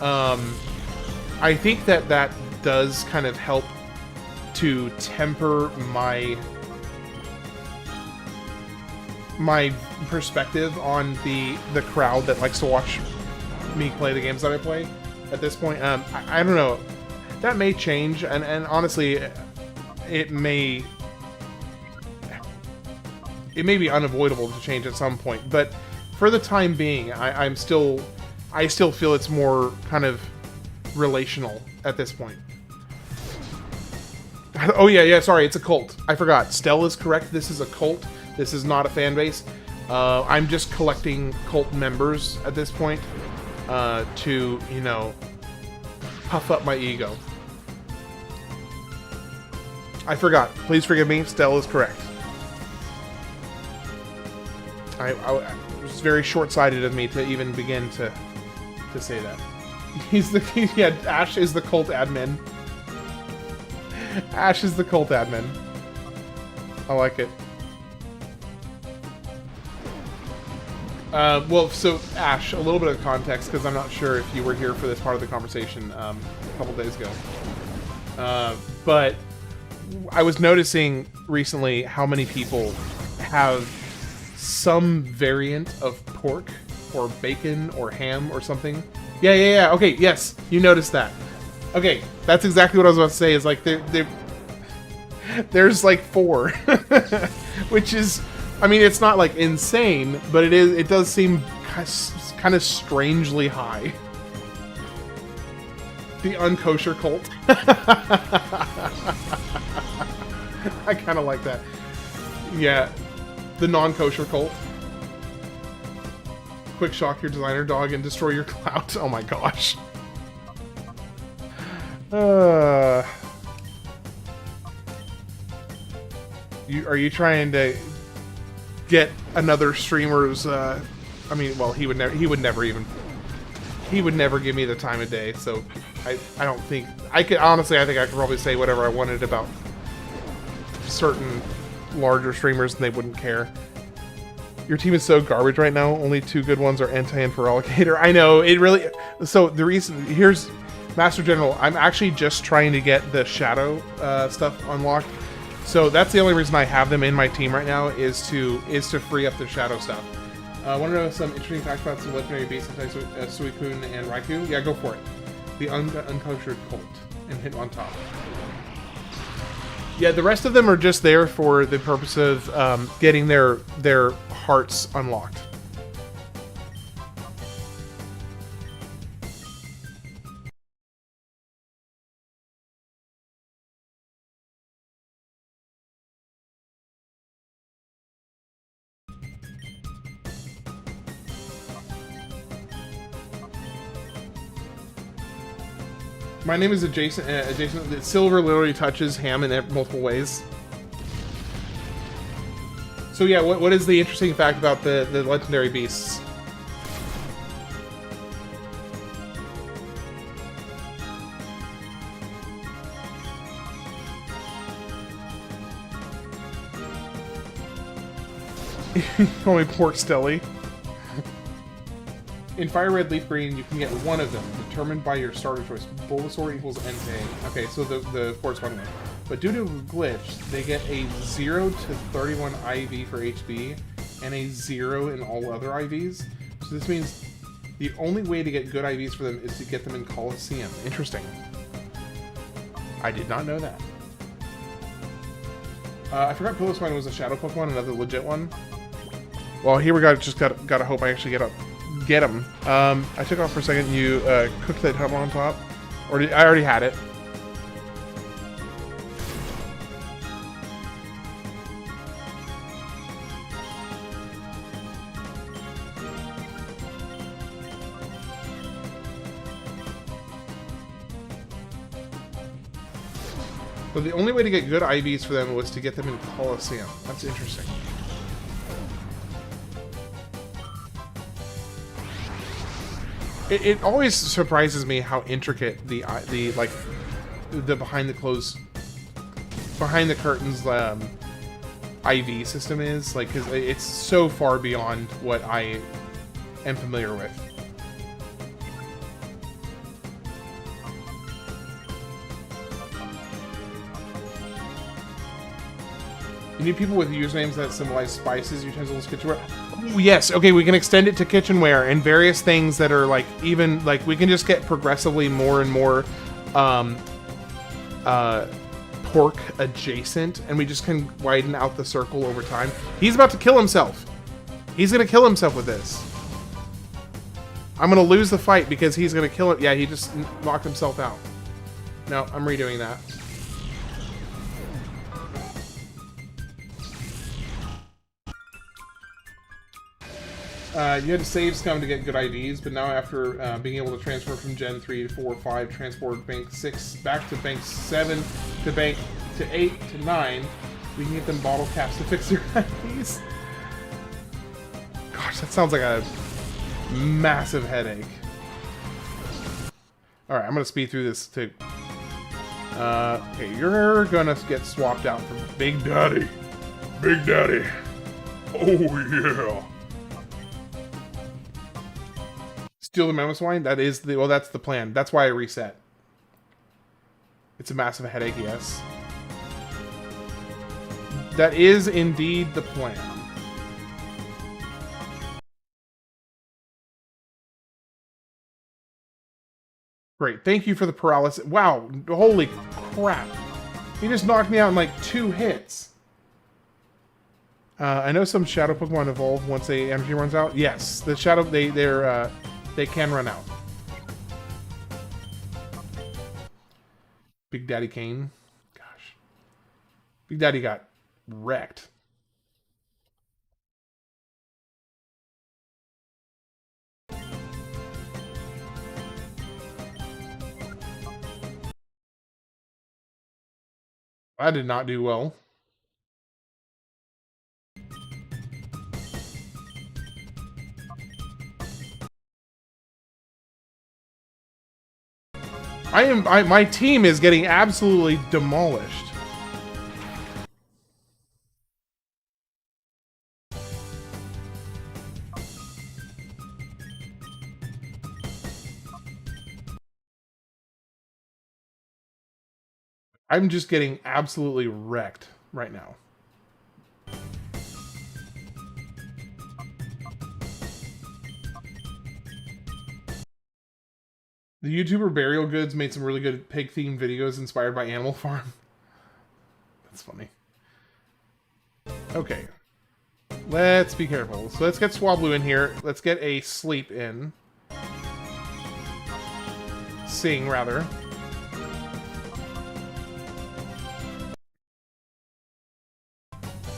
I think that does kind of help to temper my perspective on the crowd that likes to watch me play the games that I play at this point. I don't know. That may change, and honestly, it may be unavoidable to change at some point. But for the time being, I still feel it's more kind of relational at this point. Oh yeah, sorry, it's a cult. I forgot. Stell is correct. This is a cult. This is not a fan base. I'm just collecting cult members at this point to, you know, puff up my ego. I forgot. Please forgive me. Stell is correct. It was very short-sighted of me to even begin to say that. Yeah, Ash is the cult admin. Ash is the cult admin. I like it. Well, so Ash, a little bit of context, because I'm not sure if you were here for this part of the conversation a couple days ago. But I was noticing recently how many people have some variant of pork or bacon or ham or something. Yeah. Okay, yes, you noticed that. Okay, that's exactly what I was about to say. Is like there's like 4, which is, I mean, it's not like insane, but it does seem kind of strangely high. The unkosher cult. I kind of like that. Yeah, the non-kosher cult. Quick shock your designer dog and destroy your clout. Oh my gosh. Are you trying to get another streamer's? I mean, well, he would never give me the time of day. So I don't think I could. Honestly, I think I could probably say whatever I wanted about certain larger streamers, and they wouldn't care. Your team is so garbage right now. Only 2 good ones are Entei and Feraligatr. I know, it really... So, the reason... Here's... Master General, I'm actually just trying to get the Shadow stuff unlocked. So that's the only reason I have them in my team right now is to free up the shadow stuff. Want to know some interesting facts about some legendary beasts like Suicune and Raikou? Yeah, go for it. The uncultured colt and hit on top. Yeah, the rest of them are just there for the purpose of getting their hearts unlocked. My name is adjacent. Silver literally touches Ham in multiple ways. So yeah, what is the interesting fact about the legendary beasts? Call me Pork Stelly. In Fire Red, Leaf Green, you can get one of them, determined by your starter choice. Bulbasaur equals Entei. Okay, so the corresponding one. But due to a glitch, they get a 0 to 31 IV for HB, and a 0 in all other IVs. So this means the only way to get good IVs for them is to get them in Colosseum. Interesting. I did not know that. I forgot Piloswine was a Shadow Pokemon, another legit one. Well, here we gotta hope I actually get him. I took off for a second. You cooked that hub on top, or I already had it. But the only way to get good IVs for them was to get them in Colosseum. That's interesting. It always surprises me how intricate the behind the curtains IV system is. Like, 'cause it's so far beyond what I am familiar with. You need people with usernames that symbolize spices, utensils, kitchenware. Oh, yes, okay, we can extend it to kitchenware and various things that are like, even like we can just get progressively more and more pork adjacent, and we just can widen out the circle over time. He's about to kill himself. He's gonna kill himself with this. I'm gonna lose the fight because he's gonna kill it. Yeah, he just knocked himself out. No, I'm redoing that. You had to save scum to get good IVs, but now after being able to transfer from Gen 3 to 4, 5, transport Bank 6 back to Bank 7 to Bank to 8 to 9, we can get them bottle caps to fix their IVs. Gosh, that sounds like a massive headache. Alright, I'm going to speed through this too. Okay, you're going to get swapped out for Big Daddy. Big Daddy. Oh, yeah. Steal the Mammoth Swine? That is the... Well, that's the plan. That's why I reset. It's a massive headache, yes. That is indeed the plan. Great. Thank you for the paralysis. Wow. Holy crap. He just knocked me out in like 2 hits. I know some Shadow Pokemon evolve once the energy runs out. Yes. The Shadow... They can run out. Big Daddy Kane. Gosh. Big Daddy got wrecked. I did not do well. My team is getting absolutely demolished. I'm just getting absolutely wrecked. right now. The YouTuber Burial Goods made some really good pig-themed videos inspired by Animal Farm. That's funny. Okay. Let's be careful. So let's get Swablu in here. Let's get a sleep in. Sing, rather.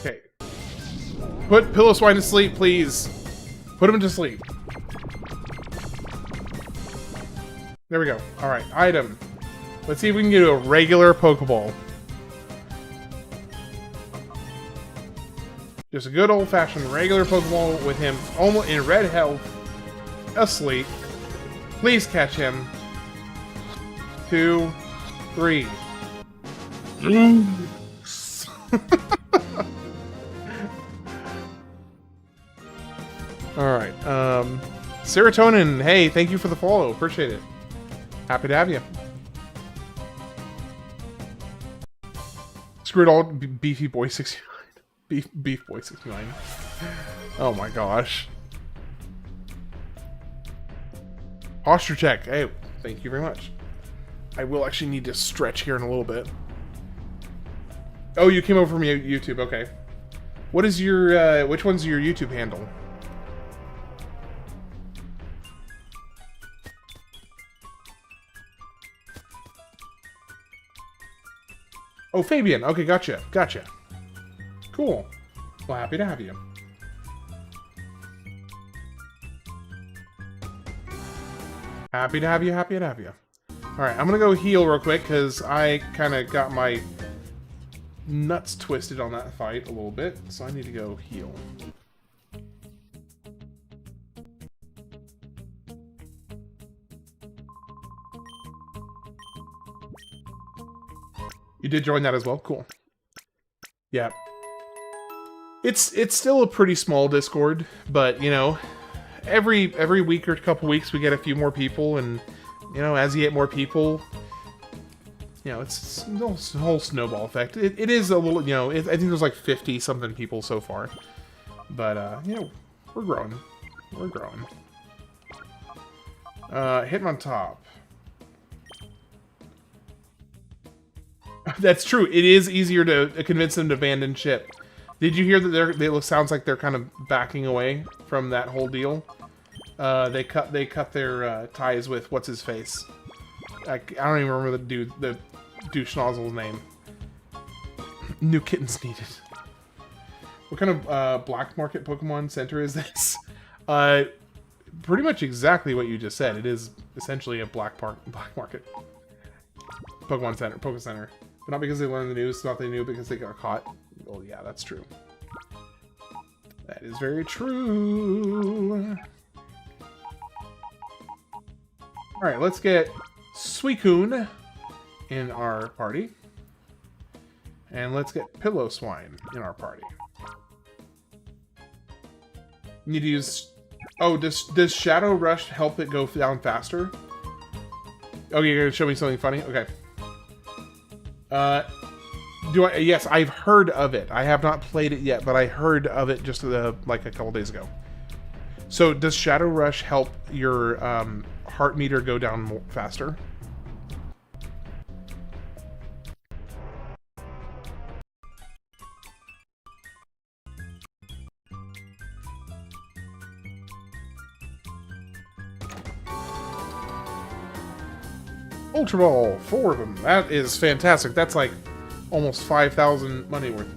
Okay. Put Pillow Swine to sleep, please. Put him to sleep. There we go. Alright, item. Let's see if we can get a regular Pokeball. Just a good old-fashioned regular Pokeball with him almost in red health, asleep. Please catch him. 2, 3. Alright, Serotonin, hey, thank you for the follow. Appreciate it. Happy to have you. Screw it all, Beefy Boy 69. Beef Boy 69. Oh my gosh. Posture check. Hey, thank you very much. I will actually need to stretch here in a little bit. Oh, you came over from YouTube. Okay. What is your, which one's your YouTube handle? Oh, Fabian. Okay, gotcha. Gotcha. Cool. Well, happy to have you. Happy to have you, happy to have you. Alright, I'm gonna go heal real quick, because I kind of got my nuts twisted on that fight a little bit, so I need to go heal. You did join that as well? Cool. Yeah. It's still a pretty small Discord, but, you know, every week or couple weeks we get a few more people, and, you know, as you get more people, you know, it's a whole snowball effect. It is a little, you know, I think there's like 50-something people so far. But, you know, we're growing. We're growing. Hitting on top. That's true. It is easier to convince them to abandon ship. Did you hear that it sounds like they're kind of backing away from that whole deal? They cut their ties with what's his face. I don't even remember the douche nozzle's name. New kittens needed. What kind of black market Pokemon Center is this? Pretty much exactly what you just said. It is essentially a black market Pokemon Center, Poke Center. But not because they learned the news, not they knew because they got caught. Well, yeah, that's true. That is very true. Alright, let's get Suicune in our party. And let's get Pillow Swine in our party. Need to use... Oh, does Shadow Rush help it go down faster? Oh, you're gonna show me something funny? Okay. Yes, I've heard of it. I have not played it yet, but I heard of it just like a couple days ago. So, does Shadow Rush help your heart meter go down faster? Ultra Ball, 4 of them. That is fantastic. That's like almost 5,000 money worth.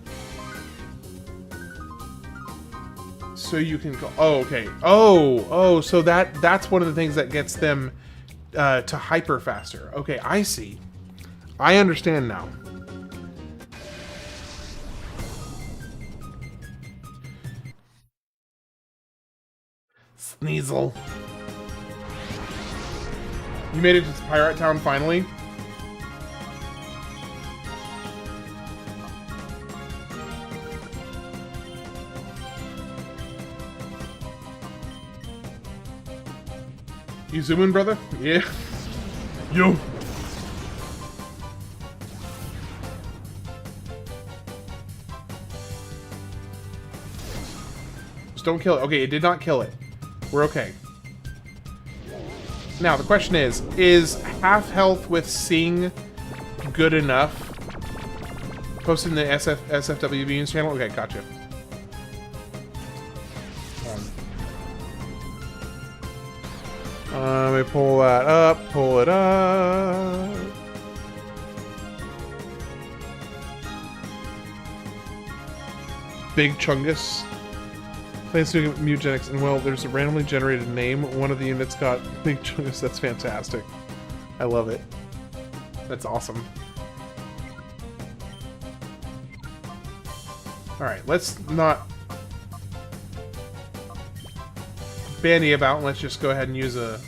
So you can go. Oh, okay. Oh, so that's one of the things that gets them to hyper faster. Okay, I see. I understand now. Sneasel. You made it to Pirate Town finally? You zoom in, brother? Yeah. Yo. don't kill it. Okay, it did not kill it. We're okay. Now, the question is half health with Sing good enough? Posting the SFW Beans channel? Okay, gotcha. Let me pull that up, pull it up. Big Chungus. Plans to mutagenics, and well, there's a randomly generated name. One of the units got Big Chungus. That's fantastic. I love it. That's awesome. Alright, let's not bandy about, and let's just go ahead and use a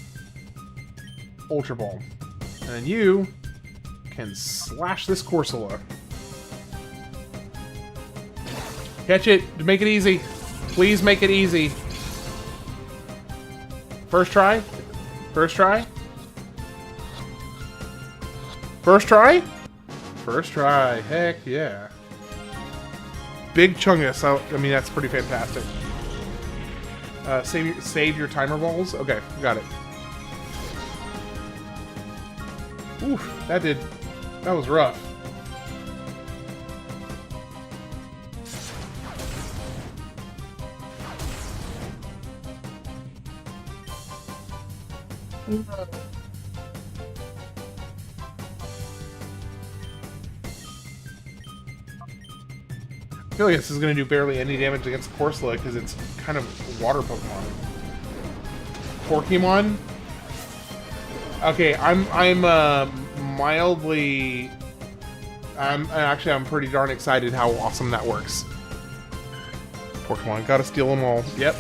Ultra Ball. And then you can slash this Corsola. Catch it! Make it easy! Please make it easy. First try? First try? First try? First try. Heck yeah. Big Chungus. I mean, that's pretty fantastic. Save your timer balls? Okay, got it. Oof, that was rough. I feel like this is going to do barely any damage against Corsola because it's kind of water Pokemon. Pokémon? Okay, I'm mildly... I'm pretty darn excited how awesome that works. Pokémon, gotta steal them all. Yep.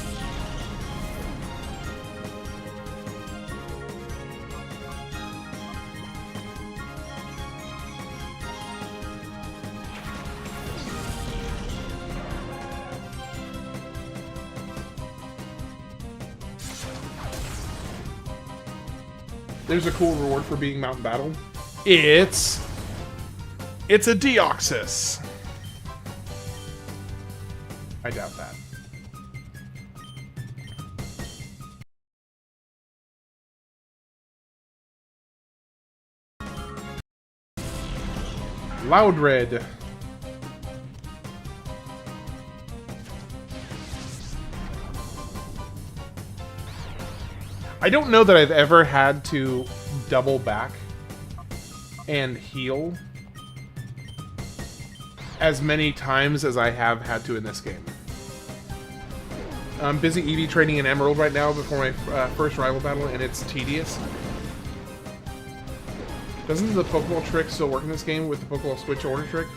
There's a cool reward for being Mountain Battle. It's a Deoxys. I doubt that. Loudred. I don't know that I've ever had to double back and heal as many times as I have had to in this game. I'm busy EV training in Emerald right now before my first rival battle, and it's tedious. Doesn't the Pokeball trick still work in this game with the Pokeball Switch order trick?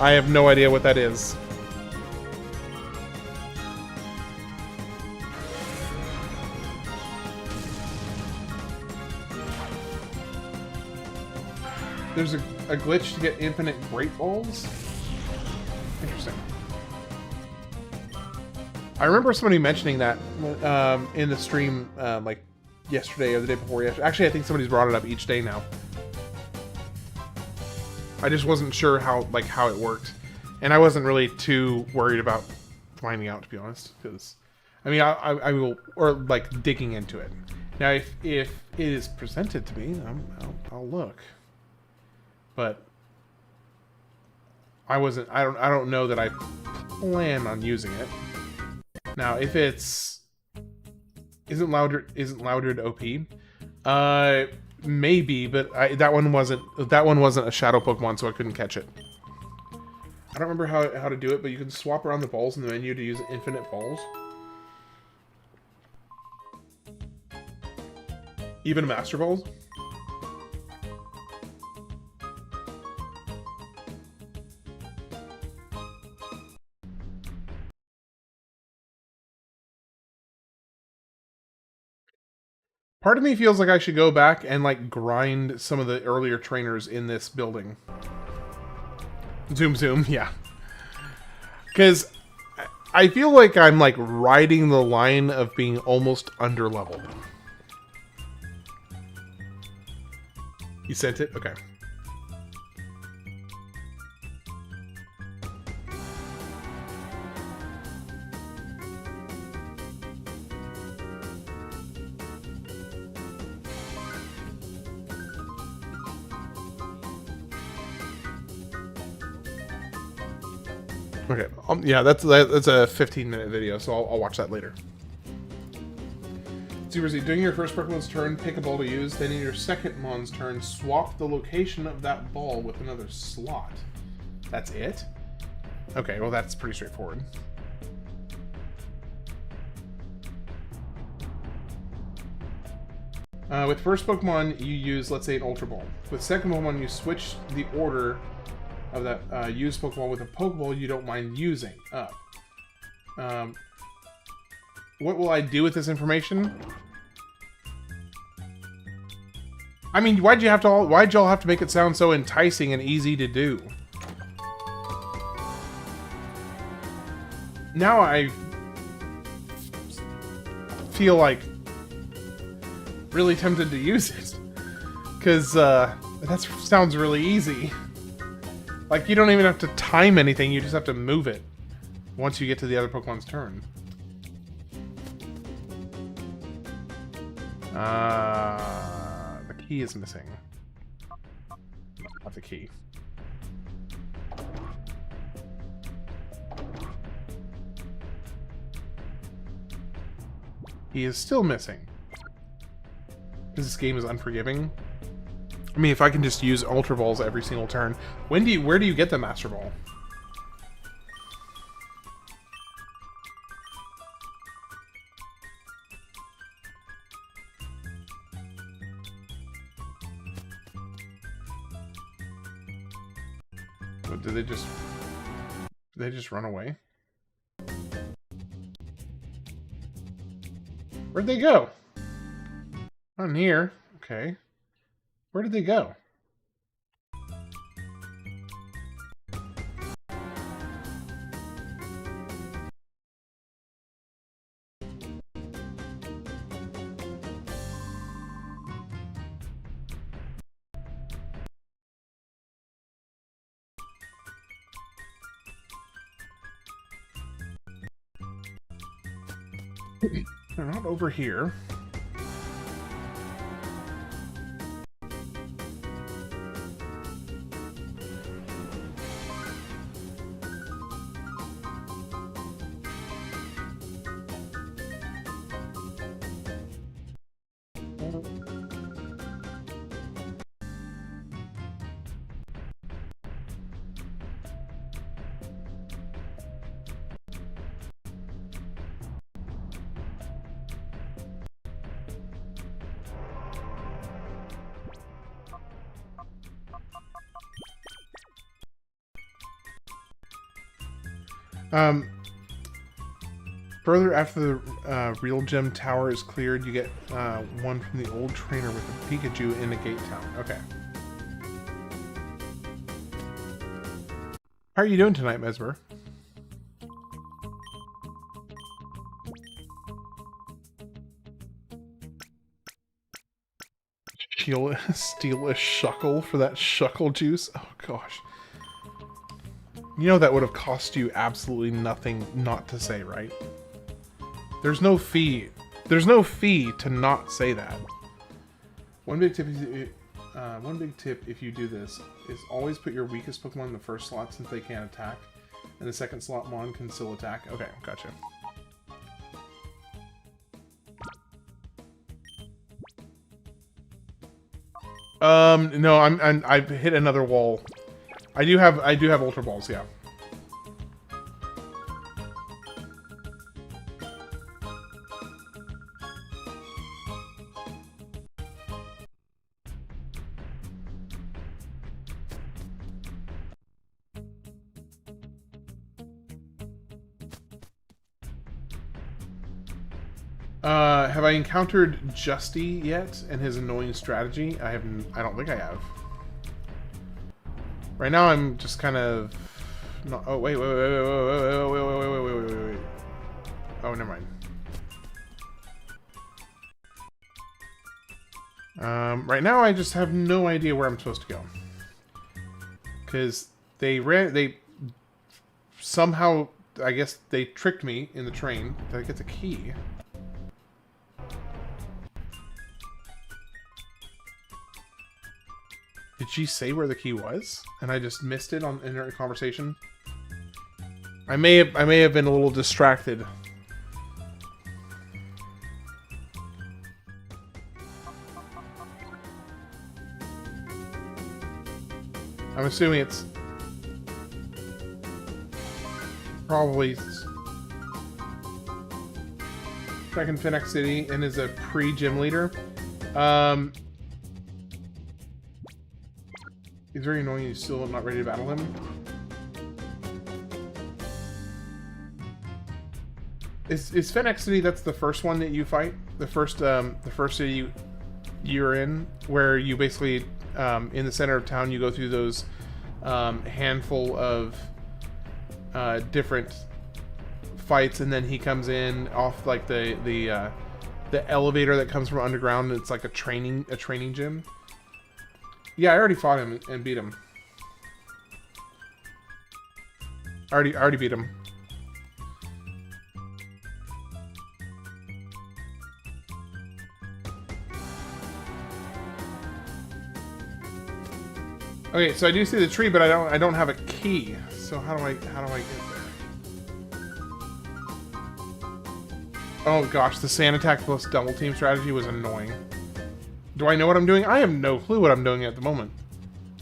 I have no idea what that is. There's a glitch to get infinite Great Balls? Interesting. I remember somebody mentioning that in the stream like yesterday or the day before yesterday. Actually, I think somebody's brought it up each day now. I just wasn't sure how it worked. And I wasn't really too worried about finding out, to be honest. Because, I mean, I will, or like digging into it. Now, if it is presented to me, I'll look. But I don't know that I plan on using it. Now, if it's isn't Loudred OP? Maybe, but that one wasn't a Shadow Pokemon, so I couldn't catch it. I don't remember how to do it, but you can swap around the balls in the menu to use infinite balls. Even Master Balls? Part of me feels like I should go back and like grind some of the earlier trainers in this building. Zoom zoom, yeah. Because I feel like I'm like riding the line of being almost underleveled. You sent it? Okay. Okay, yeah, that's a 15-minute video, so I'll watch that later. Seriously, during your first Pokemon's turn, pick a ball to use. Then in your second Mon's turn, swap the location of that ball with another slot. That's it? Okay, well that's pretty straightforward. With first Pokemon, you use, let's say, an Ultra Ball. With second Pokemon, you switch the order of that used Pokemon with a Pokeball you don't mind using up. What will I do with this information? I mean, why'd y'all have to make it sound so enticing and easy to do? Now I feel like really tempted to use it, because that sounds really easy. Like, you don't even have to time anything, you just have to move it once you get to the other Pokemon's turn. The key is missing. Not the key. He is still missing. Because this game is unforgiving. I mean, if I can just use Ultra Balls every single turn. Where do you get the Master Ball? What, did they just run away? Where'd they go? Not in here. Okay. Where did they go? They're not over here. Further after the Real Gem Tower is cleared, you get one from the old trainer with a Pikachu in the Gate Town. Okay. How are you doing tonight, Mesmer? Steal a Shuckle for that Shuckle juice? Oh gosh. You know that would have cost you absolutely nothing not to say, right? There's no fee. There's no fee to not say that. One big tip if you do this is always put your weakest Pokemon in the first slot since they can't attack, and the second slot Mon can still attack. Okay, gotcha. No, I've hit another wall. I do have Ultra Balls, yeah. Have I encountered Justy yet and his annoying strategy? I don't think I have. Right now I'm just kind of not, oh wait. Oh, never mind. Right now I just have no idea where I'm supposed to go. Cuz they somehow, I guess they tricked me in the train. Did I get the key? Did she say where the key was? And I just missed it in our conversation? I may have been a little distracted. I'm assuming it's probably second Phoenix City and is a pre-gym leader. He's very annoying. You're still not ready to battle him. Is Phoenix City? That's the first one that you fight. The first city you're in, where you basically in the center of town, you go through those handful of different fights, and then he comes in off like the elevator that comes from underground. It's like a training gym. Yeah, I already fought him and beat him. I already beat him. Okay, so I do see the tree, but I don't have a key. So how do I get there? Oh gosh, the sand attack plus double team strategy was annoying. Do I know what I'm doing? I have no clue what I'm doing at the moment.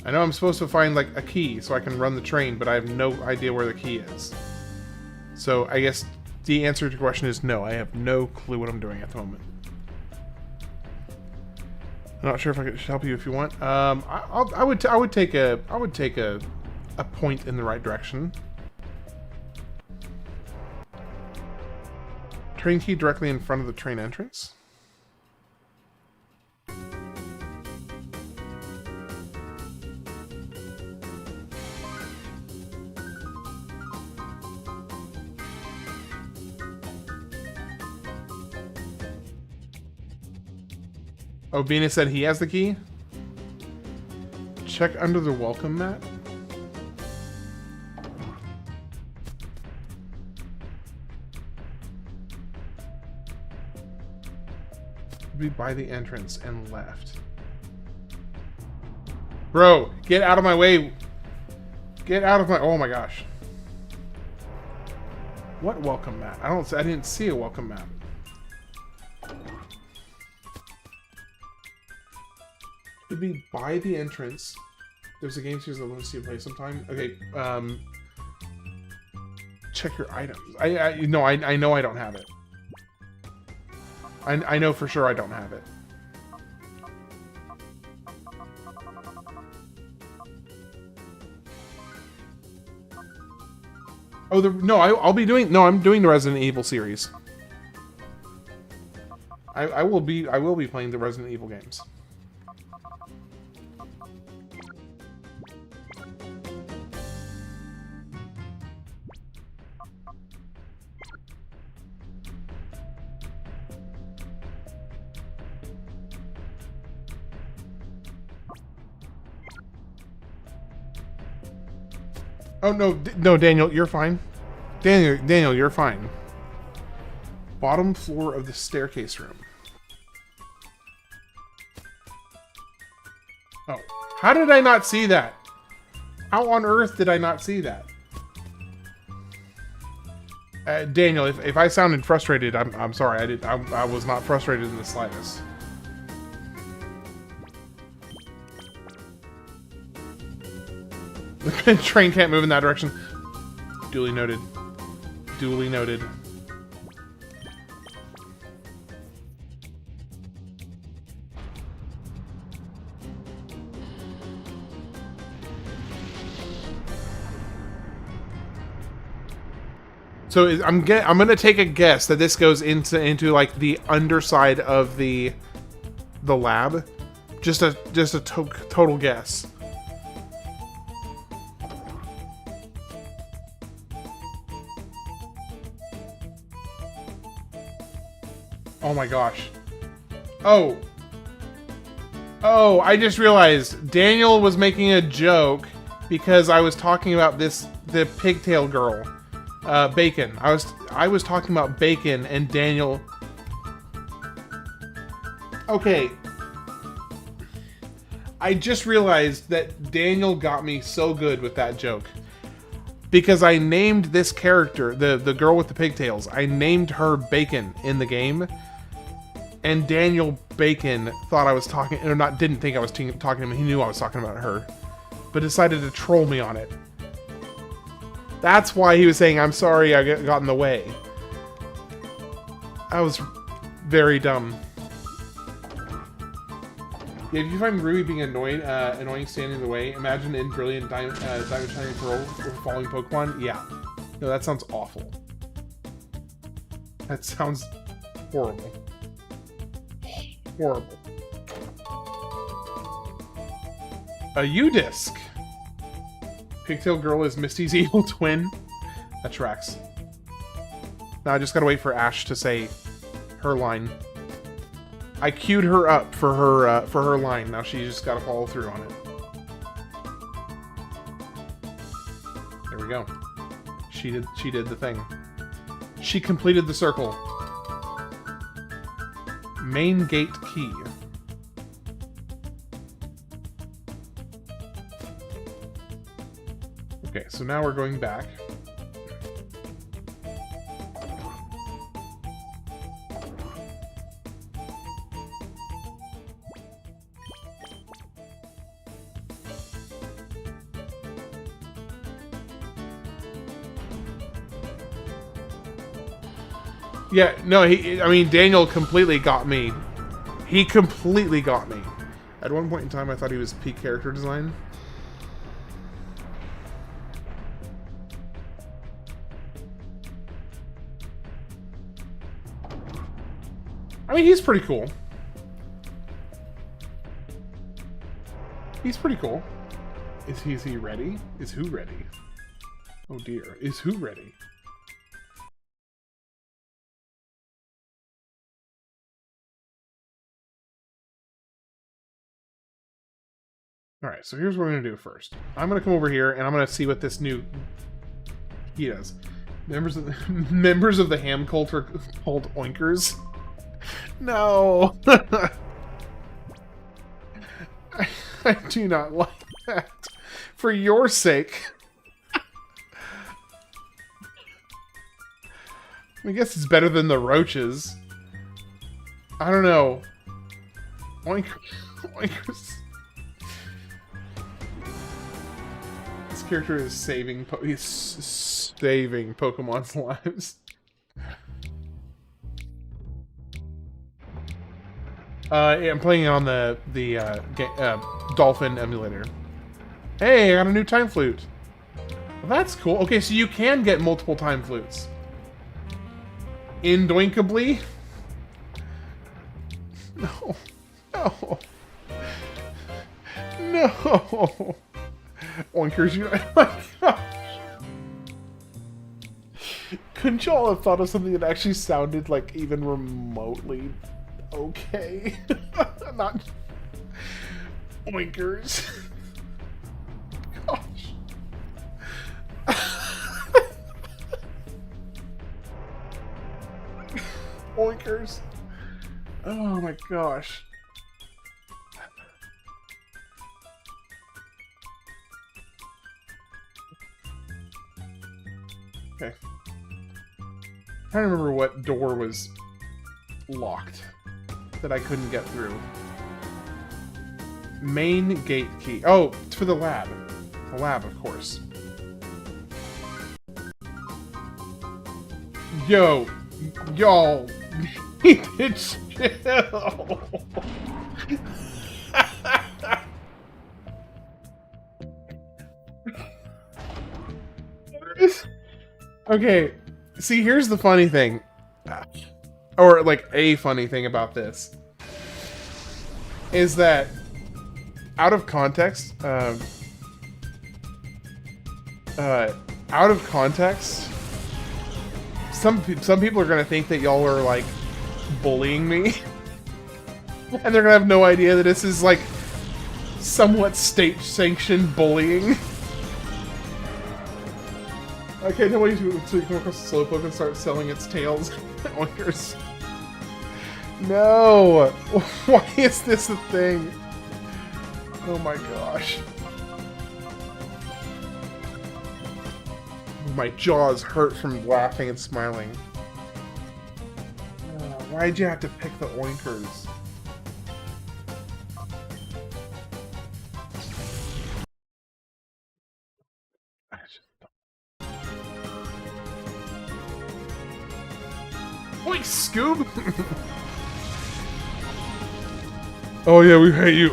I know I'm supposed to find like a key so I can run the train, but I have no idea where the key is. So I guess the answer to your question is no. I have no clue what I'm doing at the moment. I'm not sure if I could help you if you want. I would take a point in the right direction. Train key directly in front of the train entrance. Oh, Venus said he has the key? Check under the welcome mat. Be by the entrance and left. Bro, get out of my way. Get out of my... Oh my gosh. What welcome mat? I didn't see a welcome mat. Should be by the entrance. There's a game series I want to see you play sometime. Okay, check your items. I know I don't have it. I know for sure I don't have it. Oh, I'll be doing... No, I'm doing the Resident Evil series. I will be playing the Resident Evil games. Oh, no, Daniel, you're fine. Daniel, you're fine. Bottom floor of the staircase room. Oh, how did I not see that? How on earth did I not see that? Daniel, if I sounded frustrated, I'm sorry. I was not frustrated in the slightest. The train can't move in that direction. Duly noted. Duly noted. So I'm gonna take a guess that this goes into like the underside of the lab. Just a total guess. Oh my gosh. Oh, I just realized Daniel was making a joke because I was talking about the pigtail girl, Bacon. I was talking about Bacon and Daniel. Okay. I just realized that Daniel got me so good with that joke. because I named this character, the girl with the pigtails, I named her Bacon in the game, and Daniel Bacon thought I was talking, or not, didn't think I was talking to him. He knew I was talking about her, but decided to troll me on it. That's why he was saying, I'm sorry I got in the way. I was very dumb. Yeah, if you find Ruby being annoying standing in the way, imagine in Brilliant Diamond Shining Pearl with falling Pokemon. Yeah. No, that sounds awful. That sounds horrible. Horrible. A U-disc. Pigtail Girl is Misty's evil twin. That tracks. Now I just gotta wait for Ash to say her line. I queued her up for her line. Now she just gotta follow through on it. There we go. She did the thing. She completed the circle. Main gate key. Okay, so now we're going back. Yeah, no, I mean, Daniel completely got me. He completely got me. At one point in time, I thought he was peak character design. I mean, he's pretty cool. He's pretty cool. Is he ready? Is who ready? Oh dear. Is who ready? Alright, so here's what we're going to do first. I'm going to come over here, and I'm going to see what this new key does. Members of the ham cult are called oinkers. No! I do not like that. For your sake. I guess it's better than the roaches. I don't know. Oinkers. This character is saving Pokemon's lives. Yeah, I'm playing it on the Dolphin emulator. Hey, I got a new time flute. Well, that's cool. Okay, so you can get multiple time flutes. Indoinkably? No. No. No. Oinkers, you... Oh my gosh. Couldn't y'all have thought of something that actually sounded like even remotely okay? Not... Oinkers. Gosh. Oinkers. Oh my gosh. Okay. I'm trying to remember what door was locked that I couldn't get through. Main gate key. Oh, it's for the lab. The lab, of course. Yo, y'all need to chill. Okay, see, here's the funny thing. Or, like, a funny thing about this. Is that, out of context, some people are gonna think that y'all are, like, bullying me. And they're gonna have no idea that this is, like, somewhat state-sanctioned bullying. Okay, no way to come across the Slowpoke and start selling its tails. Oinkers. No! Why is this a thing? Oh my gosh. My jaws hurt from laughing and smiling. Why'd you have to pick the oinkers? Oink, Scoob! Oh yeah, we hate you.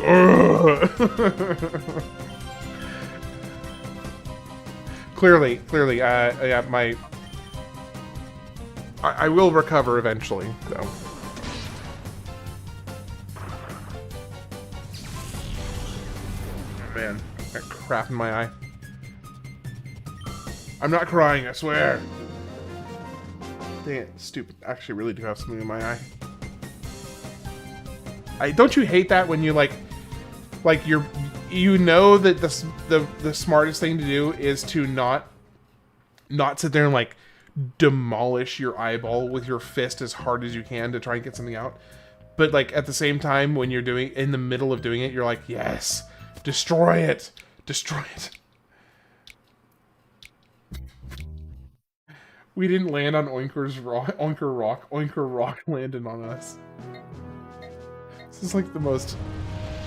Clearly, yeah, I will recover eventually, though. Oh man, got crap in my eye. I'm not crying, I swear. Dang it, stupid. I actually really do have something in my eye. Don't you hate that when you you know that the smartest thing to do is to not sit there and like demolish your eyeball with your fist as hard as you can to try and get something out, but like at the same time when you're in the middle of doing it, you're like, yes, destroy it. We didn't land on Oinker Rock landed on us. This is like the most.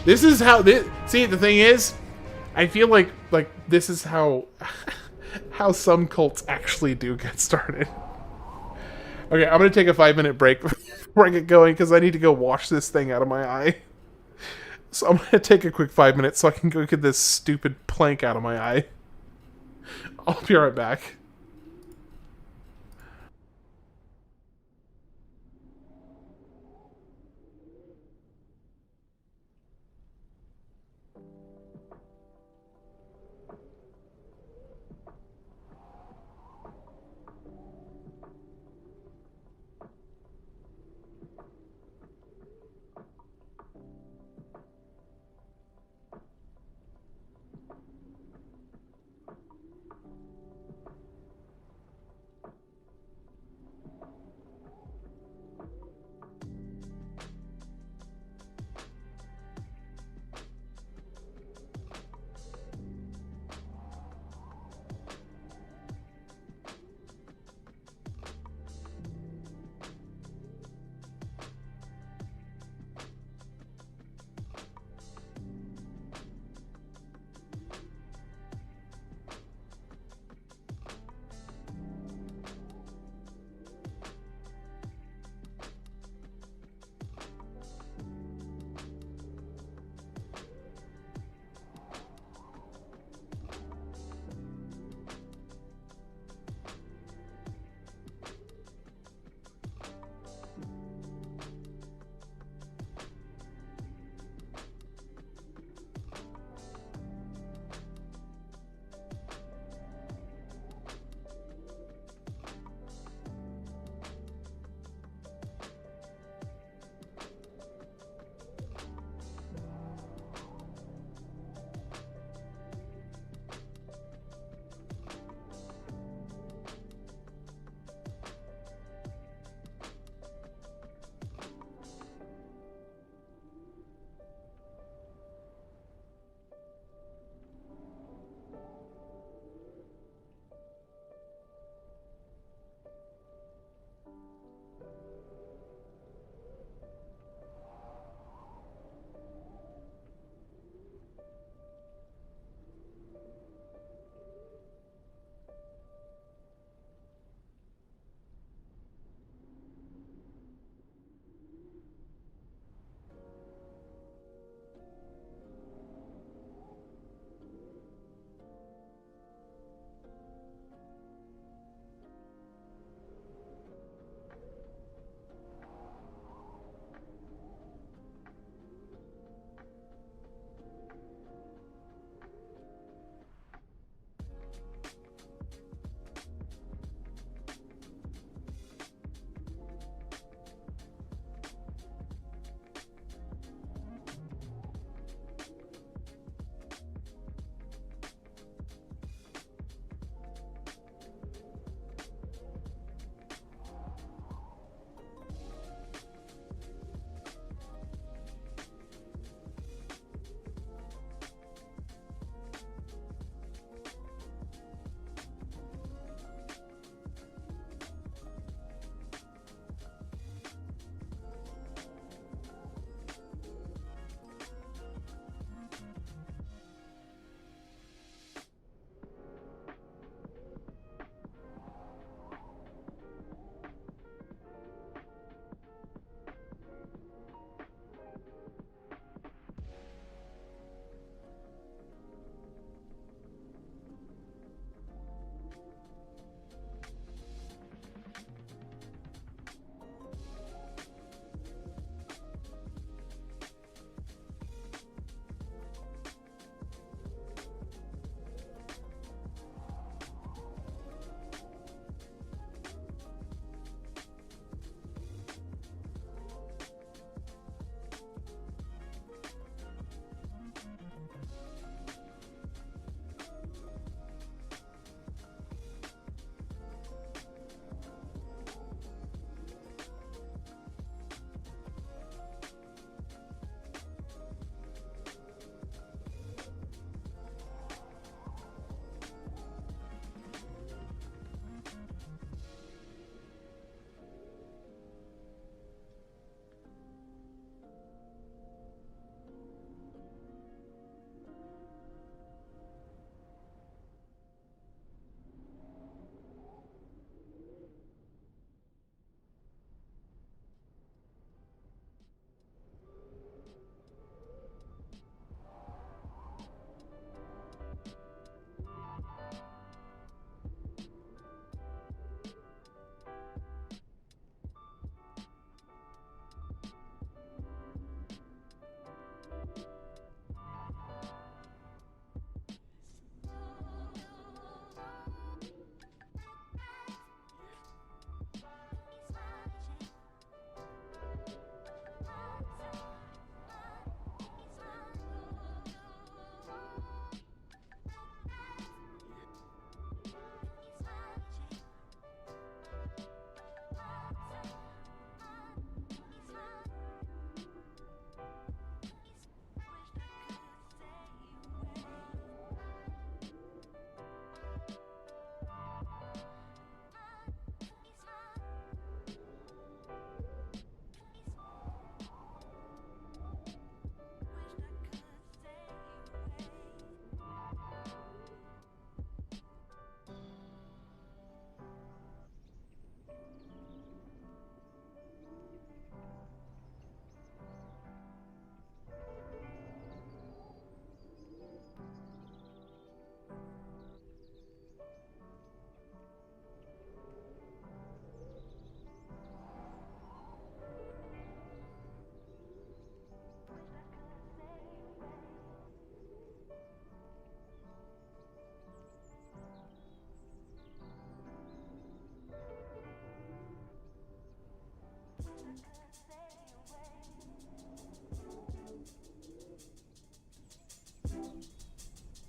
This is how this. See, the thing is, I feel like this is how some cults actually do get started. Okay, I'm gonna take a 5-minute break before I get going because I need to go wash this thing out of my eye. So I'm gonna take a quick 5 minutes so I can go get this stupid plank out of my eye. I'll be right back.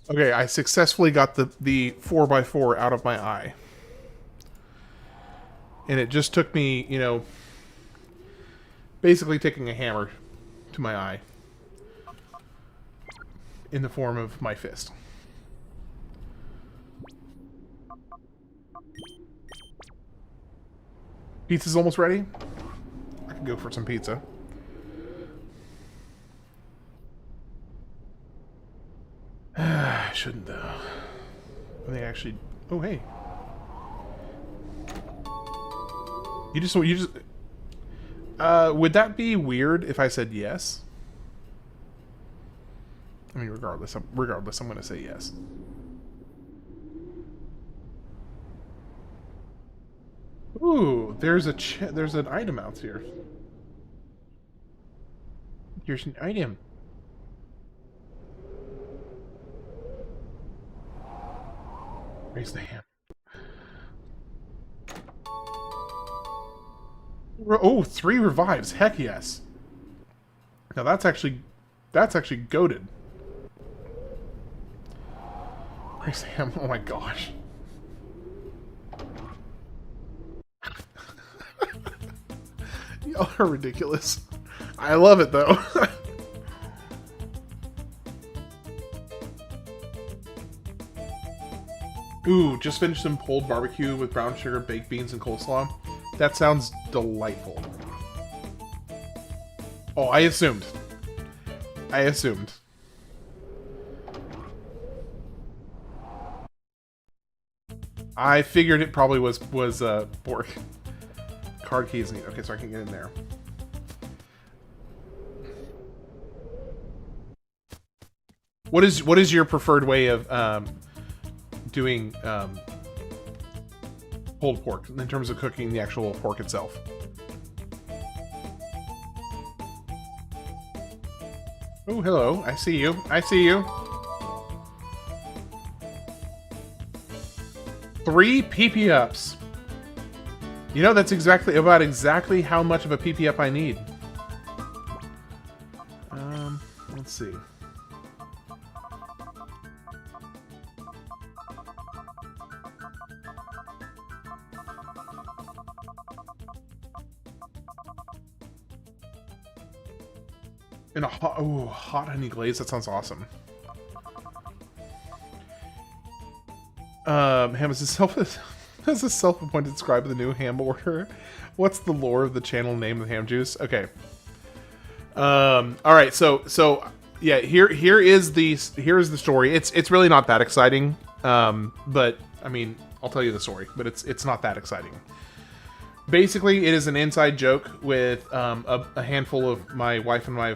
Okay, I successfully got the 4x4 out of my eye. And it just took me, you know, basically taking a hammer to my eye. In the form of my fist. Pizza's almost ready. I can go for some pizza. I shouldn't though. I think actually. Oh hey. You just. Would that be weird if I said yes? I mean, regardless, I'm going to say yes. Ooh, there's an item out here. Here's an item. Raise the hand. Oh, 3 revives. Heck yes. Now that's actually goated. Raise the hand. Oh my gosh. Y'all are ridiculous. I love it though. Ooh, just finished some pulled barbecue with brown sugar, baked beans, and coleslaw. That sounds delightful. Oh, I assumed. I figured it probably was pork. Card keys neat. Okay, so I can get in there. What is your preferred way of doing pulled pork in terms of cooking the actual pork itself? Oh, hello. I see you. I see you. 3 PP ups. You know, that's exactly how much of a PP up I need. Let's see. In a hot honey glaze. That sounds awesome. Ham is as a self-appointed scribe of the new ham order. What's the lore of the channel name of the ham juice? Okay. All right. So yeah. Here is the story. It's really not that exciting. But I mean, I'll tell you the story. But it's not that exciting. Basically, it is an inside joke with a handful of my wife and my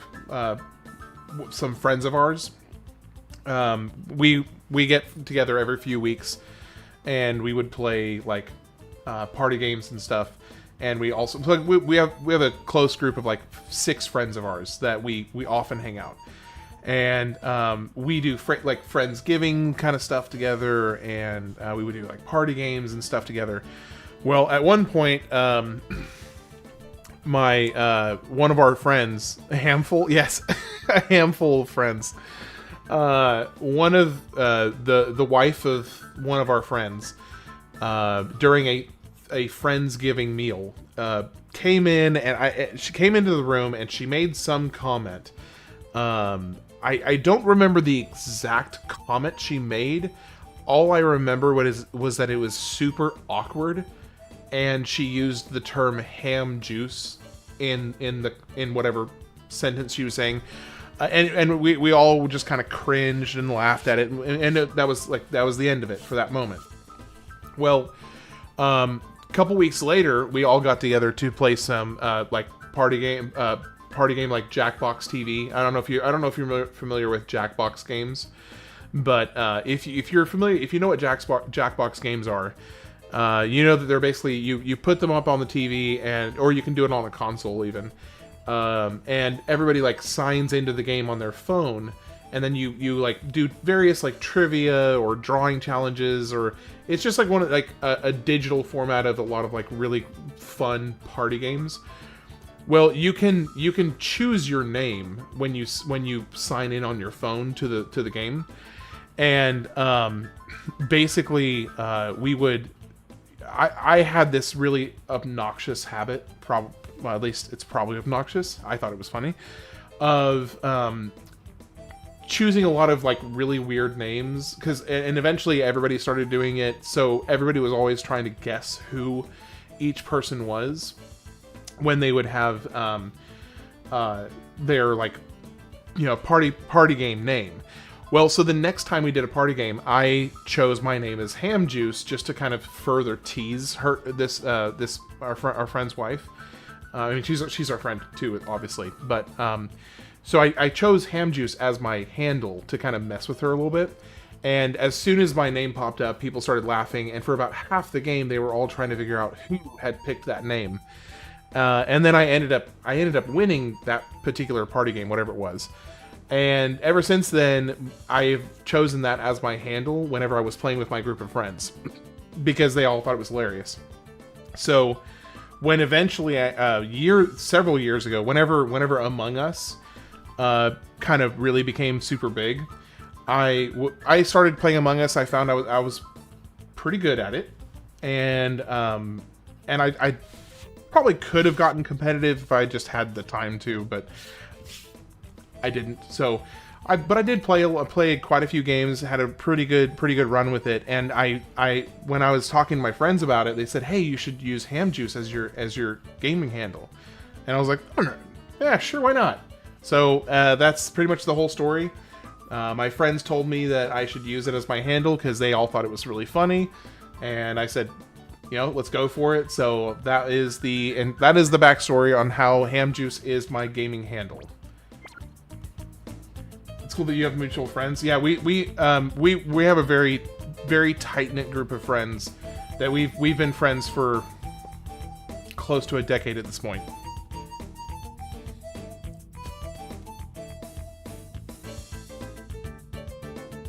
some friends of ours. We get together every few weeks, and we would play like party games and stuff. And we also we have a close group of like 6 friends of ours that we often hang out, and we do like Friendsgiving kind of stuff together, and we would do like party games and stuff together. Well, at one point, my one of our friends, a handful of friends. One of the wife of one of our friends, during a Friendsgiving meal, came in, and she came into the room and she made some comment. I don't remember the exact comment she made. All I remember was that it was super awkward, and she used the term ham juice in whatever sentence she was saying. And we all just kind of cringed and laughed at it, and that was the end of it for that moment. Well, a couple weeks later, we all got together to play some like party game like Jackbox TV. I don't know if you're familiar with Jackbox games, but if you're familiar, if you know what Jackbox games are, you know that they're basically you put them up on the TV, or you can do it on a console even. And everybody like signs into the game on their phone, and then you like do various like trivia or drawing challenges, or it's just like a digital format of a lot of like really fun party games. Well, you can choose your name when you sign in on your phone to the game, And basically, we would... I had this really obnoxious habit, well, at least it's probably obnoxious, I thought it was funny, of choosing a lot of like really weird names, and eventually everybody started doing it, so everybody was always trying to guess who each person was when they would have their, like, you know, party game name. Well, so the next time we did a party game, I chose my name as Ham Juice just to kind of further tease her, our friend's wife. I mean, she's our friend too, obviously. But so I chose Ham Juice as my handle to kind of mess with her a little bit. And as soon as my name popped up, people started laughing. And for about half the game, they were all trying to figure out who had picked that name. And then I ended up winning that particular party game, whatever it was. And ever since then, I've chosen that as my handle whenever I was playing with my group of friends, because they all thought it was hilarious. So when eventually, several years ago, whenever Among Us kind of really became super big, I started playing Among Us. I found I was pretty good at it, and I probably could have gotten competitive if I just had the time to, but I didn't. So, but I did play quite a few games. Had a pretty good run with it. And I when I was talking to my friends about it, they said, "Hey, you should use Ham Juice as your gaming handle." And I was like, "Oh, yeah, sure, why not?" So that's pretty much the whole story. My friends told me that I should use it as my handle because they all thought it was really funny, and I said, you know, let's go for it. So that is the backstory on how Ham Juice is my gaming handle. It's cool that you have mutual friends. Yeah, we have a very, very tight-knit group of friends that we've been friends for close to a decade at this point.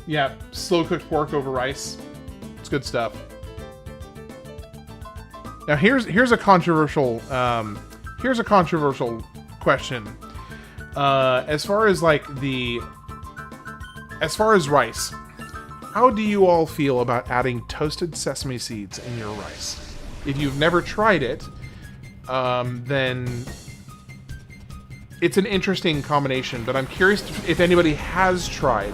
Yeah, slow-cooked pork over rice. It's good stuff. Now here's a controversial question. As far as rice, how do you all feel about adding toasted sesame seeds in your rice? If you've never tried it, then it's an interesting combination. But I'm curious if anybody has tried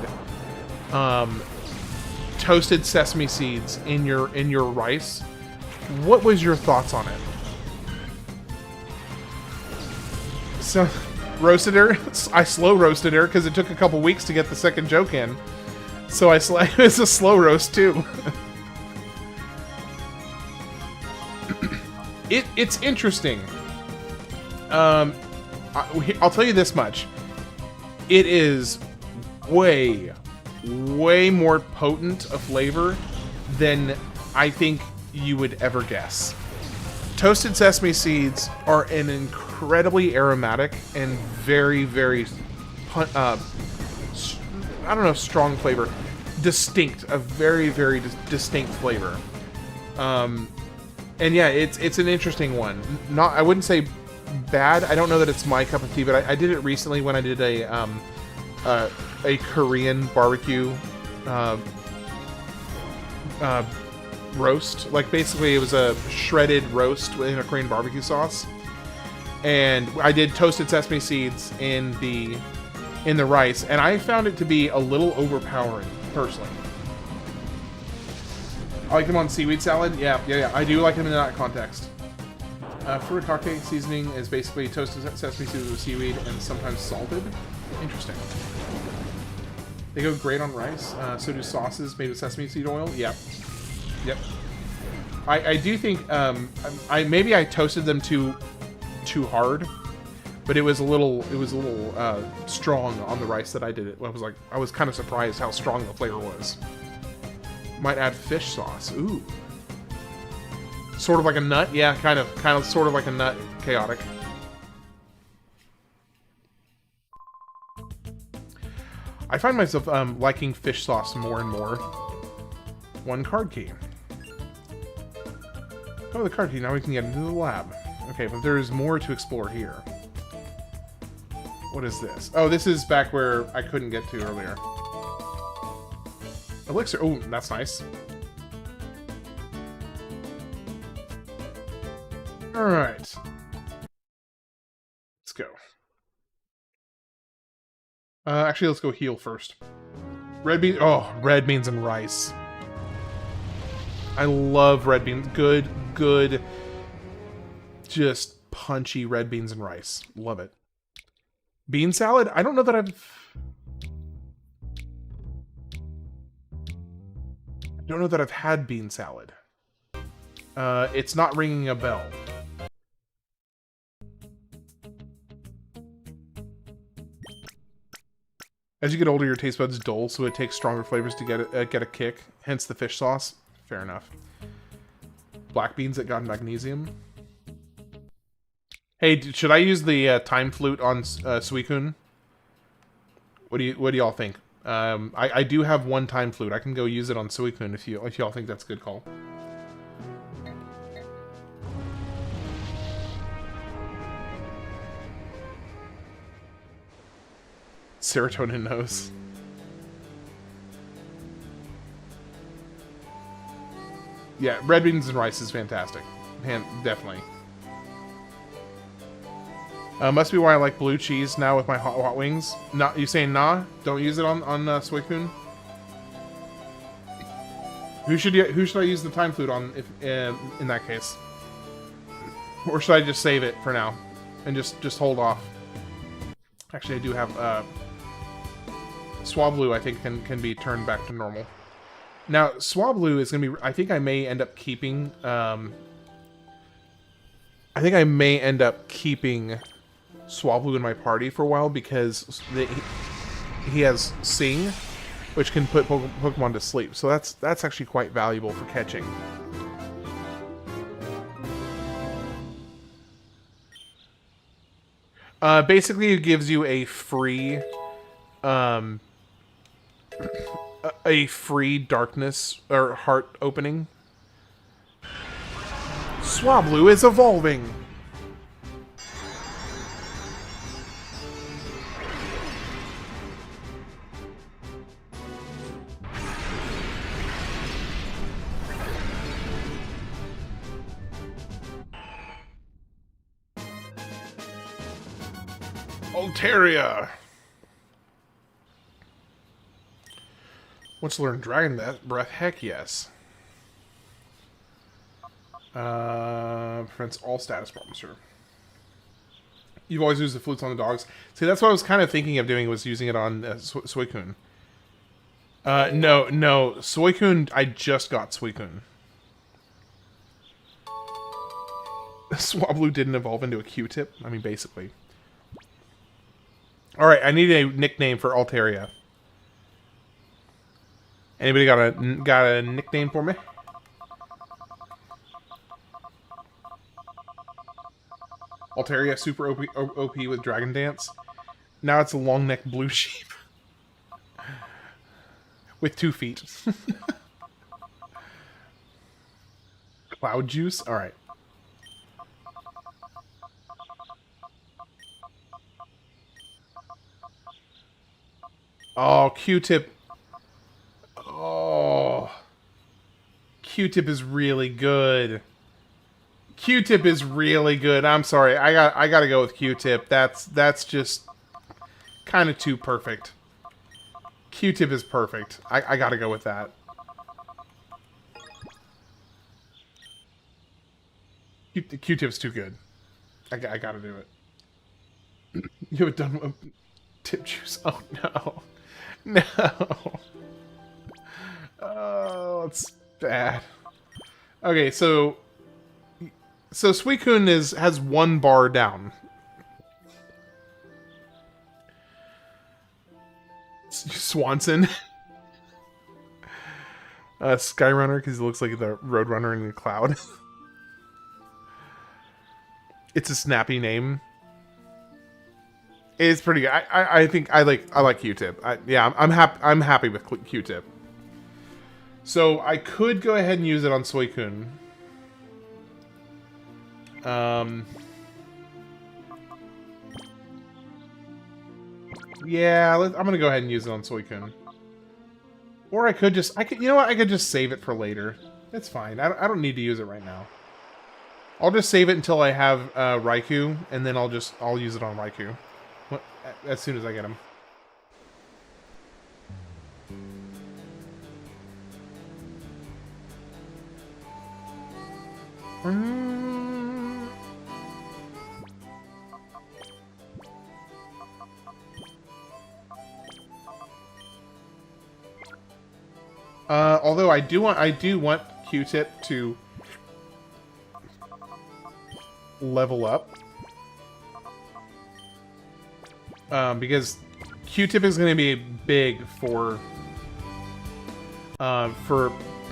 toasted sesame seeds in your rice. What was your thoughts on it? So, roasted her. I slow roasted her because it took a couple weeks to get the second joke in. So it's a slow roast too. It's interesting. I'll tell you this much. It is way more potent a flavor than I think you would ever guess. Toasted sesame seeds are an incredibly aromatic and very, very, I don't know, strong flavor. Distinct, a very, very distinct flavor. And yeah, it's an interesting one. I wouldn't say bad. I don't know that it's my cup of tea, but I did it recently when I did a Korean barbecue roast. Like, basically it was a shredded roast in a Korean barbecue sauce, and I did toasted sesame seeds in the rice, and I found it to be a little overpowering, personally. I like them on seaweed salad. Yeah, I do like them in that context. Furikake seasoning is basically toasted sesame seeds with seaweed and sometimes salted. Interesting. They go great on rice. So do sauces made with sesame seed oil. Yep. I do think maybe I toasted them too hard, but it was a little strong on the rice that I did it. I was kind of surprised how strong the flavor was. Might add fish sauce. Ooh. Sort of like a nut. Yeah, kind of sort of like a nut. Chaotic. I find myself liking fish sauce more and more. 1 card key. Oh, the card key. Now we can get into the lab. Okay, but there's more to explore here. What is this? Oh, this is back where I couldn't get to earlier. Elixir. Oh, that's nice. Alright. Let's go. Actually, let's go heal first. Red beans. Oh, red beans and rice. I love red beans. Good, just punchy red beans and rice. Love it. Bean salad? I don't know that I don't know that I've had bean salad. It's not ringing a bell. As you get older, your taste buds dull, so it takes stronger flavors to get a kick. Hence the fish sauce. Fair enough. Black beans that got magnesium. Hey, should I use the time flute on Suicune? What do y'all think? I do have one time flute. I can go use it on Suicune if y'all think that's a good call. Serotonin nose. Yeah, red beans and rice is fantastic. Definitely. Must be why I like blue cheese now with my hot wings. Not you saying nah? Don't use it on Suicune. Who should I use the time flute on if in that case? Or should I just save it for now and just hold off? Actually, I do have Swablu. I think can be turned back to normal. Now Swablu is gonna be. I think I may end up keeping. Swablu in my party for a while because he has Sing, which can put Pokemon to sleep. So that's actually quite valuable for catching. Basically, it gives you a free darkness or heart opening. Swablu is evolving. Altaria. Wants to learn Dragon Breath? Heck yes. Prevents all status problems, sure. You've always used the flutes on the dogs. See, that's what I was kind of thinking of doing, was using it on Suicune. No, Suicune, I just got Suicune. Swablu didn't evolve into a Q-tip? I mean, basically. Alright, I need a nickname for Altaria. Anybody got a nickname for me? Altaria super OP with Dragon Dance. Now it's a long neck blue sheep. With 2 feet. Cloud juice? Alright. Oh, Q-tip. Oh. Q-tip is really good. Q-tip is really good. I'm sorry. I gotta go with Q-tip. That's just kind of too perfect. Q-tip is perfect. I gotta go with that. Q-tip's too good. I gotta do it. You haven't done tip juice. Oh no. No. Oh, it's bad. Okay, so Suicune has 1 bar down. Swanson. Skyrunner, because he looks like the Roadrunner in the cloud. It's a snappy name. It's pretty good. I think I like Q-tip. Yeah, I'm happy with Q-tip. So I could go ahead and use it on Suicune. Yeah, I'm gonna go ahead and use it on Suicune. Or I could just, you know what? I could just save it for later. It's fine. I don't need to use it right now. I'll just save it until I have Raikou, and then I'll use it on Raikou as soon as I get him. Although I do want Q-Tip to level up, because Q-Tip is going to be big for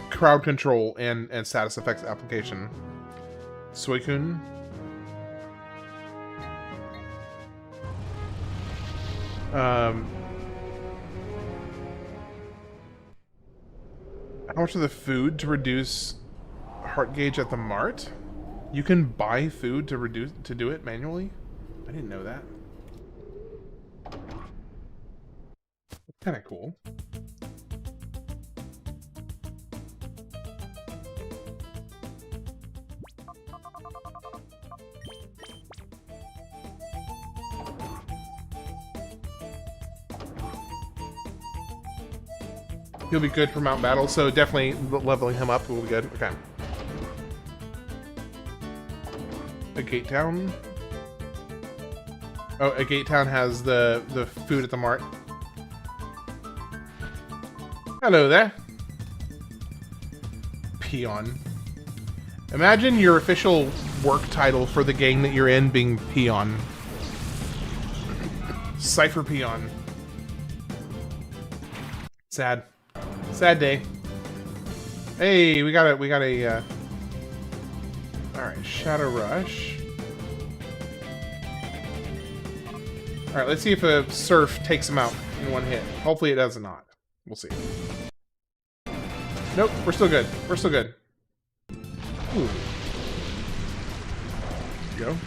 crowd control and status effects application. Suicune. How much of the food to reduce heart gauge at the mart? You can buy food to do it manually? I didn't know that. That's kind of cool. He'll be good for Mount Battle, so definitely leveling him up will be good. Okay. A Gate Town. Oh, a Gate Town has the food at the mart. Hello there. Peon. Imagine your official work title for the gang that you're in being Peon. Cypher Peon. Sad. Sad day. Hey, we got a alright, Shadow Rush. Alright, let's see if a Surf takes him out in one hit. Hopefully it does not. We'll see. Nope, we're still good. We're still good. Ooh. There you go.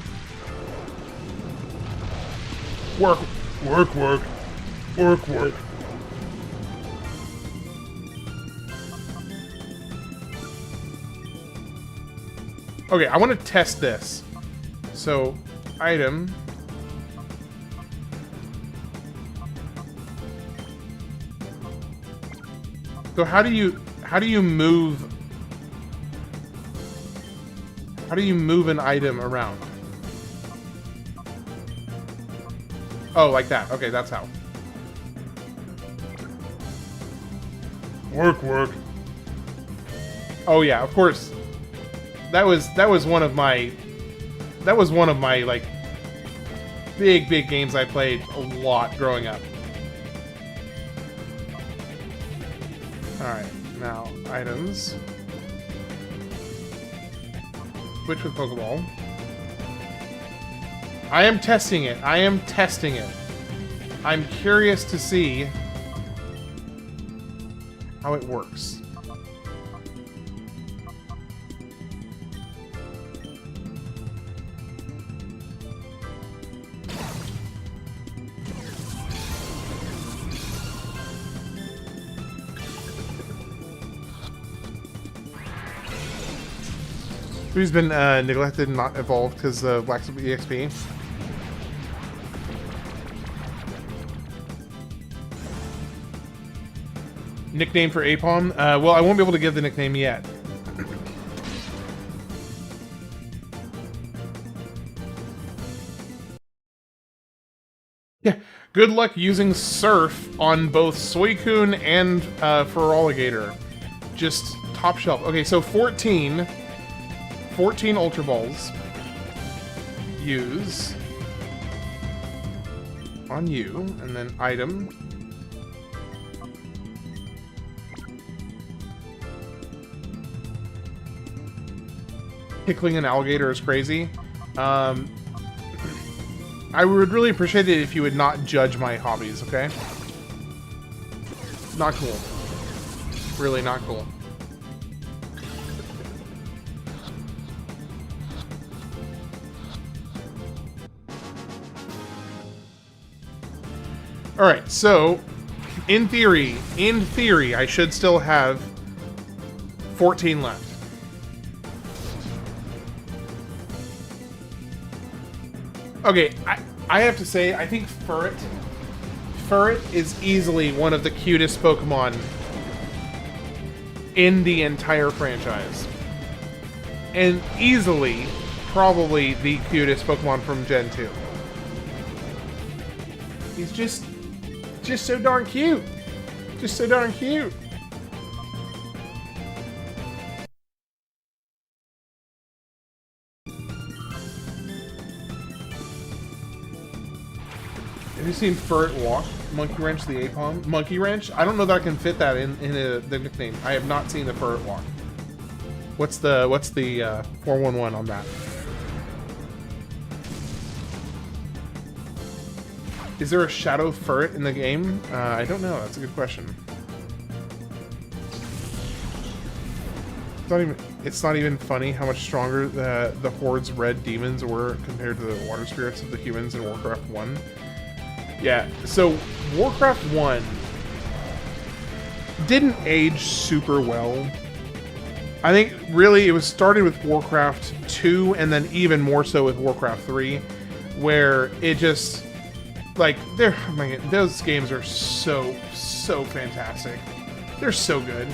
Work, work, work. Work, work. Okay, I want to test this. So, item. So how do you move an item around? Oh, like that. Okay, that's how. Work, work. Oh yeah, of course. That was one of my like big games I played a lot growing up. Alright, now items. Switch with Pokeball. I am testing it. I am testing it. I'm curious to see how it works. Who's been neglected and not evolved because of lack of EXP? Nickname for Apom? Well, I won't be able to give the nickname yet. Yeah, good luck using Surf on both Suicune and Feraligatr. Just top shelf. Okay, so 14 Ultra Balls. Use on you, and then item. Tickling an alligator is crazy. I would really appreciate it if you would not judge my hobbies, okay? Not cool. Really not cool. Alright, so in theory, I should still have 14 left. Okay, I have to say, I think Furret is easily one of the cutest Pokemon in the entire franchise. And easily, probably the cutest Pokemon from Gen 2. He's just so darn cute. Just so darn cute. Have you seen Furret walk? Monkey Wrench the Apom? Monkey Wrench? I don't know that I can fit that in the nickname. I have not seen the Furret walk. What's the 411 on that? Is there a Shadow Furret in the game? I don't know. That's a good question. It's not even funny how much stronger the Horde's red demons were compared to the water spirits of the humans in Warcraft 1. Yeah, so Warcraft 1 didn't age super well. I think really it was started with Warcraft 2 and then even more so with Warcraft 3, where it just, like, those games are so fantastic. They're so good.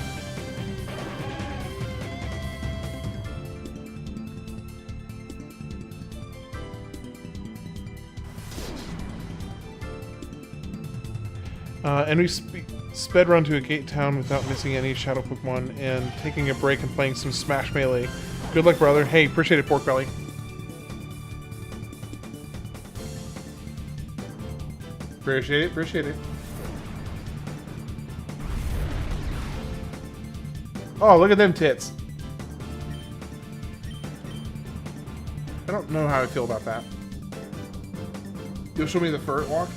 And we sped run to a gate town without missing any Shadow Pokemon and taking a break and playing some Smash Melee. Good luck, brother. Hey, appreciate it, Pork Belly. Appreciate it, appreciate it. Oh, look at them tits. I don't know how I feel about that. You'll show me the Furret walk?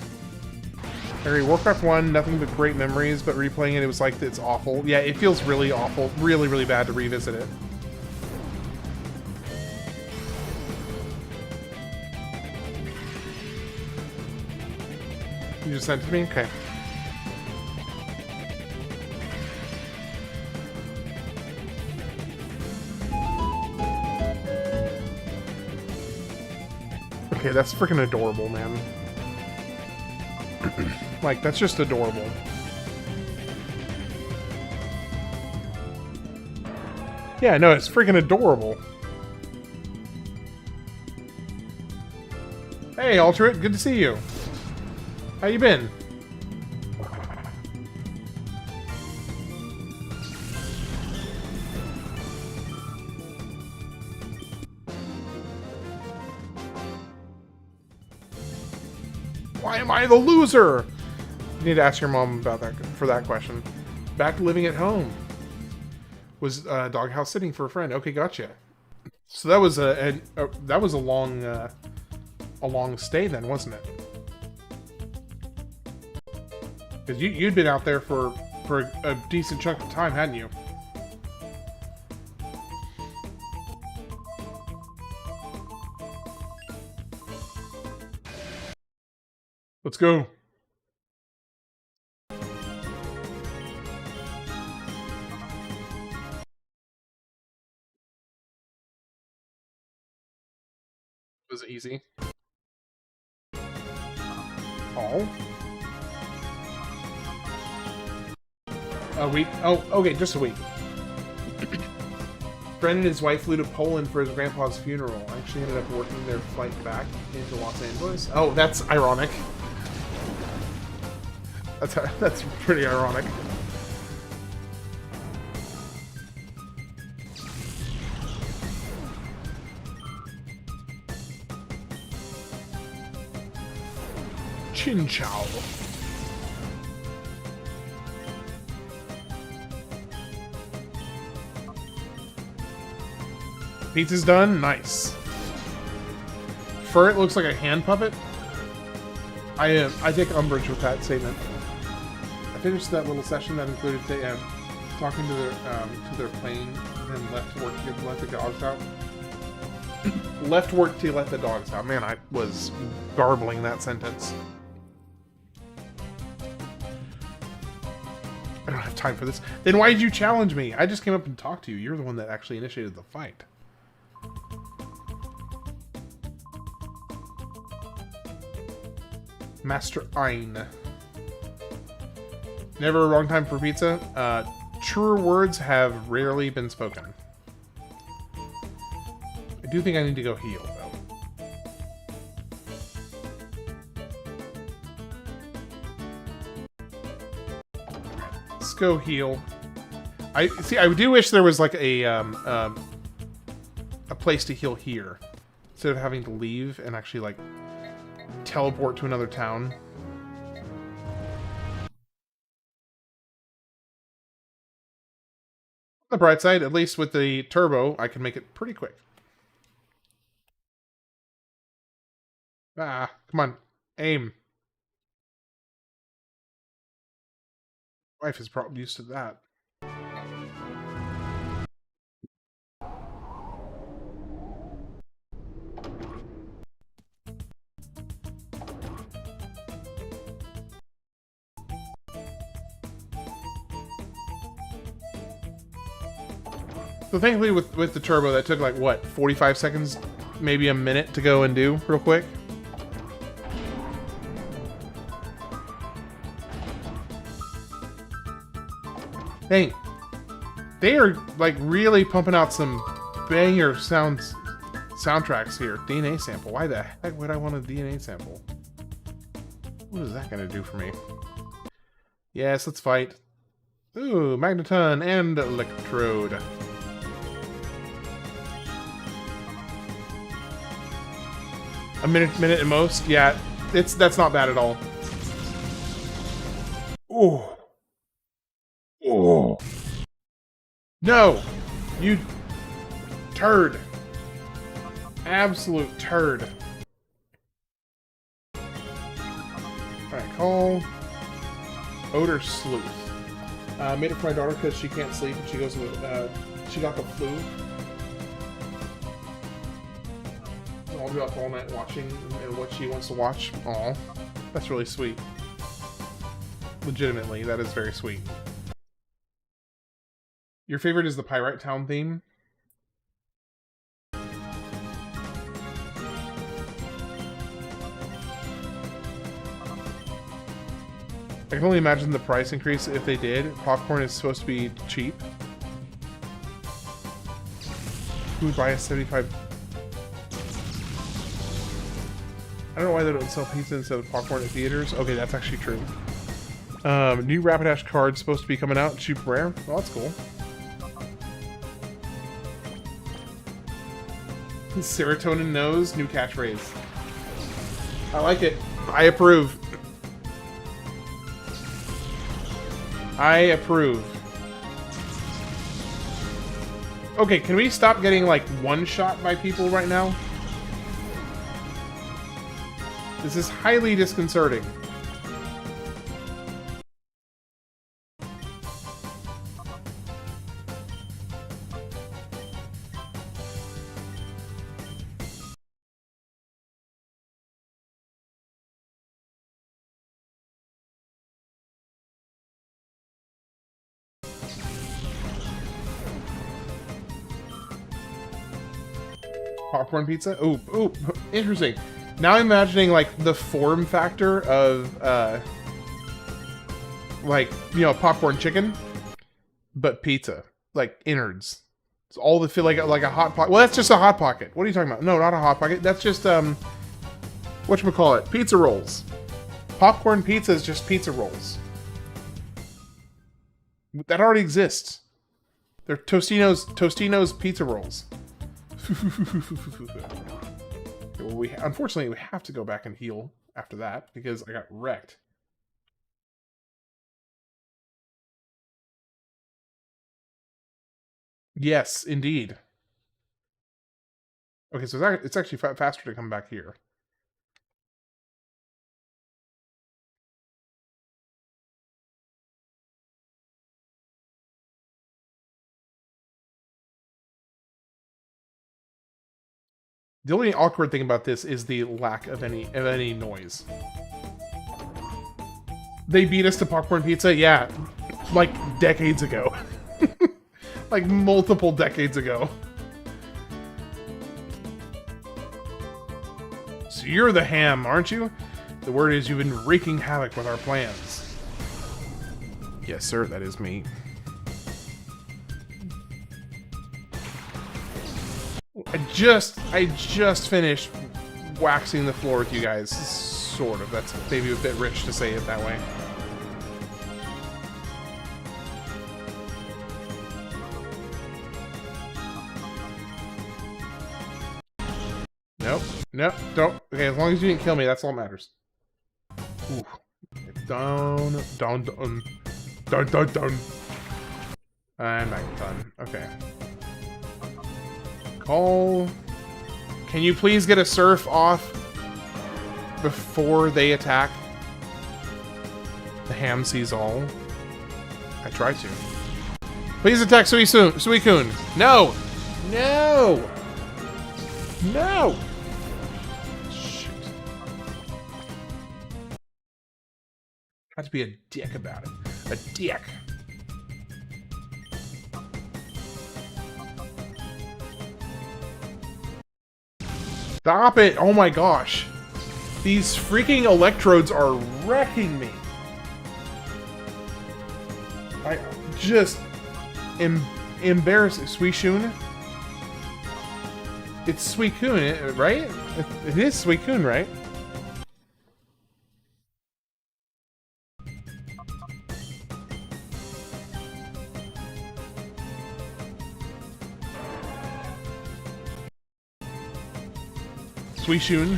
Harry, Warcraft 1, nothing but great memories, but replaying it, it was like, it's awful. Yeah, it feels really awful. Really, really bad to revisit it. You just sent it to me? Okay. Okay, that's freaking adorable, man. Like, that's just adorable. Yeah, no, it's freaking adorable. Hey, Alterate, good to see you. How you been? Why am I the loser? You need to ask your mom about that for that question. Back to living at home. Was doghouse sitting for a friend. Okay, gotcha. So that was a long stay then, wasn't it? Because you'd been out there for a decent chunk of time, hadn't you? Let's go. Was it easy? Oh. A week? Oh, okay, just a week. Friend and his wife flew to Poland for his grandpa's funeral. I actually ended up working their flight back into Los Angeles. Oh, that's ironic. That's pretty ironic. Chin Chow. Pizza's done? Nice. Furret looks like a hand puppet? I take umbrage with that statement. I finished that little session that included talking to their plane and left work to let the dogs out. Left work to let the dogs out. Man, I was garbling that sentence. I don't have time for this. Then why did you challenge me? I just came up and talked to you. You're the one that actually initiated the fight. Master Ein. Never a wrong time for pizza. Truer words have rarely been spoken. I do think I need to go heal, though. Let's go heal. I do wish there was like a place to heal here, instead of having to leave and actually like teleport to another town. On the bright side, at least with the turbo, I can make it pretty quick. Ah, come on. Aim. Wife is probably used to that. So thankfully with the turbo, that took like, what, 45 seconds? Maybe a minute to go and do real quick. Dang. They are like really pumping out some banger soundtracks here. DNA sample. Why the heck would I want a DNA sample? What is that going to do for me? Yes, let's fight. Ooh, Magneton and Electrode. A minute at most? Yeah, that's not bad at all. Ooh. Oh. No! You turd. Absolute turd. Alright, call Odor Sleuth. Made it for my daughter because she can't sleep and she goes to she got the flu. I'll be up all night watching what she wants to watch. Aw, that's really sweet. Legitimately, that is very sweet. Your favorite is the Pyrite Town theme? I can only imagine the price increase if they did. Popcorn is supposed to be cheap. Who would buy a 75... I don't know why they don't sell pizza instead of popcorn at theaters. Okay, that's actually true. New Rapidash card supposed to be coming out. Cheap rare. Well, that's cool. Serotonin nose. New catchphrase. I like it. I approve. I approve. Okay, can we stop getting, like, one-shot by people right now? This is highly disconcerting. Popcorn pizza? Ooh, interesting. Now I'm imagining, like, the form factor of, like, you know, popcorn chicken, but pizza. Like, innards. It's all the feel like a Hot Pocket. Well, that's just a Hot Pocket. What are you talking about? No, not a Hot Pocket. That's just, whatchamacallit? Pizza rolls. Popcorn pizza is just pizza rolls. That already exists. They're Tostino's pizza rolls. Well, unfortunately, we have to go back and heal after that, because I got wrecked. Yes, indeed. Okay, so it's actually faster to come back here. The only awkward thing about this is the lack of any noise. They beat us to popcorn pizza? Yeah. like decades ago. Like multiple decades ago. So you're the ham, aren't you? The word is you've been wreaking havoc with our plans. Yes, sir, that is me. I just finished waxing the floor with you guys. Sort of. That's maybe a bit rich to say it that way. Nope. Nope. Don't. Okay, as long as you didn't kill me, that's all that matters. Ooh. Down. Down. Down. Down. Down. Down. I'm not done. Okay. Call. Can you please get a surf off before they attack? The ham sees all. I tried to. Please attack Suicune. No! No! No! Shoot. Had to be a dick about it. A dick. Stop it! Oh my gosh. These freaking electrodes are wrecking me. I just embarrassing. Suicune? It's Suicune, right? It is Suicune, right? Suicune.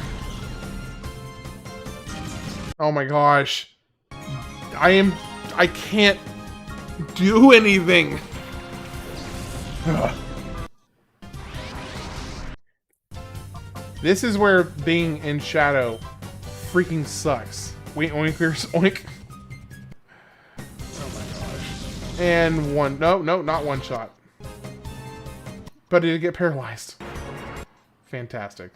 Oh my gosh. I can't do anything. Ugh. This is where being in Shadow freaking sucks. Wait, oinkers, oink. Oh my gosh. And one, no, not one shot. But did it get paralyzed? Fantastic.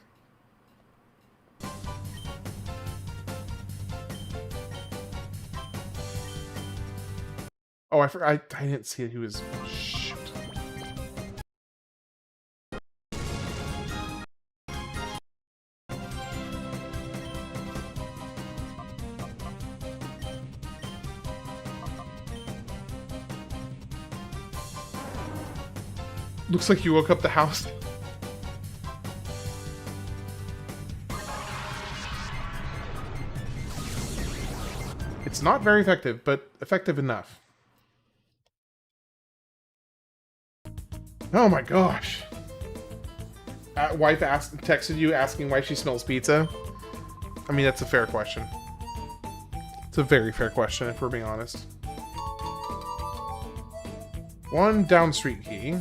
Oh, I forgot. I didn't see it. He was... Shoot. Looks like you woke up the house. It's not very effective, but effective enough. Oh my gosh. Wife texted you asking why she smells pizza? I mean, that's a fair question. It's a very fair question, if we're being honest. One down street key.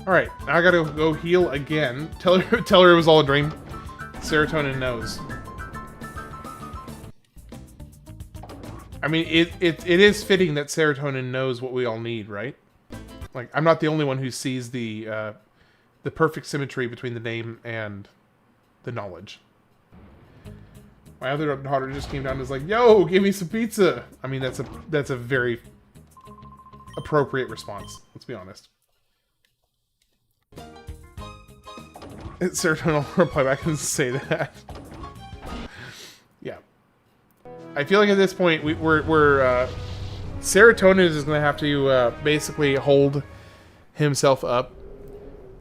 Alright, now I gotta go heal again. Tell her it was all a dream. Serotonin knows. I mean, it is fitting that Serotonin knows what we all need, right? Like, I'm not the only one who sees the perfect symmetry between the name and the knowledge. My other daughter just came down and was like, "Yo, give me some pizza." I mean, that's a very appropriate response. Let's be honest. Serotonin will reply back and say that. Yeah. I feel like at this point we're Serotonin is going to have to basically hold himself up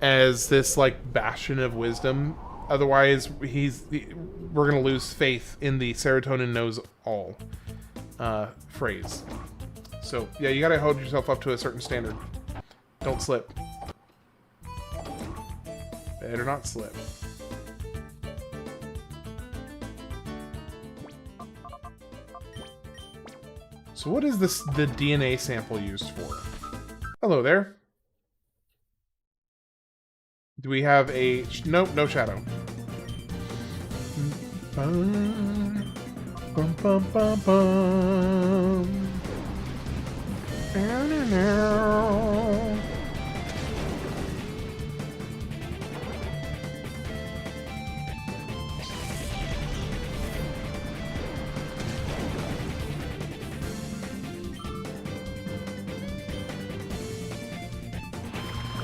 as this like bastion of wisdom. Otherwise, we're going to lose faith in the Serotonin knows all phrase. So yeah, you got to hold yourself up to a certain standard. Don't slip. Better not slip. So what is the DNA sample used for? Hello there. Do we have a... Nope, no shadow. Bum, bum, bum, bum, bum.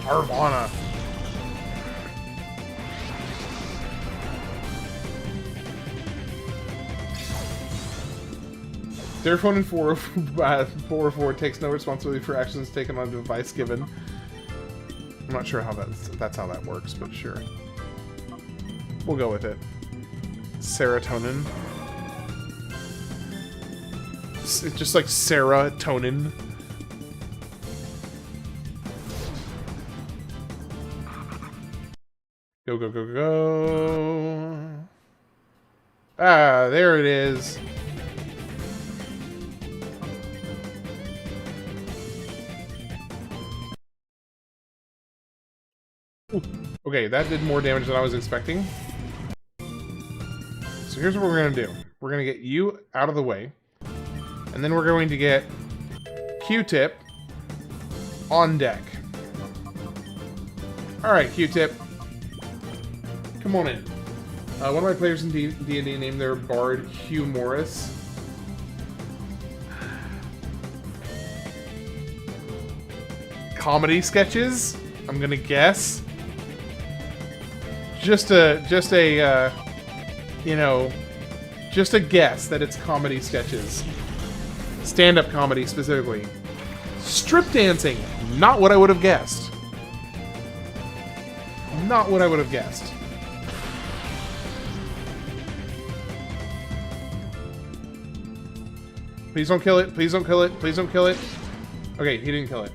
Arvana. Their phone in 404 takes no responsibility for actions taken on a device given. I'm not sure how that's how that works, but sure. We'll go with it. Serotonin. It's just like serotonin. Go, go, go, go. Ah, there it is. Ooh. Okay, that did more damage than I was expecting. So here's what we're going to do. We're going to get you out of the way. And then we're going to get Q-Tip on deck. Alright, Q-Tip. Come on in. One of my players in D&D named their bard Hugh Morris. Comedy sketches, I'm gonna guess. Just a guess that it's comedy sketches. Stand-up comedy, specifically. Strip dancing, not what I would have guessed. Not what I would have guessed. Please don't kill it, please don't kill it, please don't kill it. Okay, he didn't kill it.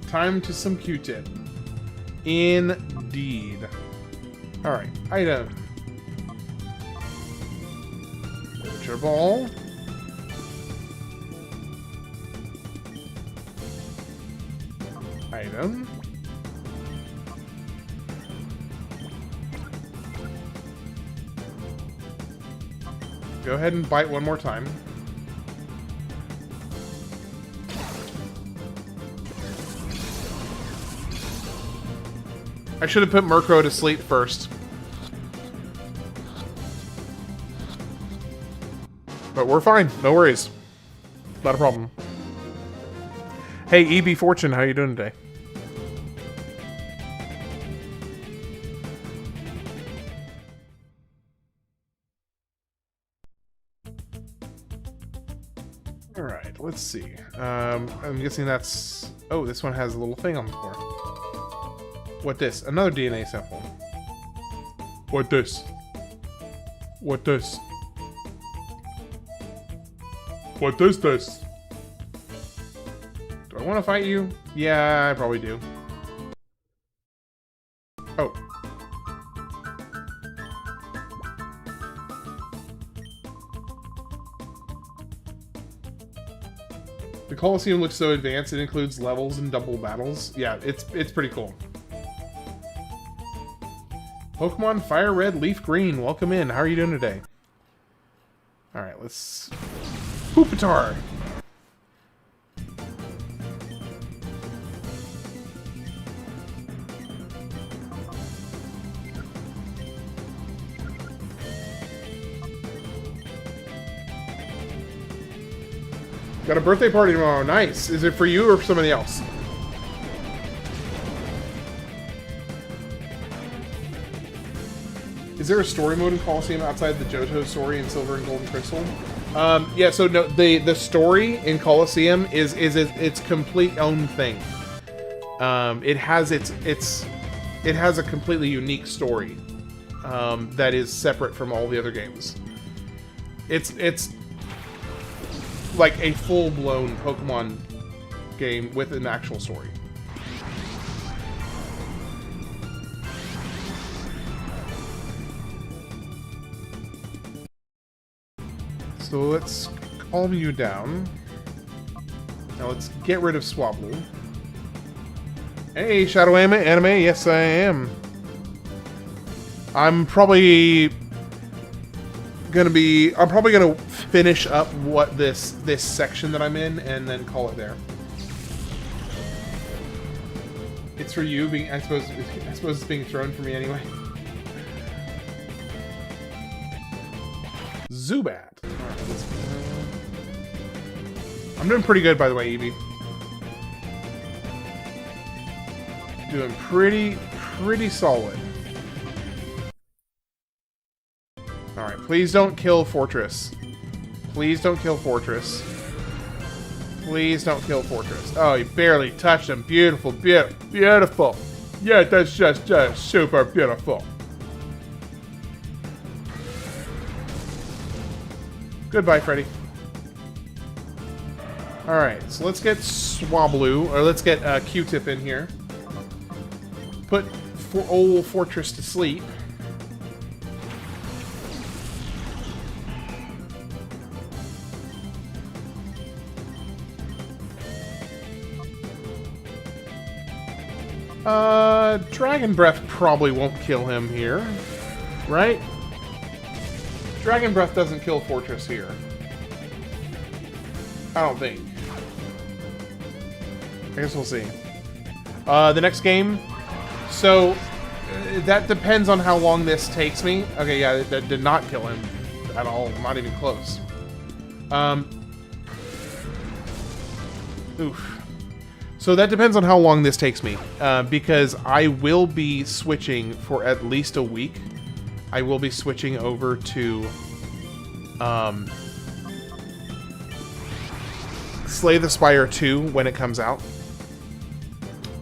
Time to some Q-Tip. Indeed. Alright, item. Ultra Ball. Item. Go ahead and bite one more time. I should have put Murkrow to sleep first. But we're fine. No worries. Not a problem. Hey, EB Fortune, how you doing today? Alright, let's see. I'm guessing that's... Oh, this one has a little thing on the floor. What this? Another DNA sample. What this? What this? What is this? Do I want to fight you? Yeah, I probably do. Oh. The Colosseum looks so advanced, it includes levels and double battles. Yeah, it's pretty cool. Pokemon Fire Red, Leaf Green, welcome in. How are you doing today? Alright, let's... Pupitar! Got a birthday party tomorrow. Nice. Is it for you or for somebody else? Is there a story mode in Colosseum outside the Johto story in Silver and Golden Crystal? Yeah, so no, the story in Colosseum is its complete own thing. It has it has a completely unique story that is separate from all the other games. It's like a full-blown Pokemon game with an actual story. So let's calm you down. Now let's get rid of Swablu. Hey, Shadow Anime, yes I am. I'm probably gonna finish up what this section that I'm in and then call it there. It's for you, I suppose it's being thrown for me anyway. Zubat. Alright, I'm doing pretty good, by the way, Eevee. Doing pretty solid. Alright, please don't kill Fortress. Please don't kill Fortress. Please don't kill Fortress. Oh, you barely touched him. Beautiful, beautiful. Yeah, that's just super beautiful. Goodbye, Freddy. Alright, so let's get Swablu, or let's get Q-Tip in here. Put old Fortress to sleep. Dragon Breath probably won't kill him here, right? Dragon Breath doesn't kill Fortress here. I don't think. I guess we'll see. The next game. So, that depends on how long this takes me. Okay, yeah, that did not kill him at all. Not even close. Oof. So that depends on how long this takes me. Because I will be switching for at least a week. I will be switching over to Slay the Spire 2 when it comes out,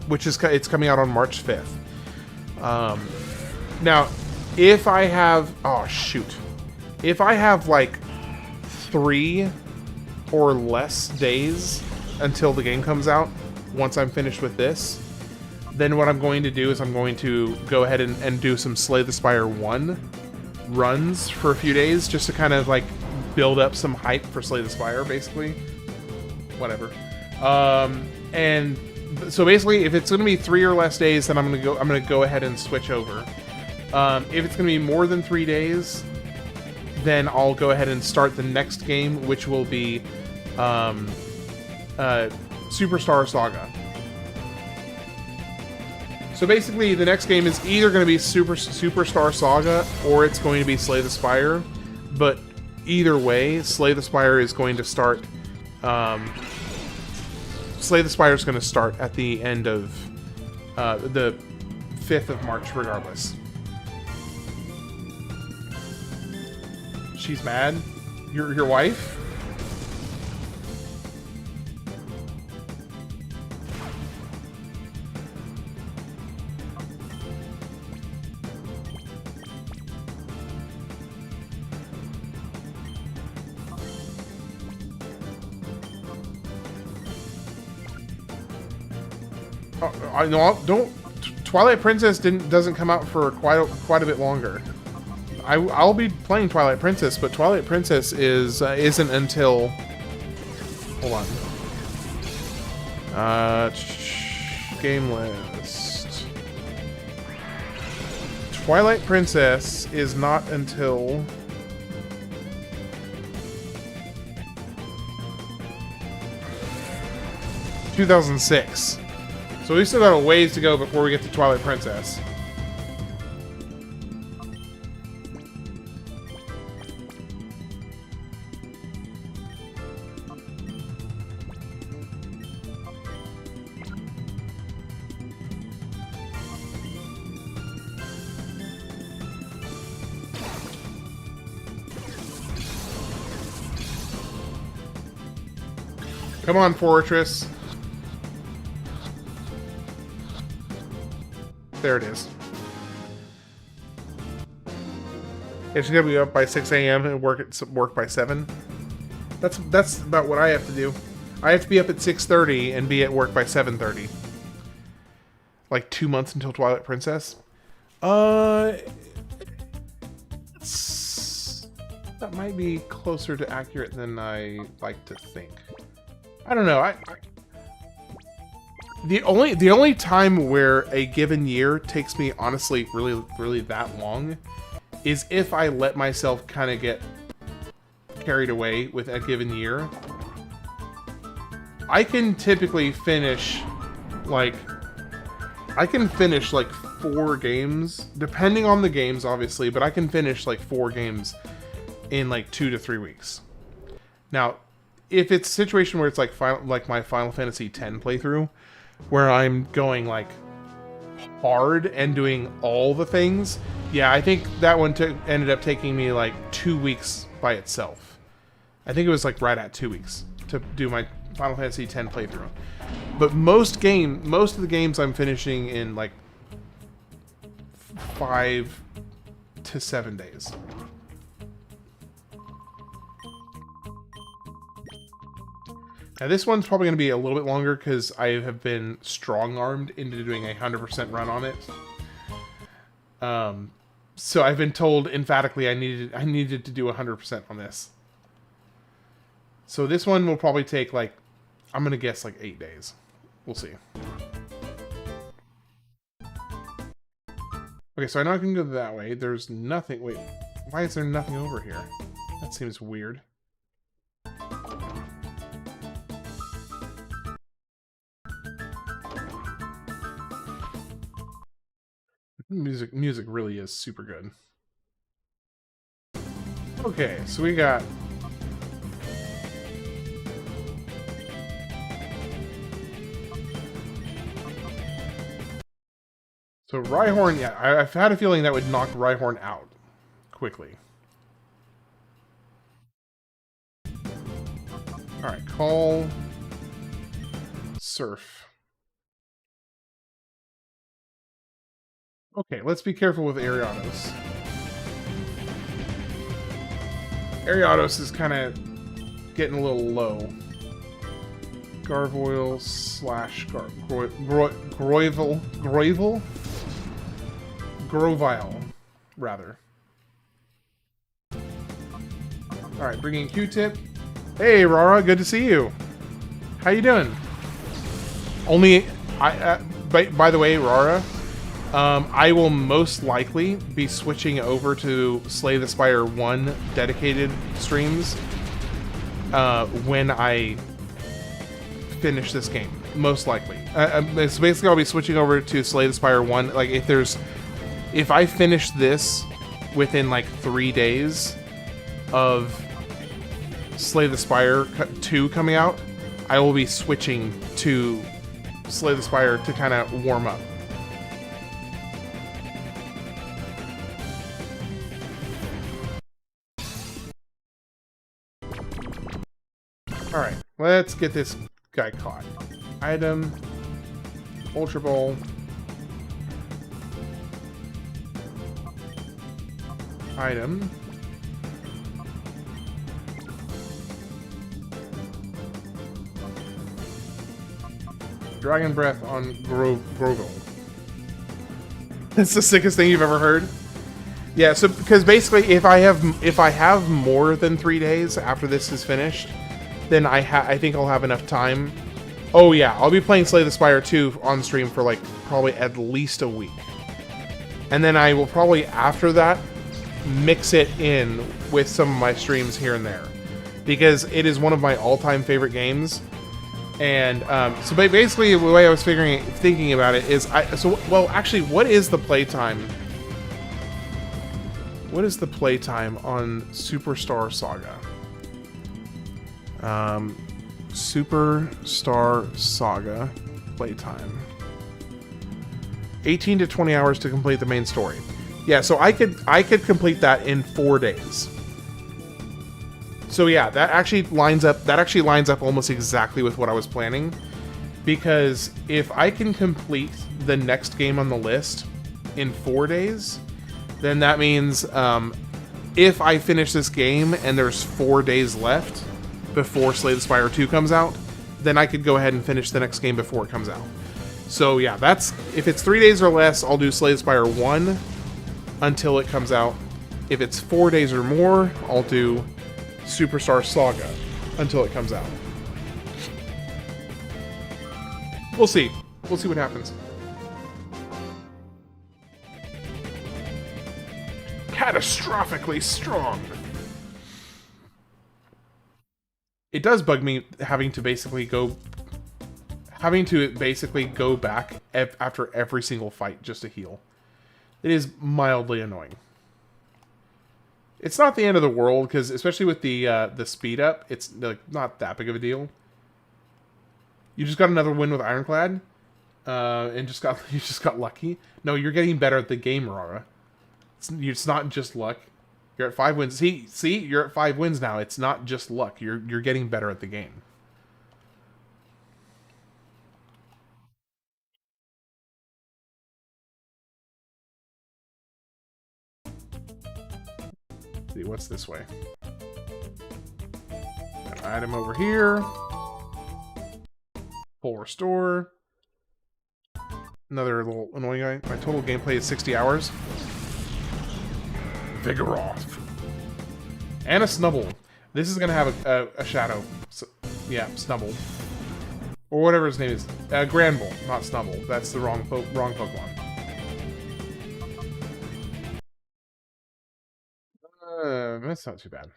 which is it's coming out on March 5th. Now, if I have if I have like 3 or less days until the game comes out, once I'm finished with this, then what I'm going to do is I'm going to go ahead and do some Slay the Spire 1 runs for a few days, just to kind of like build up some hype for Slay the Spire, basically. Whatever. And so basically, if it's going to be 3 or less days, then I'm going to go ahead and switch over. If it's going to be more than 3 days, then I'll go ahead and start the next game, which will be Superstar Saga. So basically, the next game is either going to be Superstar Saga, or it's going to be Slay the Spire. But either way, Slay the Spire is going to start. Slay the Spire is going to start at the end of the 5th of March, regardless. She's mad? Your wife? I know. Don't. Twilight Princess doesn't come out for quite a bit longer. I'll be playing Twilight Princess, but Twilight Princess isn't until. Hold on. Game list. Twilight Princess is not until. 2006. So we still got a ways to go before we get to Twilight Princess. Come on, Fortress. There it is. Yeah, she's gonna be up by 6 a.m. and work by 7. That's about what I have to do. I have to be up at 6:30 and be at work by 7:30. Like 2 months until Twilight Princess. That might be closer to accurate than I like to think. I don't know. The only time where a given year takes me honestly really that long is if I let myself kind of get carried away with a given year. I can typically finish like 4 games, depending on the games obviously, but I can finish like 4 games in like 2 to 3 weeks. Now, if it's a situation where it's like my Final Fantasy X playthrough, where I'm going like hard and doing all the things, yeah, I think that one ended up taking me like 2 weeks by itself. I think it was like right at 2 weeks to do my Final Fantasy X playthrough. But most of the games I'm finishing in like 5 to 7 days. Now this one's probably going to be a little bit longer because I have been strong-armed into doing a 100% run on it. So I've been told emphatically I needed to do 100% on this. So this one will probably take like, I'm going to guess like 8 days. We'll see. Okay, so I know I can go that way. There's nothing. Wait, why is there nothing over here? That seems weird. Music really is super good. Okay, so we got so Rhyhorn, yeah, I've had a feeling that would knock Rhyhorn out quickly. Alright, call Surf. Okay, let's be careful with Ariados. Ariados is kind of getting a little low. Gargoyle slash Grovile, rather. Alright, bringing Q-Tip. Hey, Rara, good to see you. How you doing? By the way, Rara, I will most likely be switching over to Slay the Spire 1 dedicated streams when I finish this game. Most likely. So basically I'll be switching over to Slay the Spire 1. Like, if I finish this within like 3 days of Slay the Spire 2 coming out, I will be switching to Slay the Spire to kind of warm up. Alright, let's get this guy caught. Item, Ultra Ball. Item. Dragon Breath on Groville. That's the sickest thing you've ever heard. Yeah, so because basically, if I have more than 3 days after this is finished, then I think I'll have enough time. Oh yeah, I'll be playing Slay the Spire 2 on stream for like probably at least a week, and then I will probably after that mix it in with some of my streams here and there, because it is one of my all-time favorite games. And so basically, the way I was thinking about it is, well, actually, what is the playtime? What is the playtime on Superstar Saga? Superstar Saga playtime. 18 to 20 hours to complete the main story. Yeah, so I could complete that in 4 days. So yeah, that actually lines up almost exactly with what I was planning, because if I can complete the next game on the list in 4 days, then that means if I finish this game and there's 4 days left before Slay the Spire 2 comes out, then I could go ahead and finish the next game before it comes out. So yeah, if it's 3 days or less, I'll do Slay the Spire 1 until it comes out. If it's 4 days or more, I'll do Superstar Saga until it comes out. We'll see. We'll see what happens. Catastrophically strong. It does bug me having to basically go back after every single fight just to heal. It is mildly annoying. It's not the end of the world, because especially with the speed up, it's like not that big of a deal. You just got another win with Ironclad. and you just got lucky. No, you're getting better at the game, Aurora. It's not just luck. You're at 5 wins. See, you're at 5 wins now. It's not just luck. You're getting better at the game. Let's see what's this way. Got an item over here. Full restore. Another little annoying guy. My total gameplay is 60 hours. Vigoroth. And a Snubble. This is going to have a Shadow. So, yeah, Snubble. Or whatever his name is. Granbull, not Snubble. That's the wrong Pokemon. That's not too bad.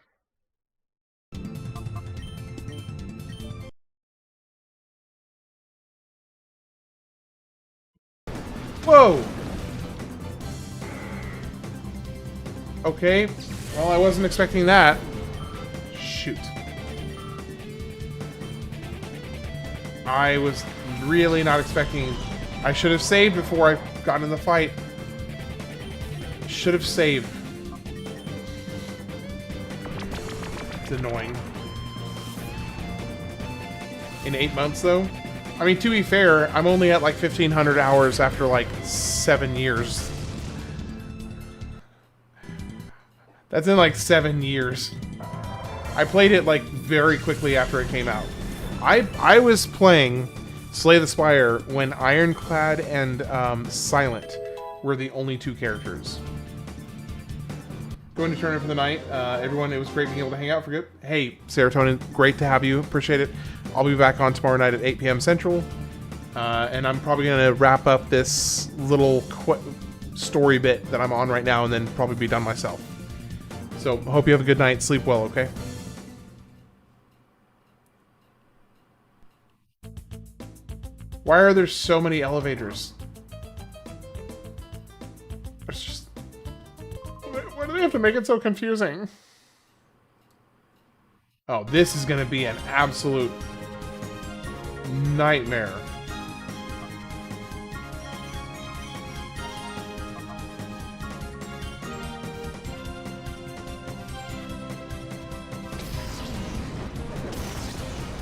Whoa! Okay. Well, I wasn't expecting that. Shoot. I was really not expecting... I should have saved before I got in the fight. Should have saved. It's annoying. In 8 months, though? I mean, to be fair, I'm only at like 1,500 hours after like 7 years. That's in like 7 years. I played it like very quickly after it came out. I was playing Slay the Spire when Ironclad and Silent were the only 2 characters. Going to turn in for the night. Everyone, it was great being able to hang out for good. Hey, Serotonin, great to have you. Appreciate it. I'll be back on tomorrow night at 8 p.m. Central. And I'm probably going to wrap up this little story bit that I'm on right now and then probably be done myself. So, hope you have a good night. Sleep well, okay? Why are there so many elevators? It's just... Why do they have to make it so confusing? Oh, this is going to be an absolute nightmare.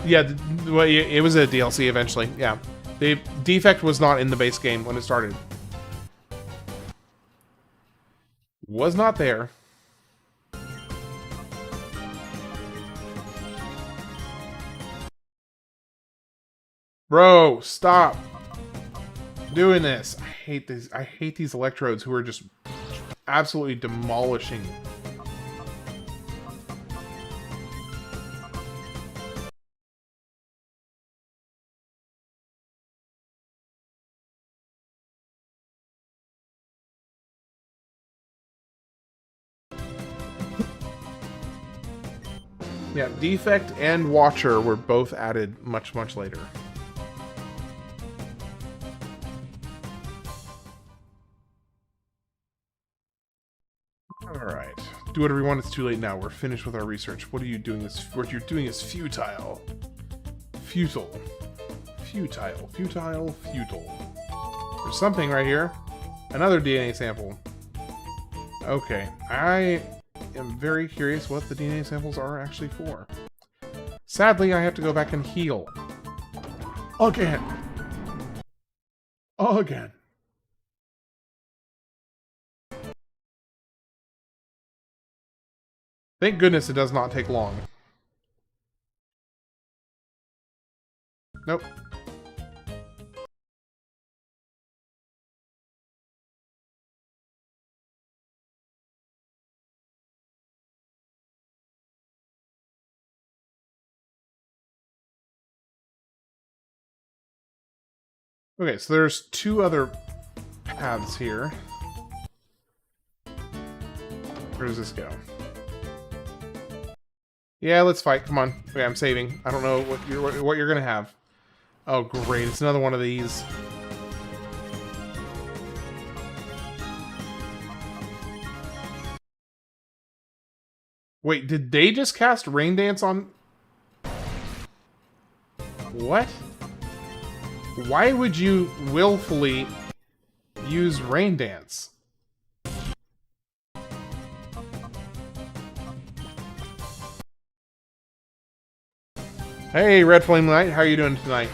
Yeah, well, it was a DLC eventually, yeah. The defect was not in the base game when it started. Was not there. Bro, stop doing this. I hate this. I hate these electrodes who are just absolutely demolishing. Yeah, Defect and Watcher were both added much, much later. Alright. Do whatever you want, it's too late now. We're finished with our research. What are you doing? What you're doing is futile. Futile. Futile. Futile. Futile. There's something right here. Another DNA sample. Okay. I am very curious what the DNA samples are actually for. Sadly, I have to go back and heal. Again. Again. Thank goodness it does not take long. Nope. Okay, so there's 2 other paths here. Where does this go? Yeah, let's fight. Come on. Okay, I'm saving. I don't know what you're gonna have. Oh, great! It's another one of these. Wait, did they just cast Rain Dance on? What? Why would you willfully use Rain Dance? Hey, Red Flame Knight, how are you doing tonight?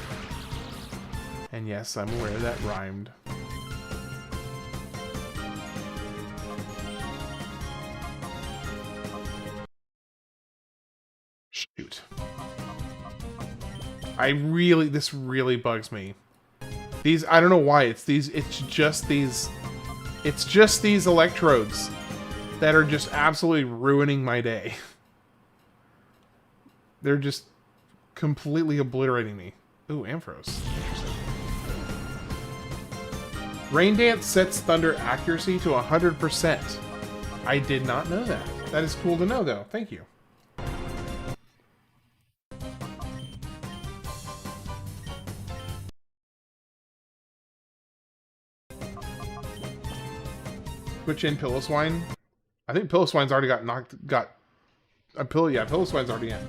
And yes, I'm aware that rhymed. Shoot. This really bugs me. These, I don't know why, it's just these electrodes that are just absolutely ruining my day. They're just completely obliterating me. Ooh, Ampharos. Interesting. Rain Dance sets Thunder accuracy to 100%. I did not know that. That is cool to know, though. Thank you. Switch in Pillowswine. I think Pillowswine's already Pillowswine's already in.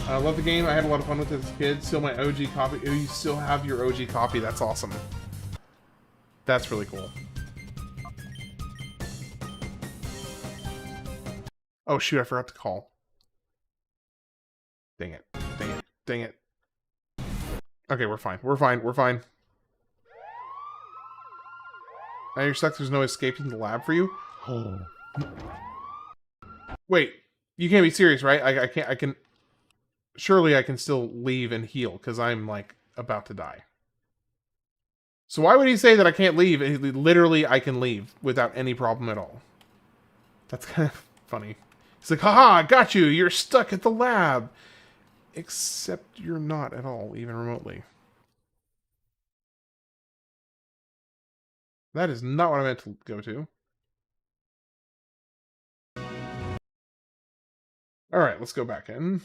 I love the game. I had a lot of fun with it as a kid. Still my OG copy. Oh, you still have your OG copy. That's awesome. That's really cool. Oh, shoot. I forgot to call. Dang it. Dang it. Dang it. Okay, we're fine. We're fine. We're fine. Now you're stuck. There's no escaping the lab for you? Oh. Wait. You can't be serious, right? I can... Surely I can still leave and heal, because I'm, like, about to die. So why would he say that I can't leave? Literally, I can leave without any problem at all. That's kind of funny. He's like, haha, I got you! You're stuck at the lab! Except you're not at all, even remotely. That is not what I meant to go to. Alright, let's go back in.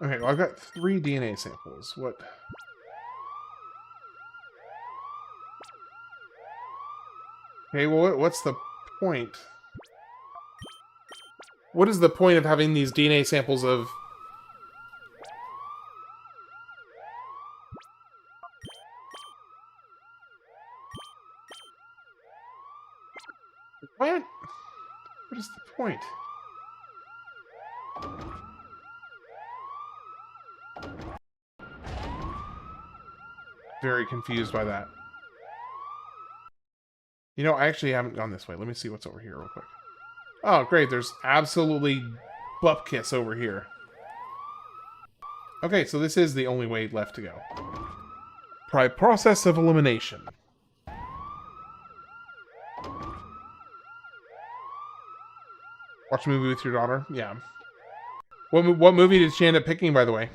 Okay, well, I've got 3 DNA samples. What? Okay, well, what's the point? What is the point of having these DNA samples of... What? What is the point? Very confused by that. You know, I actually haven't gone this way. Let me see what's over here real quick. Oh, great. There's absolutely bupkis over here. Okay, so this is the only way left to go. Process of elimination. Watch a movie with your daughter? Yeah. What movie did she end up picking, by the way?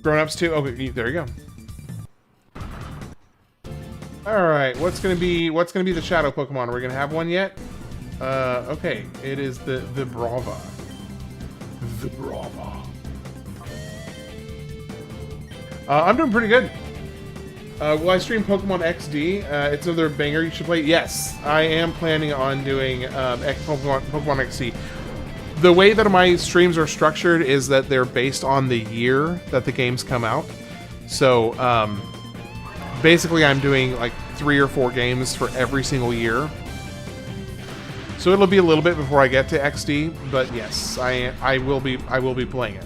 Grown-ups too? Okay, there you go. Alright, what's gonna be the Shadow Pokemon? Are we gonna have one yet? Okay. It is the Brava. The Brava. I'm doing pretty good. Will I stream Pokemon XD? It's another banger you should play. Yes, I am planning on doing Pokemon XD. The way that my streams are structured is that they're based on the year that the games come out. So, basically I'm doing like 3 or 4 games for every single year. So it'll be a little bit before I get to XD, but yes, I will be playing it.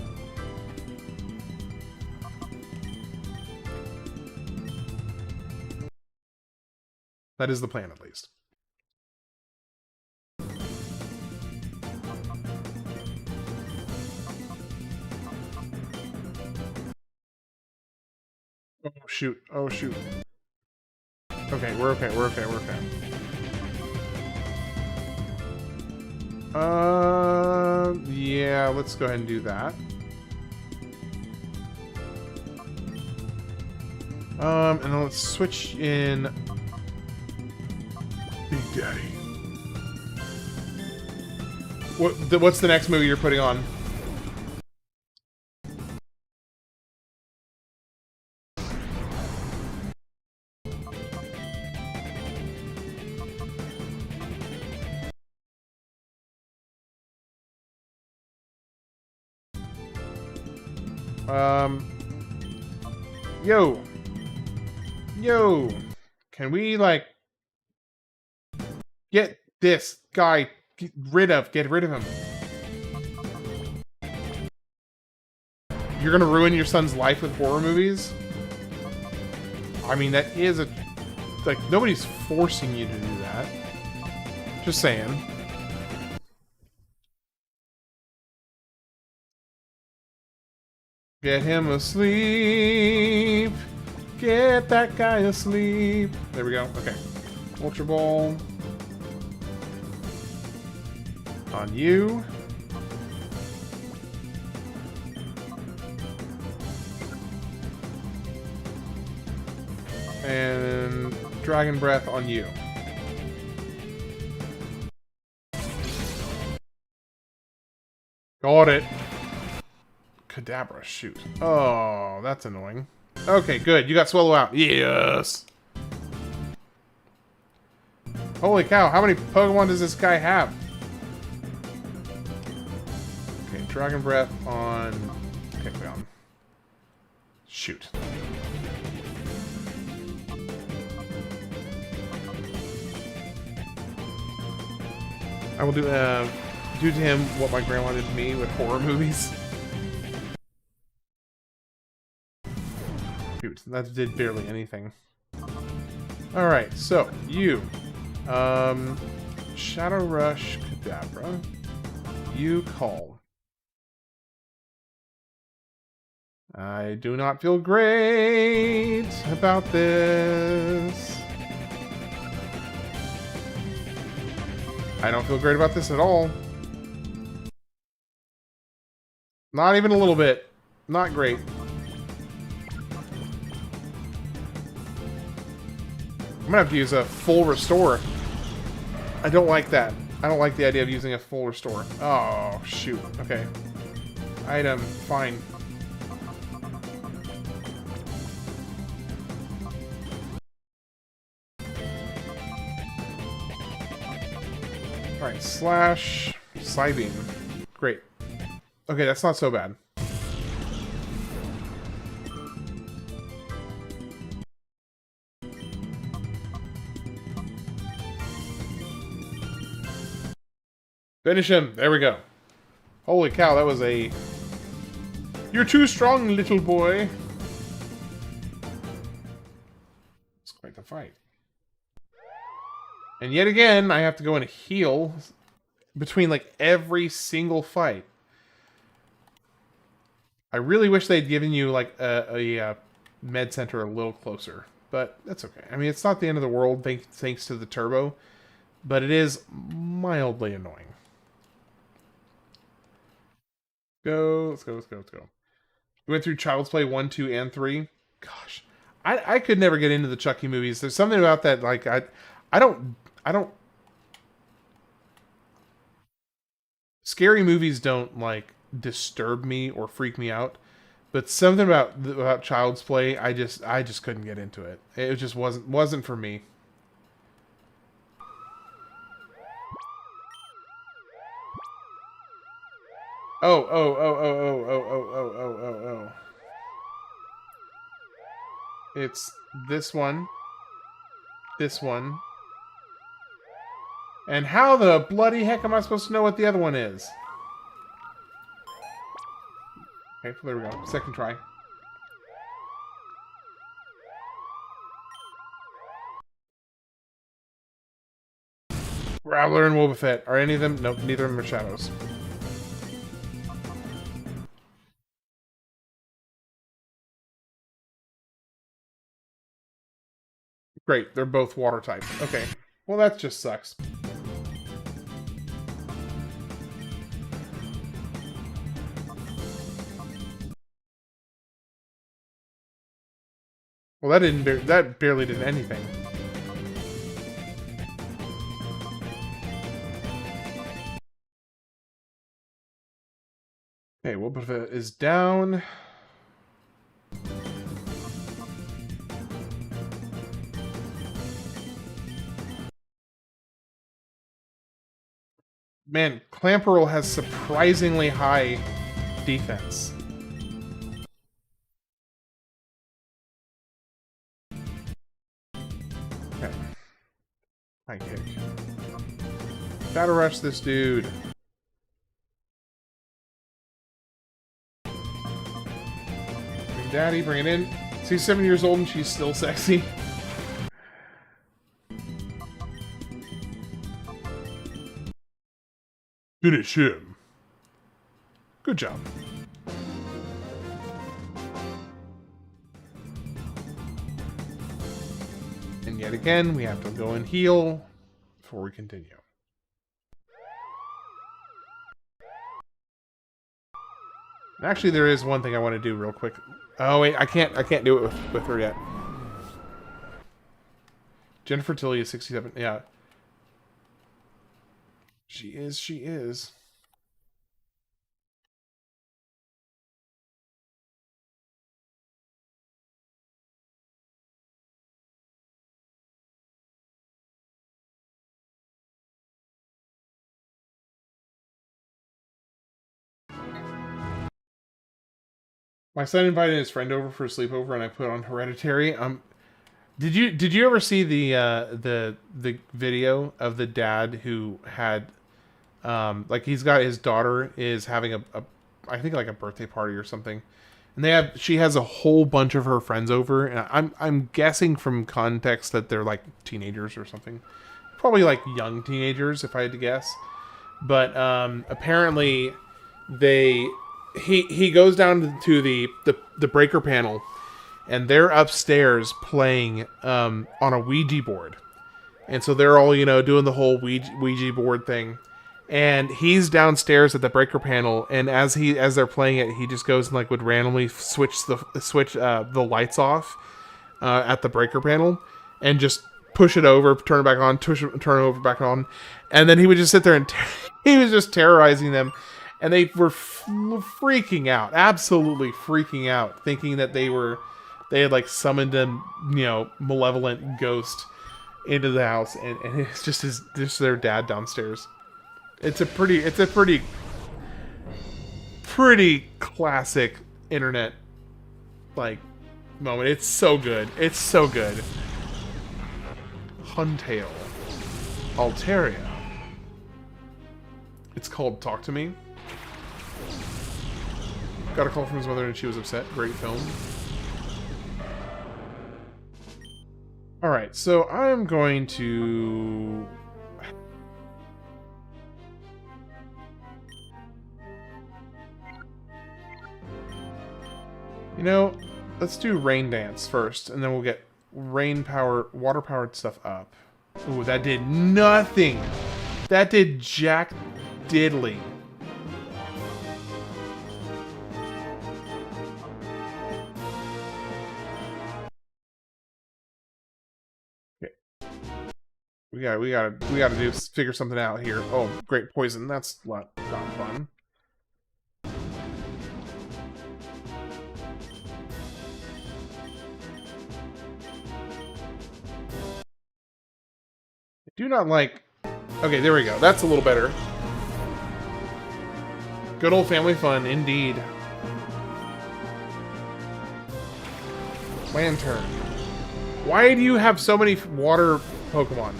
That is the plan, at least. Oh shoot! Oh shoot! Okay, we're okay. We're okay. We're okay. Yeah, let's go ahead and do that. And then let's switch in Big Daddy. What's the next movie you're putting on? Yo. Yo. Can we, like, get this guy get rid of him. You're gonna ruin your son's life with horror movies? I mean, that is a... Like, nobody's forcing you to do that. Just saying. Get him asleep. Get that guy asleep. There we go. Okay. Ultra Ball. On you. And Dragon Breath on you. Got it. Kadabra, shoot. Oh, that's annoying. Okay, good. You got Swallow out. Yes! Holy cow, how many Pokemon does this guy have? Okay, Dragon Breath on... Kickown. Shoot. I will do to him what my grandma did to me with horror movies. Shoot, that did barely anything. Alright, so, you. Shadow Rush, Kadabra. You call. I do not feel great about this. I don't feel great about this at all. Not even a little bit. Not great. I'm gonna have to use a full restore. I don't like that. I don't like the idea of using a full restore. Oh, shoot. Okay. Item. Fine. Alright, slash Psybeam. Great. Okay, that's not so bad. Finish him. There we go. Holy cow, that was a... You're too strong, little boy. It's quite the fight. And yet again, I have to go and heal between, like, every single fight. I really wish they'd given you, like, a med center a little closer. But that's okay. I mean, it's not the end of the world thanks to the turbo. But it is mildly annoying. Let's go. We went through Child's Play 1, 2, and 3. Gosh. I could never get into the Chucky movies. There's something about that, like, I don't... Scary movies don't, like, disturb me or freak me out. But something about Child's Play, I just couldn't get into it. It just wasn't for me. Oh. It's this one. This one. And how the bloody heck am I supposed to know what the other one is? Okay, there we go. Second try. Growler and Wobbuffet. Are any of them? Nope, neither of them are shadows. Great, they're both water type. Okay. Well, that just sucks. Well, that barely did anything. Okay, Wobbuffet is down. Man, Clamperl has surprisingly high defense. High kick. Battle rush this dude. Bring daddy, bring it in. She's 7 years old and she's still sexy. Finish him. Good job. And yet again, we have to go and heal before we continue. Actually, there is one thing I want to do real quick. Oh wait, I can't do it with her yet. Jennifer Tilly is 67. Yeah. She is. My son invited his friend over for a sleepover, and I put on Hereditary. Did you ever see the video of the dad who had like he's got his daughter is having a I think like a birthday party or something, and she has a whole bunch of her friends over, and I'm guessing from context that they're like teenagers or something, probably like young teenagers if I had to guess, but apparently he goes down to the breaker panel, and they're upstairs playing on a Ouija board, and so they're all doing the whole Ouija board thing, and he's downstairs at the breaker panel, and as they're playing it, he just goes and like would randomly switch the lights off at the breaker panel, and just push it over, turn it back on, turn it over back on, and then he would just sit there and he was just terrorizing them. And they were freaking out, absolutely freaking out, thinking that they had like summoned a malevolent ghost into the house, and it's just their dad downstairs. It's a pretty classic internet like moment. It's so good. It's so good. Huntail, Altaria. It's called Talk to Me. Got a call from his mother and she was upset. Great film. Alright, so I'm going to... let's do Rain Dance first, and then we'll get water-powered stuff up. Ooh, that did nothing! That did jack diddly. We gotta figure something out here. Oh, great poison. That's not fun. I do not like... Okay, there we go. That's a little better. Good old family fun, indeed. Lantern. Why do you have so many water Pokemon?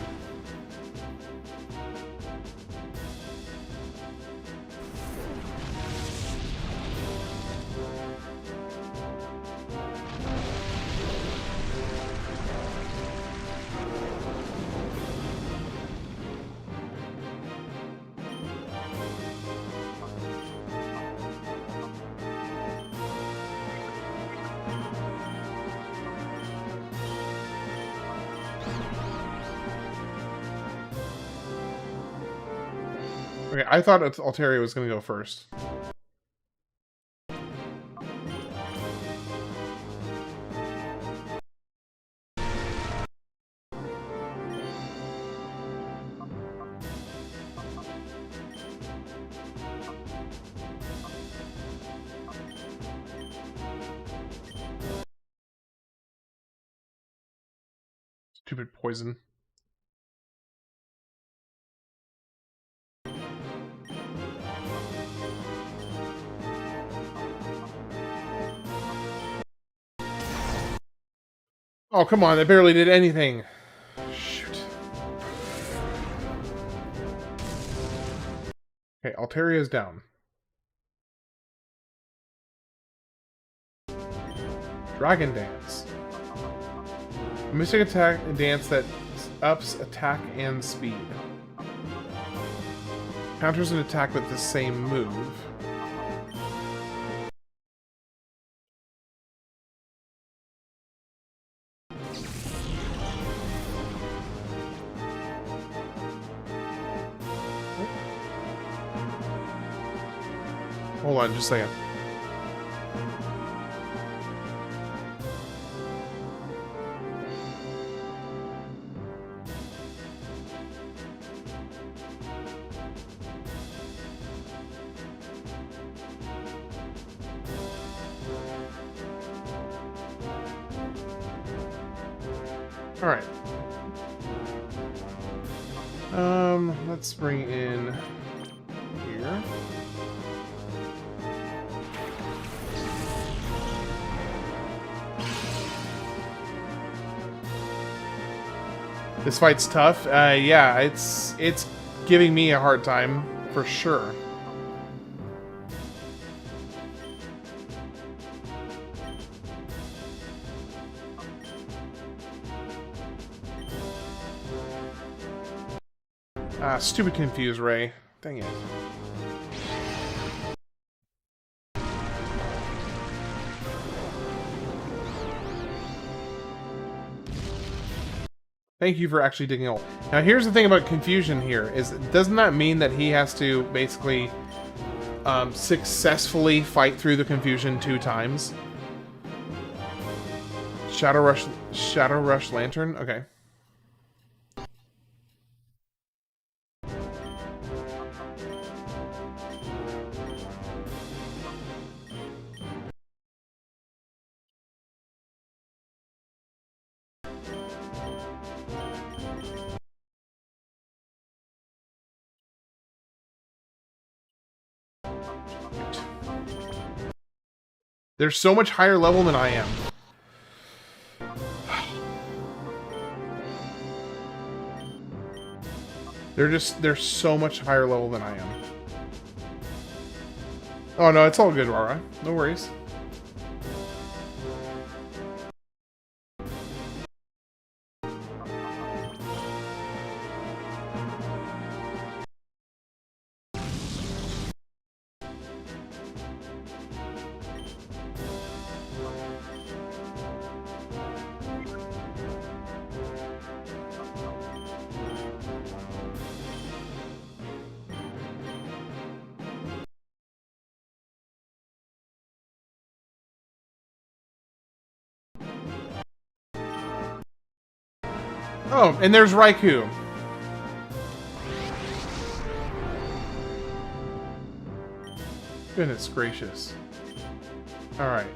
Okay, I thought Altaria was going to go first. Stupid poison. Oh, come on, that barely did anything. Shoot. Okay, Alteria's down. Dragon Dance. A mystic attack dance that ups attack and speed. Counters an attack with the same move. Hold on, just a second. Alright. Let's bring in here. This fight's tough. Yeah, it's giving me a hard time for sure. Ah, stupid confused Ray. Dang it. Thank you for actually digging a hole. Now here's the thing about confusion here, is doesn't that mean that he has to basically successfully fight through the confusion 2 times? Shadow Rush Lantern? Okay. They're so much higher level than I am. They're so much higher level than I am. Oh no, it's all good, Orre. No worries. Oh, and there's Raikou. Goodness gracious. Alright.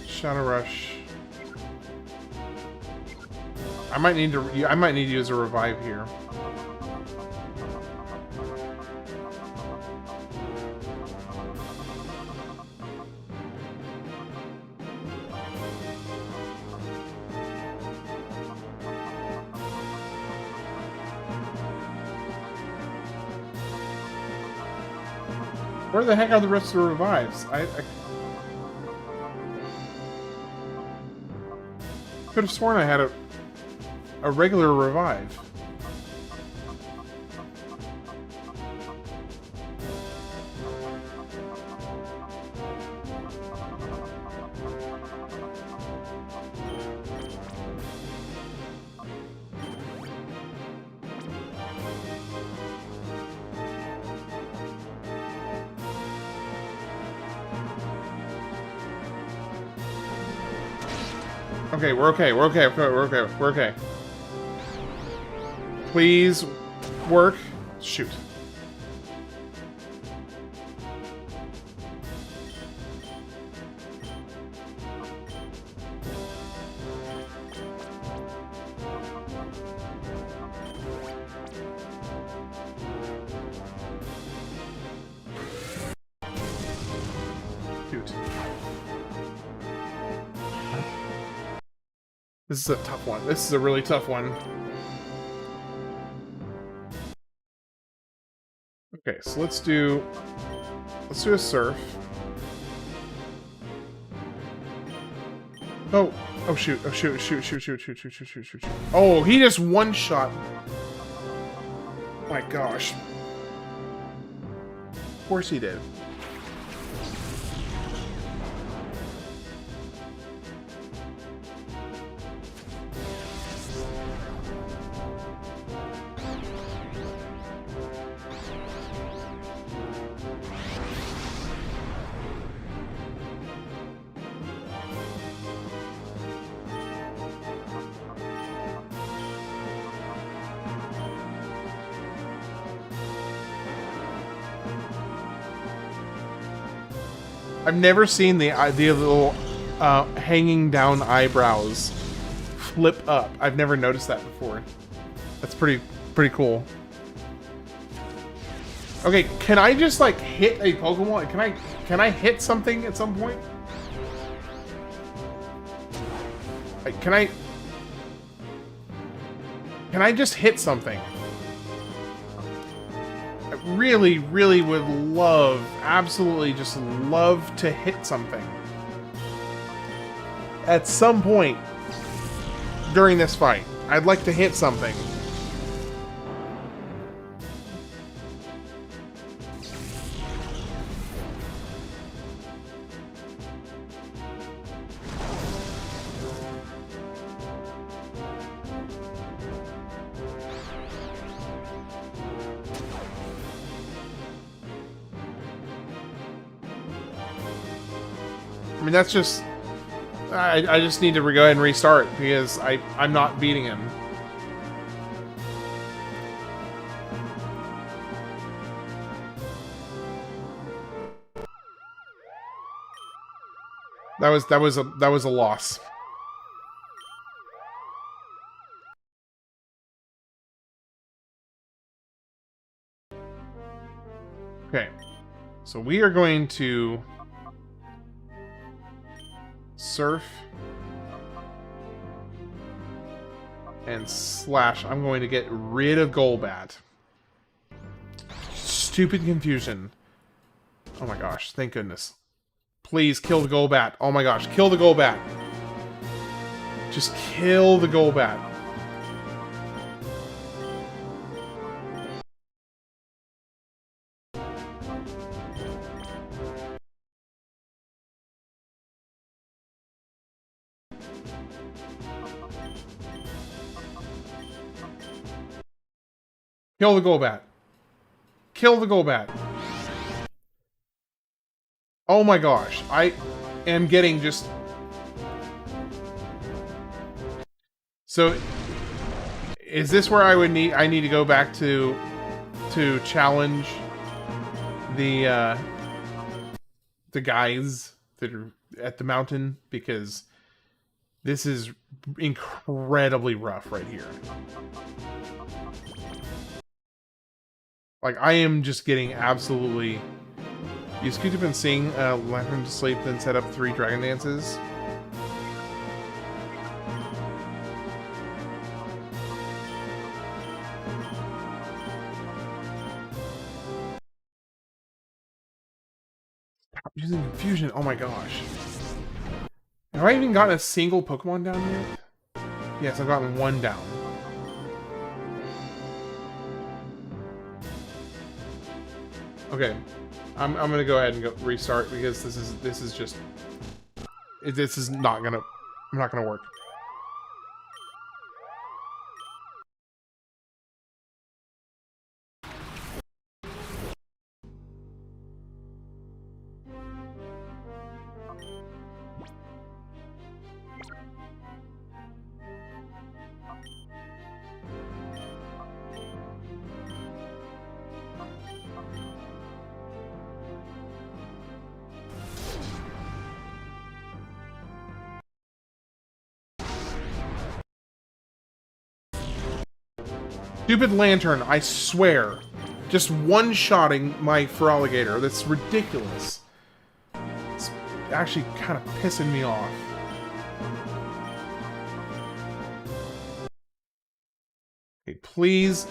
Shadow Rush. I might need to use a revive here. Where the heck are the rest of the revives? I could have sworn I had a regular revive. Okay, we're okay, we're okay, we're okay, we're okay. Please work. Shoot. Shoot. This is a tough one. This is a really tough one. Okay, so let's do a surf. Oh, oh shoot, oh shoot, shoot, shoot, shoot, shoot, shoot, shoot, shoot, shoot. Oh, he just one shot. My gosh. Of course he did. I've never seen the little hanging down eyebrows flip up. I've never noticed that before. That's pretty cool. Okay, can I just like hit a Pokemon? Can I hit something at some point? Can I just hit something? I really, really would love, absolutely just love to hit something. At some point during this fight, I'd like to hit something. I mean, that's just... I just need to go ahead and restart, because I'm not beating him. That was a loss. Okay. So we are going to surf and slash. I'm going to get rid of Golbat. Stupid confusion. Oh my gosh, thank goodness. Please kill the Golbat. Oh my gosh, kill the Golbat. Just kill the Golbat. Kill the Golbat. Kill the Golbat. Oh my gosh, I am getting just... So, is this where I need to go back to challenge the guys that are at the mountain? Because this is incredibly rough right here. Like, I am just getting absolutely... Use Q-tip and sing, let him to sleep, then set up 3 dragon dances. Stop using confusion, oh my gosh. Have I even gotten a single Pokemon down yet? Yes, I've gotten 1 down. Okay. I'm gonna go ahead and go restart, because this is just... This is not gonna work. Stupid lantern, I swear. Just one-shotting my Feraligatr. That's ridiculous. It's actually kind of pissing me off. Okay, please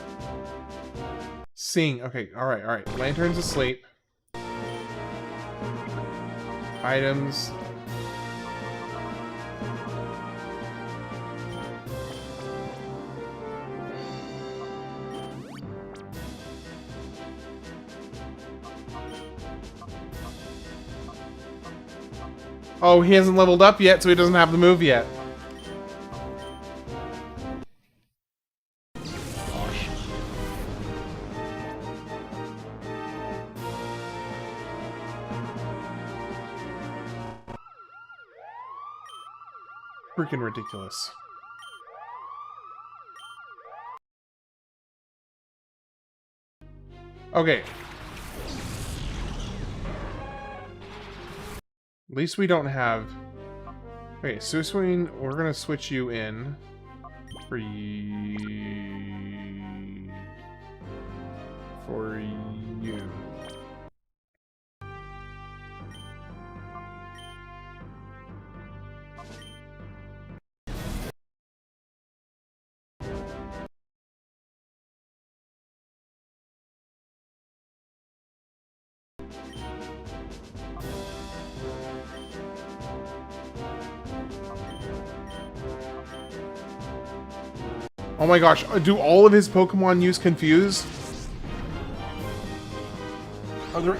Seeing. Okay, alright, alright. Lantern's asleep. Items. Oh, he hasn't leveled up yet, so he doesn't have the move yet. Gosh. Freaking ridiculous. Okay. At least we don't have... Okay, Suswing, we're gonna switch you in for you. Oh my gosh, do all of his Pokemon use Confuse? Are there...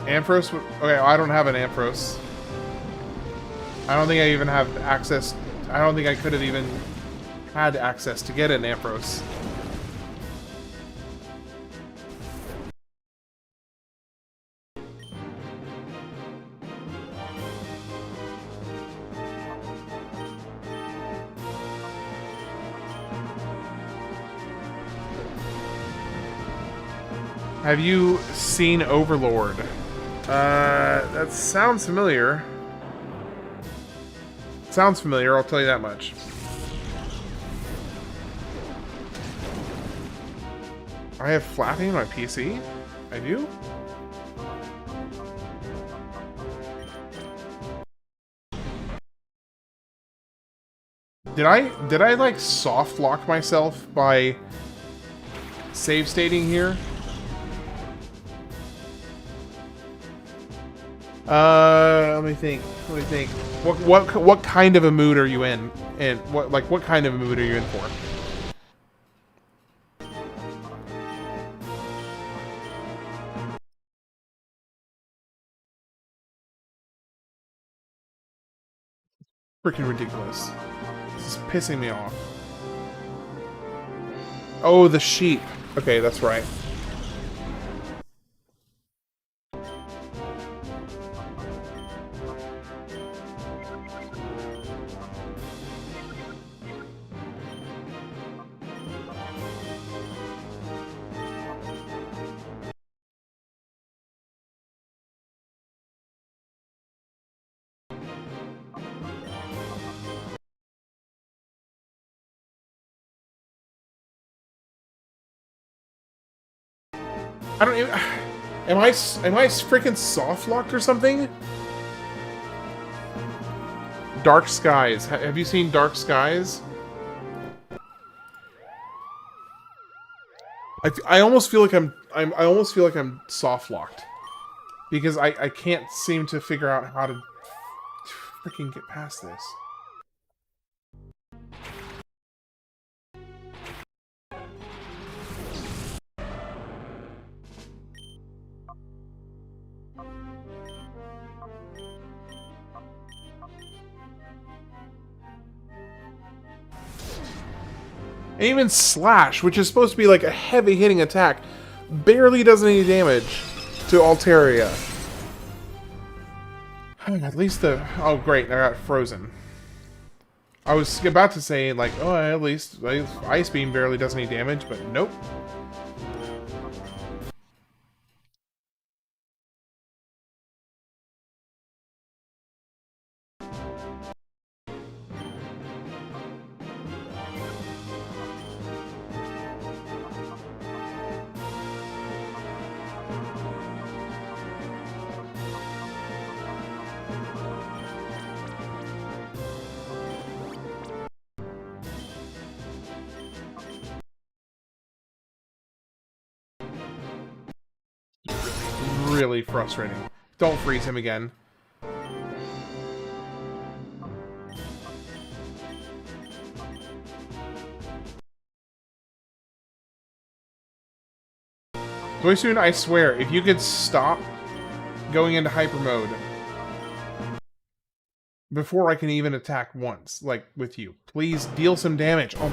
Ampharos? Okay, I don't have an Ampharos. I don't think I even have access... I don't think I could have even had access to get an Ampharos. Have you seen Overlord? That sounds familiar. Sounds familiar, I'll tell you that much. I have Flappy on my PC? I do? Did I like soft lock myself by save stating here? Let me think. Let me think. What kind of a mood are you in? And what kind of a mood are you in for? Freaking ridiculous. This is pissing me off. Oh, the sheep. Okay, that's right. I don't even... Am I freaking soft locked or something? Dark Skies. Have you seen Dark Skies? I almost feel like I almost feel like I'm soft locked because I can't seem to figure out how to freaking get past this. And even Slash, which is supposed to be like a heavy-hitting attack, barely does any damage to Altaria. At least the... Oh, great, I got frozen. I was about to say, like, oh, at least Ice Beam barely does any damage, but nope. really frustrating. Don't freeze him again. Zoisune, I swear, if you could stop going into hyper mode before I can even attack once, like with you. Please deal some damage. Oh.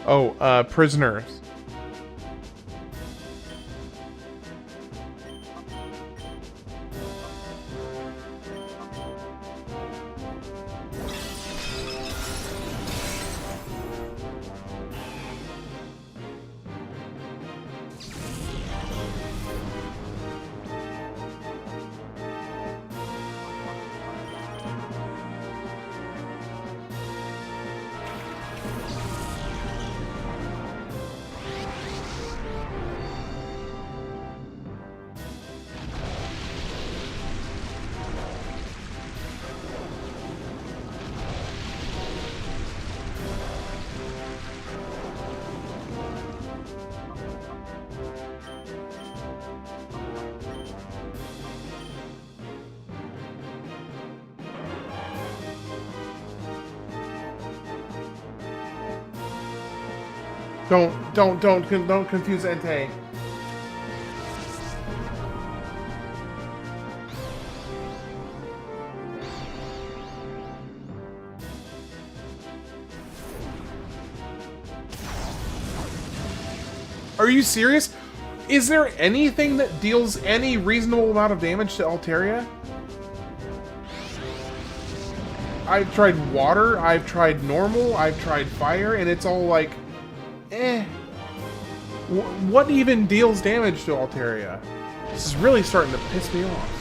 Oh, prisoners. Don't confuse Entei. Are you serious? Is there anything that deals any reasonable amount of damage to Altaria? I've tried water, I've tried normal, I've tried fire, and it's all like, eh. What even deals damage to Altaria? This is really starting to piss me off.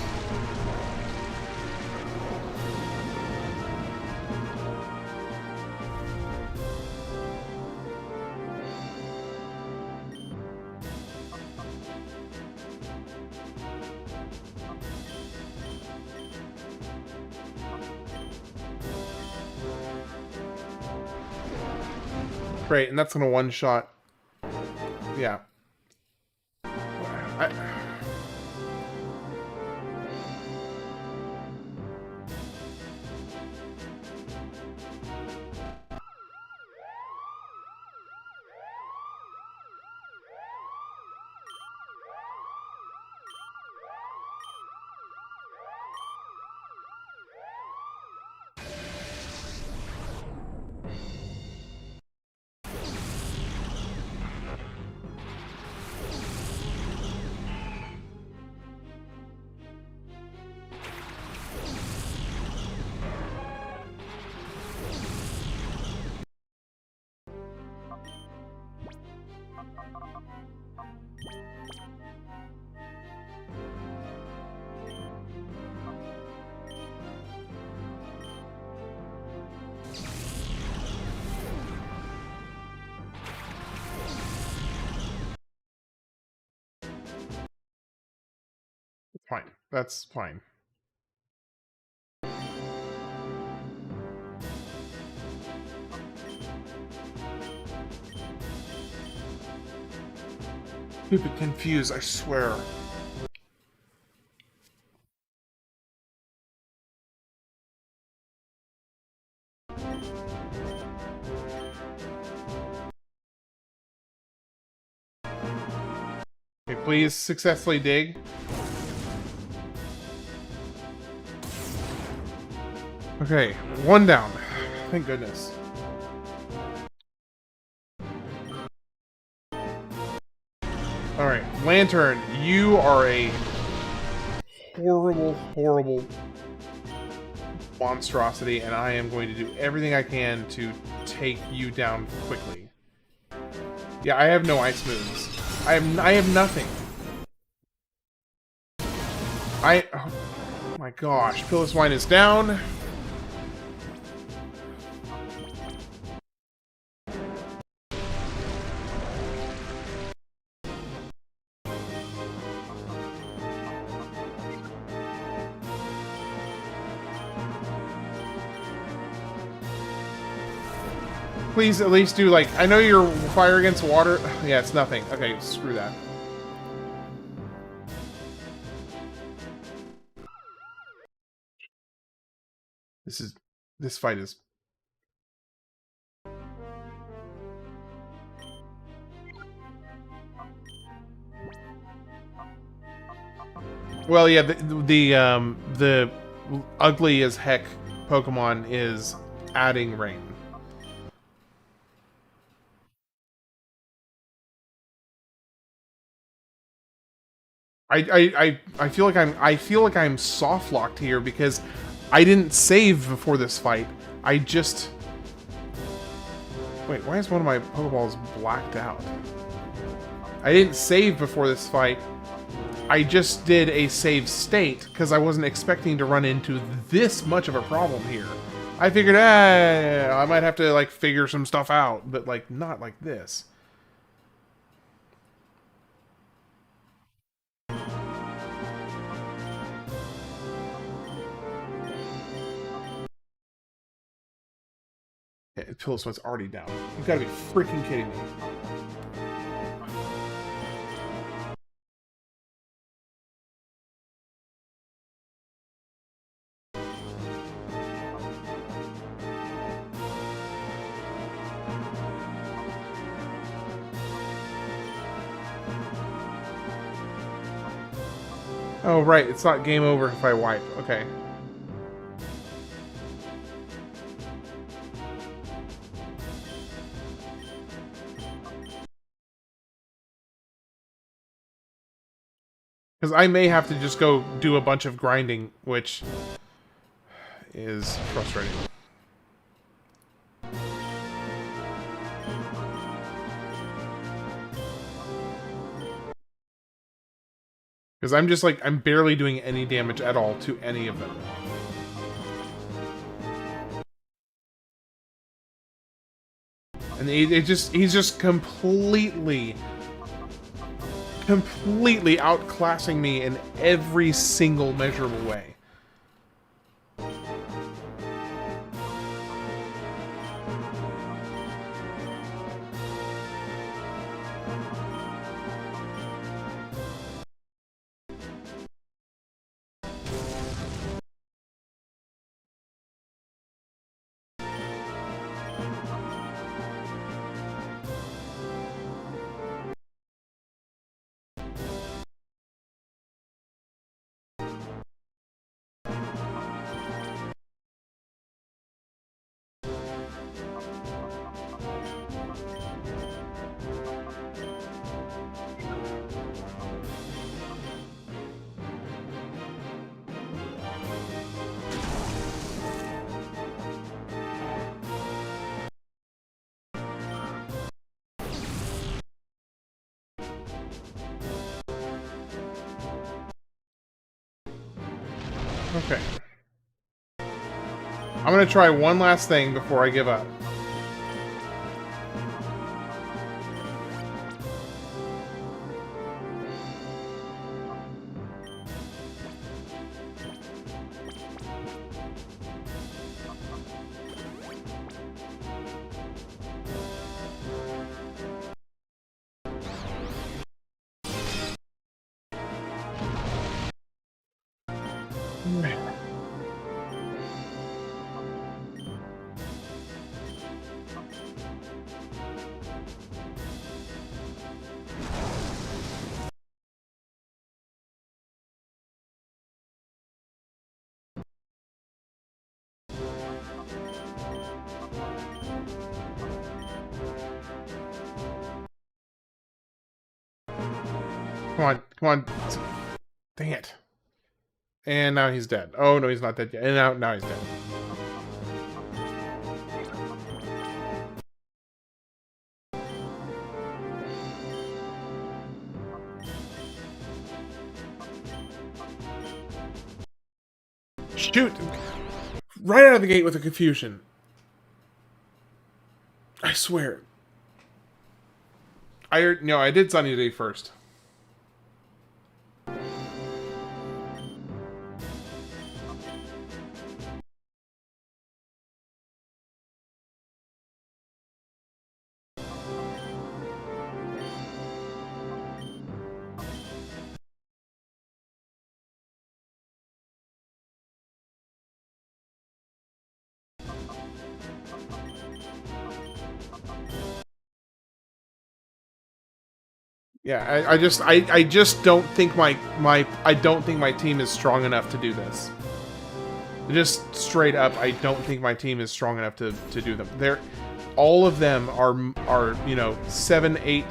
Great, and that's gonna one-shot. Yeah. Fine. That's fine. Stupid confused, I swear. Okay, please successfully dig. Okay, one down. Thank goodness. Alright, Lantern, you are a horrible, horrible monstrosity, and I am going to do everything I can to take you down quickly. Yeah, I have no ice moves. I have nothing. Oh my gosh, Piloswine is down. Please at least do, like, I know you're fire against water. Yeah, it's nothing. Okay, screw that. This fight is... Well, yeah, the ugly as heck Pokemon is adding rain. I feel like I'm soft locked here because I didn't save before this fight. I just... Wait, why is one of my Pokeballs blacked out? I didn't save before this fight. I just did a save state because I wasn't expecting to run into this much of a problem here. I figured, I might have to, like, figure some stuff out, but, like, not like this. Yeah, Pillow Sweat's already down. You gotta be freaking kidding me. Oh, right, it's not game over if I wipe. Okay. Because I may have to just go do a bunch of grinding, which is frustrating. Because I'm just like, I'm barely doing any damage at all to any of them. And he's just completely outclassing me in every single measurable way. Okay. I'm gonna try one last thing before I give up. Come on, come on. Dang it. And now he's dead. Oh, no, he's not dead yet. And now he's dead. Shoot! Right out of the gate with a confusion. I swear. No, I did Sunny Day first. Yeah, I just don't think I don't think my team is strong enough to do this. Just straight up, I don't think my team is strong enough to do them. All of them are, you know, 7, 8,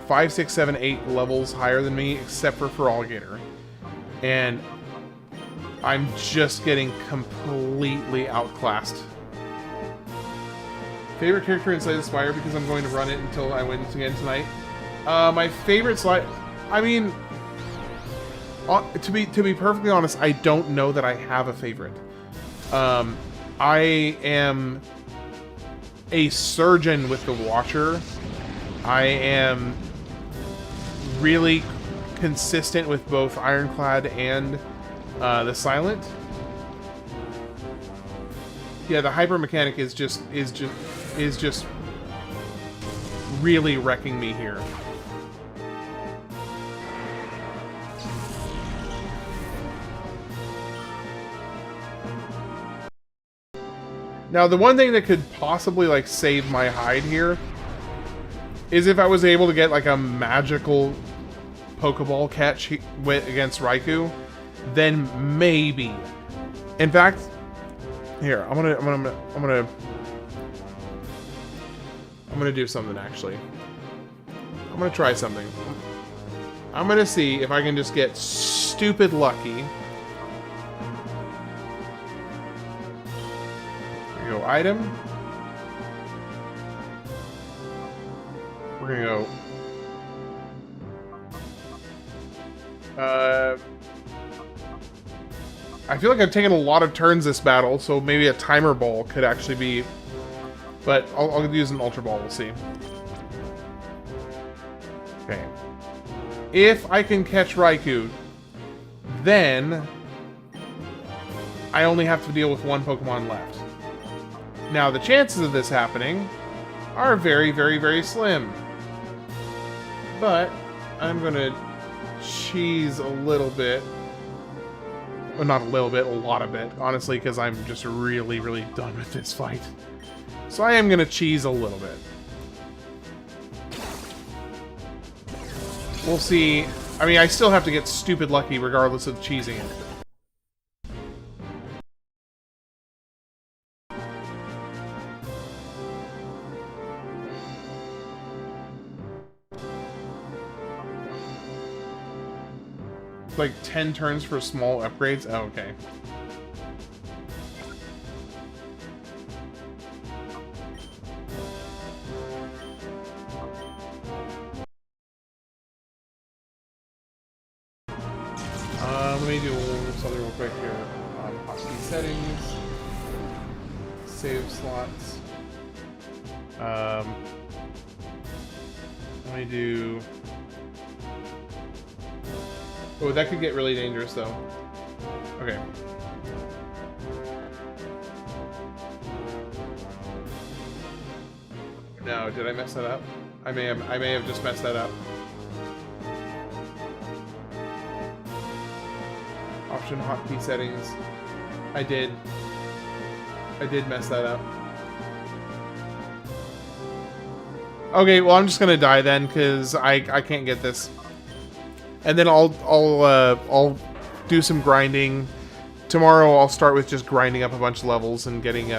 5, 6, 7, 8 levels higher than me, except for Alligator. And I'm just getting completely outclassed. Favorite character in Slay the Spire, because I'm going to run it until I win again tonight. My favorite slide, I mean, to be perfectly honest, I don't know that I have a favorite. I am a surgeon with the Watcher. I am really consistent with both Ironclad and the Silent. Yeah, the Hyper Mechanic is just really wrecking me here. Now, the one thing that could possibly, like, save my hide here is if I was able to get, like, a magical Pokeball catch against Raikou, then maybe. In fact, here, I'm gonna do something, actually. I'm gonna try something. I'm gonna see if I can just get stupid lucky. Go item. We're gonna go. I feel like I've taken a lot of turns this battle, so maybe a timer ball could actually be. But I'll use an Ultra Ball. We'll see. Okay. If I can catch Raikou, then I only have to deal with one Pokemon left. Now, the chances of this happening are very, very, very slim. But I'm going to cheese a little bit. Well, not a little bit, a lot of it. Honestly, because I'm just really, really done with this fight. So I am going to cheese a little bit. We'll see. I mean, I still have to get stupid lucky regardless of cheesing it. Like 10 turns for small upgrades? Oh, okay. Let me do something real quick here. Hotkey settings. Save slots. Let me do... Oh, that could get really dangerous, though. Okay. No, did I mess that up? I may have just messed that up. Option hotkey settings. I did mess that up. Okay, well I'm just gonna die then, because I can't get this. And then I'll do some grinding. Tomorrow I'll start with just grinding up a bunch of levels and getting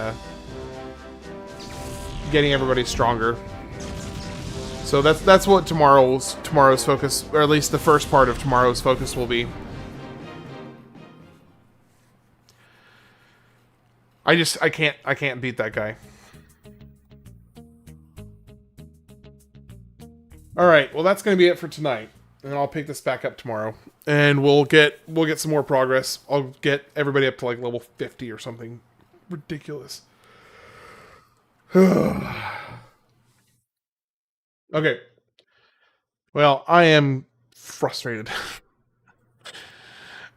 everybody stronger. So that's what tomorrow's focus, or at least the first part of tomorrow's focus will be. I can't beat that guy. Alright, well that's gonna be it for tonight. And I'll pick this back up tomorrow. And we'll get some more progress. I'll get everybody up to like level 50 or something ridiculous. Okay. Well, I am frustrated.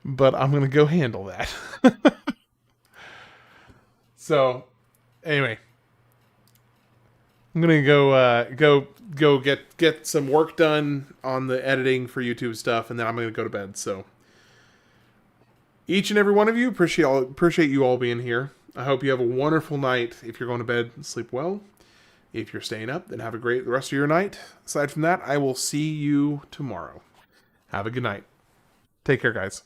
But I'm gonna go handle that. So, anyway. I'm gonna go get some work done on the editing for YouTube stuff, and then I'm gonna go to bed. So, each and every one of you, appreciate you all being here. I hope you have a wonderful night. If you're going to bed, sleep well, If you're staying up, then have a great rest of your night. Aside from that, I will see you tomorrow. Have a good night. Take care, guys.